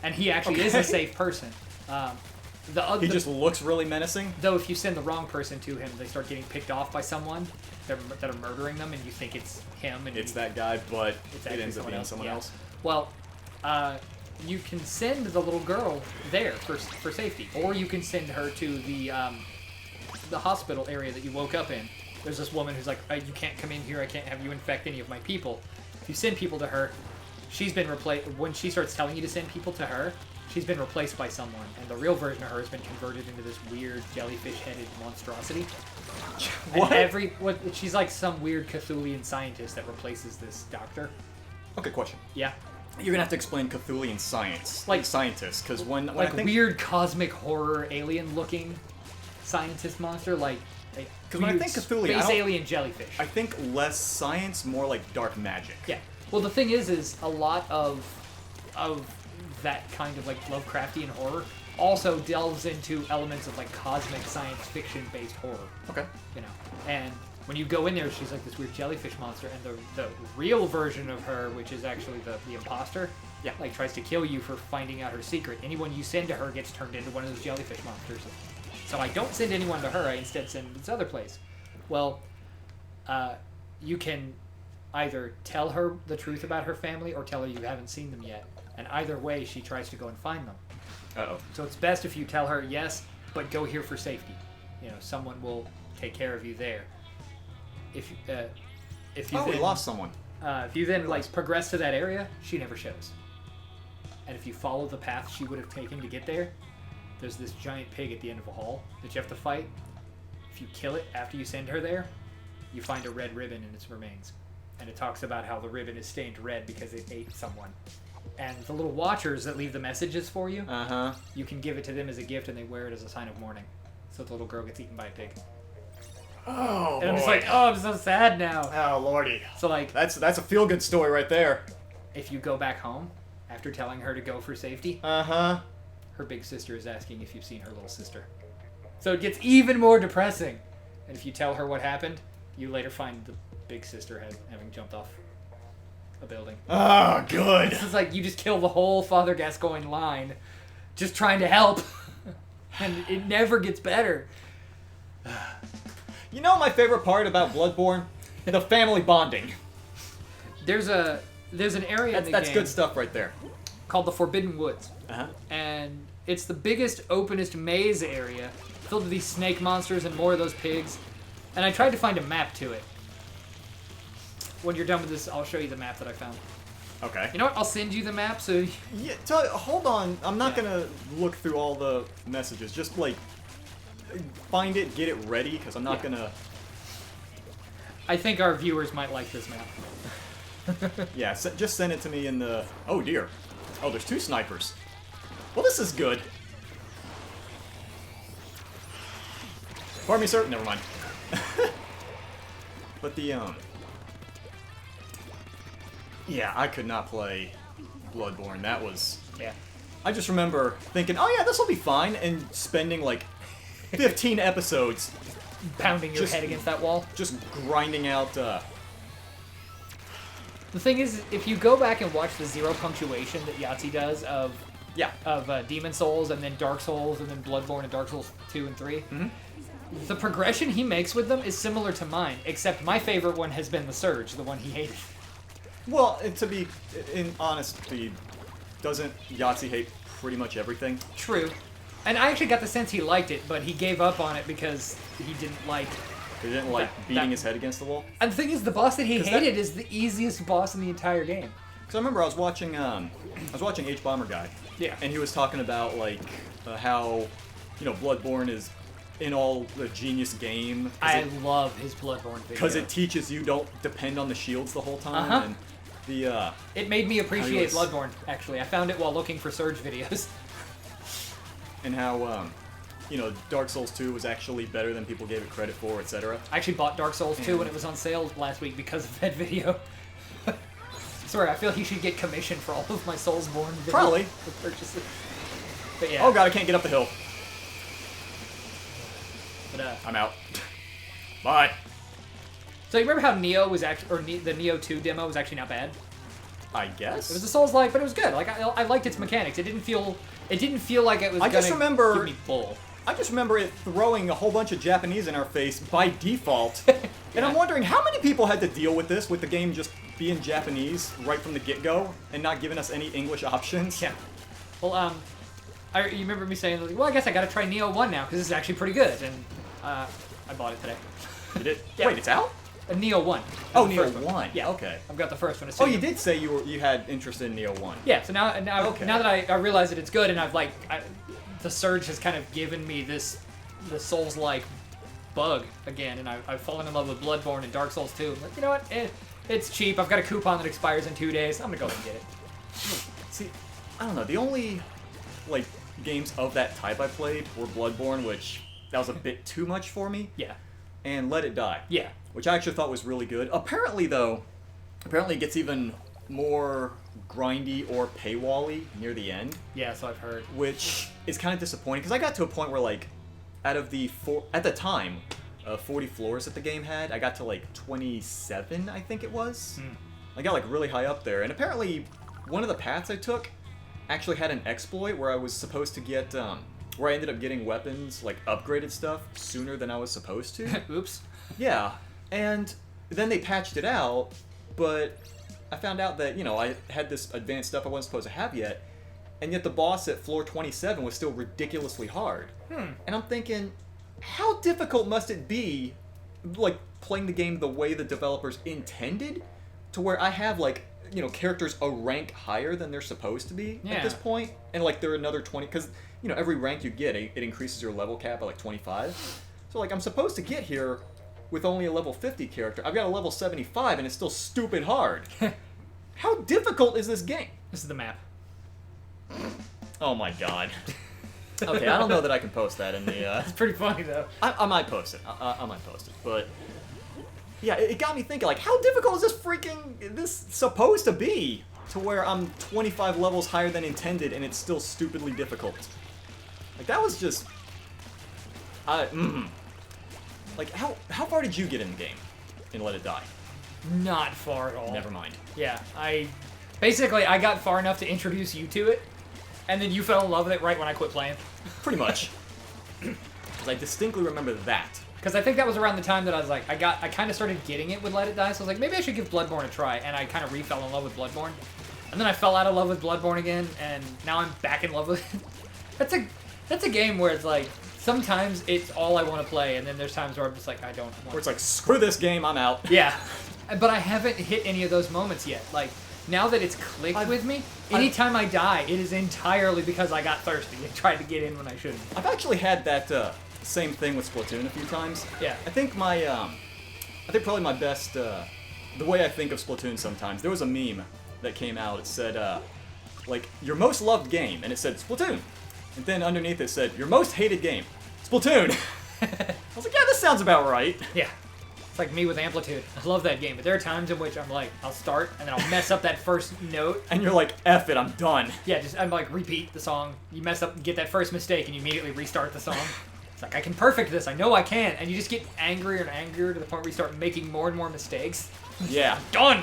And he actually is a safe person.
He just looks really menacing?
Though if you send the wrong person to him, they start getting picked off by someone that are murdering them, and you think it's him. And
it's that guy, but it ends up being someone else.
Well, you can send the little girl there for safety, or you can send her to the hospital area that you woke up in. There's this woman who's like, you can't come in here, I can't have you infect any of my people. If you send people to her, she's been replaced. When she starts telling you to send people to her, she's been replaced by someone, and the real version of her has been converted into this weird jellyfish-headed monstrosity.
What?
She's like some weird Cthulhian scientist that replaces this doctor.
Okay, question.
Yeah.
You're gonna have to explain Cthulhian science,
like
scientists, because when
like
I think
weird cosmic horror alien-looking scientist monster, like
because when I think Cthulhian,
space alien jellyfish.
I think less science, more like dark magic.
Yeah. Well, the thing is a lot of that kind of like Lovecraftian horror also delves into elements of like cosmic science fiction based horror.
Okay.
And when you go in there, she's like this weird jellyfish monster, and the real version of her, which is actually the imposter, like tries to kill you for finding out her secret. Anyone you send to her gets turned into one of those jellyfish monsters. So I don't send anyone to her, I instead send this other place. Well, you can either tell her the truth about her family or tell her you haven't seen them yet. And either way, she tries to go and find them.
Uh-oh.
So it's best if you tell her, yes, but go here for safety. Someone will take care of you there. If you
we lost someone.
If you then progress to that area, she never shows. And if you follow the path she would have taken to get there, there's this giant pig at the end of a hall that you have to fight. If you kill it after you send her there, you find a red ribbon in its remains. And it talks about how the ribbon is stained red because it ate someone. And the little watchers that leave the messages for you, you can give it to them as a gift, and they wear it as a sign of mourning. So the little girl gets eaten by a pig.
Oh,
and I'm just like, oh, I'm so sad now.
Oh, lordy.
So like,
that's a feel-good story right there.
If you go back home after telling her to go for safety, her big sister is asking if you've seen her little sister. So it gets even more depressing. And if you tell her what happened, you later find the big sister having jumped off a building.
Oh, good.
This is like you just kill the whole Father Gascoigne line just trying to help. And it never gets better.
You know my favorite part about Bloodborne? The family bonding.
There's an area in the
that's
game
good stuff right there.
called the Forbidden Woods. And it's the biggest, openest maze area filled with these snake monsters and more of those pigs. And I tried to find a map to it. When you're done with this, I'll show you the map that I found.
Okay.
You know what? I'll send you the map so...
Yeah, hold on. I'm not gonna look through all the messages. Just, like, find it, get it ready, because I'm not gonna...
I think our viewers might like this map.
Yeah, just send it to me in the... Oh, dear. Oh, there's 2 snipers. Well, this is good. Pardon me, sir. Never mind. But the, yeah, I could not play Bloodborne. That was...
Yeah.
I just remember thinking, oh yeah, this will be fine, and spending, like, 15 episodes...
Pounding your head against that wall.
Just grinding out,
The thing is, if you go back and watch the zero punctuation that Yahtzee does of Demon Souls and then Dark Souls and then Bloodborne and Dark Souls 2 and 3, the progression he makes with them is similar to mine, except my favorite one has been the Surge, the one he hated.
Well, to be in honesty, doesn't Yahtzee hate pretty much everything?
True. And I actually got the sense he liked it, but he gave up on it because he didn't like...
He didn't like beating his head against the wall?
And the thing is, the boss that he hated is the easiest boss in the entire game.
Because I remember I was watching H-Bomber Guy.
Yeah.
And he was talking about, like, how, you know, Bloodborne is in all the genius game.
I love his Bloodborne video.
Because it teaches you don't depend on the shields the whole time. And the,
it made me appreciate Bloodborne, actually. I found it while looking for Surge videos.
And how, you know, Dark Souls 2 was actually better than people gave it credit for, etc.
I actually bought Dark Souls 2 when it was on sale last week because of that video. Sorry, I feel he should get commission for all of my Soulsborne videos.
Probably.
Purchases. But yeah.
Oh god, I can't get up the hill.
But,
I'm out. Bye.
So you remember how Neo was actually, or the Neo 2 demo was actually not bad?
I guess.
It was a Souls-like, but it was good. Like I liked its mechanics. It didn't feel like it was gonna give me bull.
I just remember it throwing a whole bunch of Japanese in our face by default. And I'm wondering how many people had to deal with this, with the game just being Japanese right from the get-go and not giving us any English options.
Yeah. Well, you remember me saying, well, I guess I gotta try Neo 1 now, because this is actually pretty good, and I bought it today.
You did?
Yeah.
Wait, it's out?
Neo 1.
Oh, Neo 1.
Yeah.
Okay.
I've got the first one.
Oh, you did say you had interest in Neo 1.
Yeah, so now that I realize that it's good, and I've the Surge has kind of given me the Souls-like bug again, and I've fallen in love with Bloodborne and Dark Souls 2. I'm like, you know what? It's cheap. I've got a coupon that expires in 2 days. I'm gonna go and get it.
See, I don't know. The only, like, games of that type I played were Bloodborne, which that was a bit too much for me.
Yeah.
And Let It Die.
Yeah.
Which I actually thought was really good. Apparently, though, it gets even more grindy or paywall-y near the end.
Yeah, so I've heard.
Which is kind of disappointing, because I got to a point where, like, out of the 40 floors that the game had, I got to, like, 27, I think it was. I got, like, really high up there. And apparently, one of the paths I took actually had an exploit where I was supposed to get, where I ended up getting weapons, like, upgraded stuff, sooner than I was supposed to.
Oops.
Yeah. And then they patched it out, but I found out that, you know, I had this advanced stuff I wasn't supposed to have yet, and yet the boss at floor 27 was still ridiculously hard. And I'm thinking, how difficult must it be, like, playing the game the way the developers intended, to where I have, like, you know, characters a rank higher than they're supposed to be at this point, and, like, they're another 20, because, you know, every rank you get, it increases your level cap by, like, 25. So, like, I'm supposed to get here with only a level 50 character. I've got a level 75, and it's still stupid hard. How difficult is this game?
This is the map.
Oh my god. Okay, I don't know that I can post that in the.
It's pretty funny though.
I might post it. I might post it, but yeah, it got me thinking. Like, how difficult is this supposed to be? To where I'm 25 levels higher than intended, and it's still stupidly difficult. Like that was just. Like how far did you get in the game, and Let It Die?
Not far at all.
Never mind.
Yeah, I got far enough to introduce you to it, and then you fell in love with it right when I quit playing.
Pretty much. Because I distinctly remember that.
Because I think that was around the time that I was like, I kind of started getting it with Let It Die, so I was like, maybe I should give Bloodborne a try, and I kind of re-fell in love with Bloodborne. And then I fell out of love with Bloodborne again, and now I'm back in love with it. That's a game where it's like, sometimes it's all I want to play, and then there's times where I'm just like, I don't want to.
Where it's like, screw this game, I'm out.
Yeah. But I haven't hit any of those moments yet. Like, now that it's clicked with me, anytime I die, it is entirely because I got thirsty and tried to get in when I shouldn't.
I've actually had that same thing with Splatoon a few times.
Yeah.
I think probably my best, the way I think of Splatoon sometimes, there was a meme that came out. It said, like, your most loved game, and it said Splatoon. And then underneath it said, your most hated game, Splatoon. I was like, yeah, this sounds about right.
Yeah. It's like me with Amplitude. I love that game, but there are times in which I'm like, I'll start, and then I'll mess up that first note.
And you're like, F it, I'm done.
Yeah, I'm like, repeat the song. You mess up, get that first mistake, and you immediately restart the song. It's like, I can perfect this, I know I can. And you just get angrier and angrier to the point where you start making more and more mistakes.
Yeah.
Done!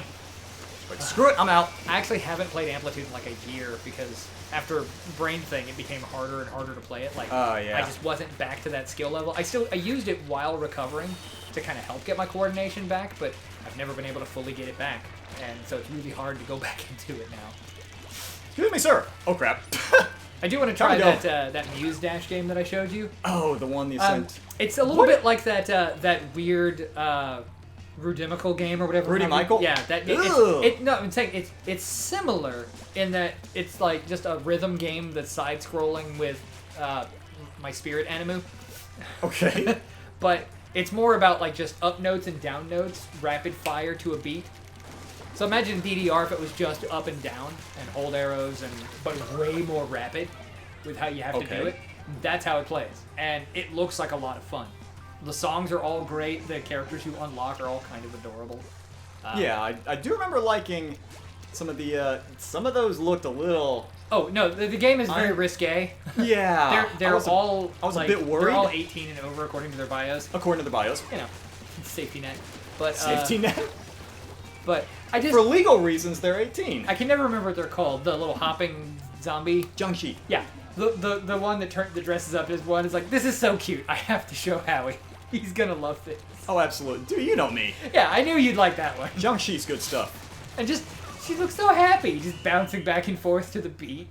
Like, screw it, I'm out.
I actually haven't played Amplitude in like a year because after Brain Thing, it became harder and harder to play it. Like,
yeah.
I just wasn't back to that skill level. I used it while recovering to kind of help get my coordination back, but I've never been able to fully get it back. And so it's really hard to go back into it now.
Excuse me, sir. Oh, crap.
I do want to try that Muse Dash game that I showed you.
Oh, the one you sent.
It's a little bit like that weird Rudimical game or whatever.
Rudy Michael?
Yeah, that game. I'm saying it's similar in that it's like just a rhythm game that's side-scrolling with my spirit animu.
Okay.
But it's more about like just up notes and down notes, rapid fire to a beat. So imagine DDR if it was just up and down and hold arrows but way more rapid with how you have to do it. That's how it plays, and it looks like a lot of fun. The songs are all great. The characters you unlock are all kind of adorable.
Yeah, I do remember liking some of those looked a little.
Oh no, the game is very risque.
Yeah,
they're all.
I was a bit worried.
They're all 18 and over according to their bios.
According to the bios,
you know, safety net. But
safety net.
But I just
for legal reasons they're 18.
I can never remember what they're called. The little hopping zombie.
Jiangxi.
Yeah, the one that dresses up as one is like, this is so cute. I have to show Howie. He's gonna love this.
Oh, absolutely. Dude, you know me.
Yeah, I knew you'd like that one.
Jiangxi's good stuff.
And just, she looks so happy, just bouncing back and forth to the beat.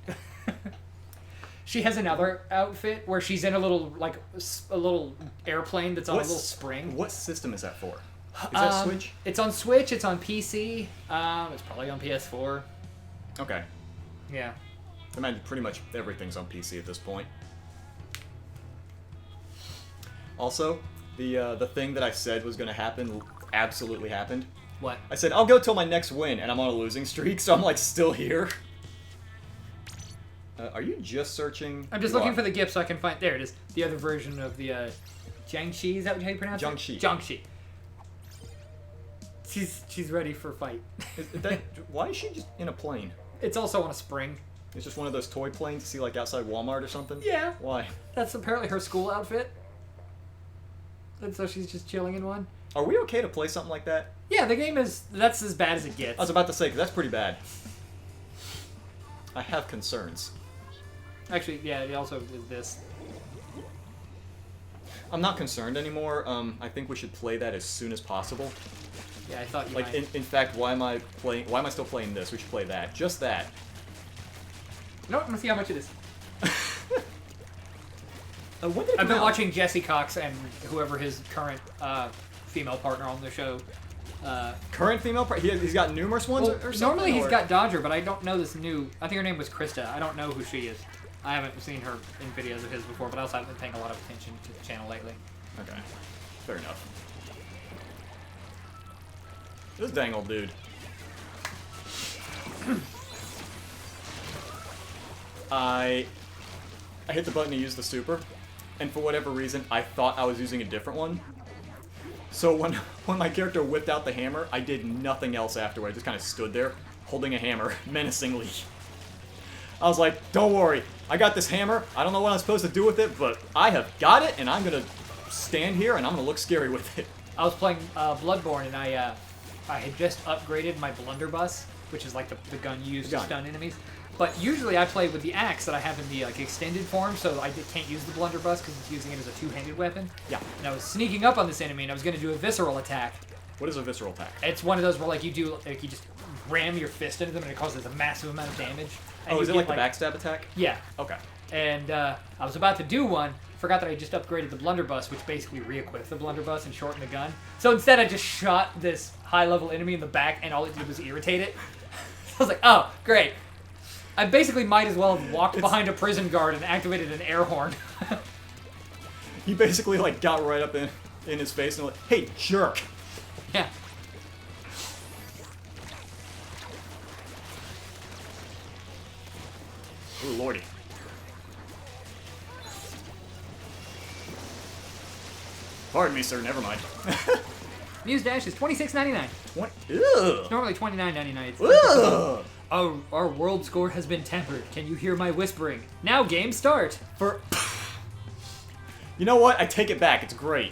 She has another outfit where she's in a little airplane that's on a little spring.
What system is that for? Is that Switch?
It's on Switch, it's on PC, it's probably on PS4.
Okay.
Yeah.
I imagine pretty much everything's on PC at this point. Also, the thing that I said was going to happen absolutely happened.
What?
I said, I'll go till my next win, and I'm on a losing streak, so I'm, like, still here. Are you just searching?
I'm just looking for the GIF so I can find... There it is. The other version of the, Jiangxi, is that how you pronounce
Jiangxi.
it? Jiangxi. She's ready for fight.
Why is she just in a plane?
It's also on a spring.
It's just one of those toy planes you see, like, outside Walmart or something?
Yeah.
Why?
That's apparently her school outfit. And so she's just chilling in one.
Are we okay to play something like that?
Yeah, the game that's as bad as it gets.
I was about to say, because that's pretty bad. I have concerns.
Actually, yeah, it also is this.
I'm not concerned anymore. I think we should play that as soon as possible.
Yeah, I thought you
might. In fact, why am I still playing this? We should play that. Just that.
No, I'm gonna see how much it is.
When did it
I've been
out?
watching Jesse Cox and whoever his current female partner on the show.
Current female partner? He's got numerous ones or something?
Normally he's got Dodger, but I don't know this new... I think her name was Krista. I don't know who she is. I haven't seen her in videos of his before, but I also haven't been paying a lot of attention to the channel lately.
Okay. Fair enough. This dang old dude. I hit the button to use the super, and for whatever reason, I thought I was using a different one. So when my character whipped out the hammer, I did nothing else afterward. I just kind of stood there, holding a hammer, menacingly. I was like, don't worry, I got this hammer. I don't know what I'm supposed to do with it, but I have got it, and I'm going to stand here, and I'm going to look scary with it.
I was playing Bloodborne, and I had just upgraded my blunderbuss, which is like the gun you use to stun enemies. But usually I play with the axe that I have in the extended form, so I can't use the blunderbuss because it's using it as a two-handed weapon.
Yeah.
And I was sneaking up on this enemy, and I was going to do a visceral attack.
What is a visceral attack?
It's one of those where like you just ram your fist into them, and it causes a massive amount of damage. And
oh, is it like the backstab attack?
Yeah.
Okay.
And I was about to do one, forgot that I just upgraded the blunderbuss, which basically re-equipped the blunderbuss and shortened the gun. So instead I just shot this high-level enemy in the back, and all it did was irritate it. I was like, oh, great. I basically might as well have walked behind a prison guard and activated an air horn.
He basically like got right up in his face and like, hey, jerk.
Yeah.
Ooh, lordy. Pardon me, sir. Never mind.
Muse Dash is $26.99.
What?
It's normally $29.99.
Ugh.
Our world score has been tempered. Can you hear my whispering? Now game start.
You know what? I take it back. It's great.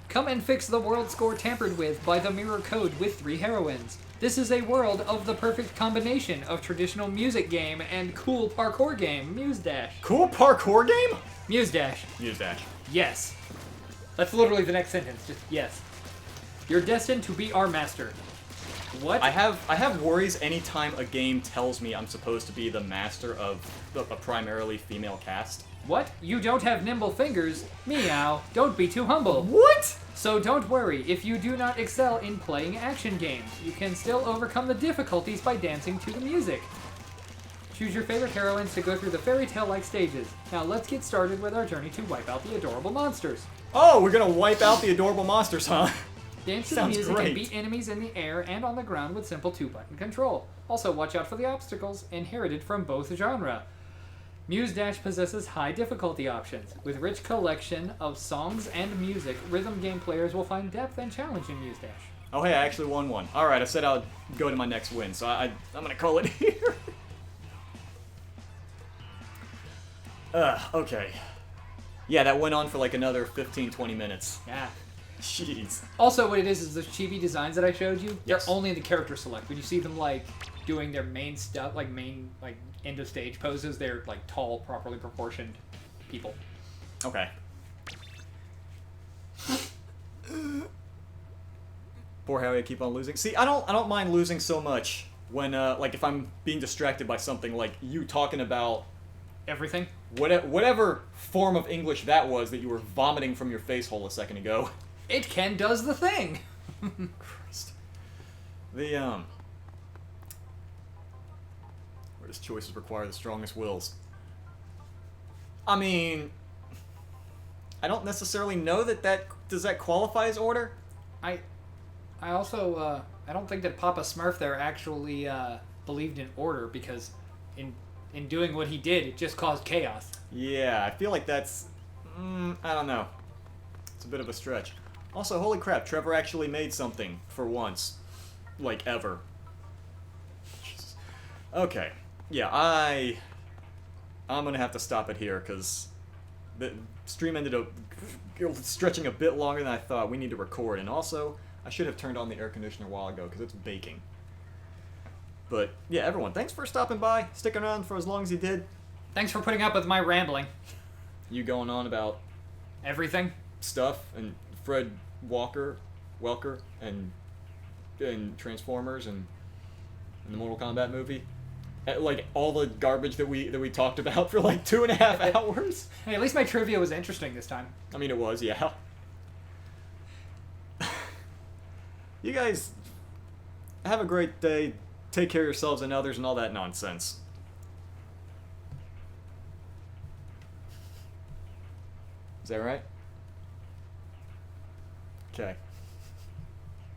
Come and fix the world score tampered with by the mirror code with 3 heroines. This is a world of the perfect combination of traditional music game and cool parkour game, Muse Dash.
Cool parkour game?
Muse Dash.
Muse Dash.
Yes. That's literally the next sentence. Just yes. You're destined to be our master. What?
I have worries anytime a game tells me I'm supposed to be the master of a primarily female cast.
What? You don't have nimble fingers? Meow. Don't be too humble.
What?
So don't worry, if you do not excel in playing action games, you can still overcome the difficulties by dancing to the music. Choose your favorite heroines to go through the fairy tale-like stages. Now let's get started with our journey to wipe out the adorable monsters.
Oh, we're gonna wipe out the adorable monsters, huh?
Dance to the music and beat enemies in the air and on the ground with simple 2-button control. Also, watch out for the obstacles inherited from both genre. Muse Dash possesses high difficulty options. With rich collection of songs and music, rhythm game players will find depth and challenge in Muse Dash.
Oh hey, I actually won one. Alright, I said I'll go to my next win, so I'm gonna call it here. Okay. Yeah, that went on for like another 15-20 minutes.
Yeah.
Jeez.
Also, what it is the chibi designs that I showed you,
yes.
They're only in the character select. When you see them, like, doing their main stuff, like, end of stage poses, they're, like, tall, properly proportioned people.
Okay. Poor Howie, I keep on losing. See, I don't mind losing so much when, like, if I'm being distracted by something like you talking about...
Everything?
Whatever form of English that was that you were vomiting from your face hole a second ago.
It Ken does the thing.
Christ. The, where does choices require the strongest wills? I mean, I don't necessarily know does that qualify as order?
I also, I don't think that Papa Smurf there actually, believed in order, because in doing what he did, it just caused chaos.
Yeah, I feel like that's... I don't know. It's a bit of a stretch. Also, holy crap, Trevor actually made something for once. Like, ever. Jesus. Okay. Yeah, I'm gonna have to stop it here, because the stream ended up stretching a bit longer than I thought. We need to record, and also, I should have turned on the air conditioner a while ago, because it's baking. But, yeah, everyone, thanks for stopping by, sticking around for as long as you did.
Thanks for putting up with my rambling.
You going on about...
everything?
Stuff, and Fred Welker, and Transformers, and the Mortal Kombat movie. Like, all the garbage that we talked about for like 2.5 hours.
Hey, at least my trivia was interesting this time.
I mean, it was, yeah. You guys have a great day. Take care of yourselves and others and all that nonsense. Is that right? Okay.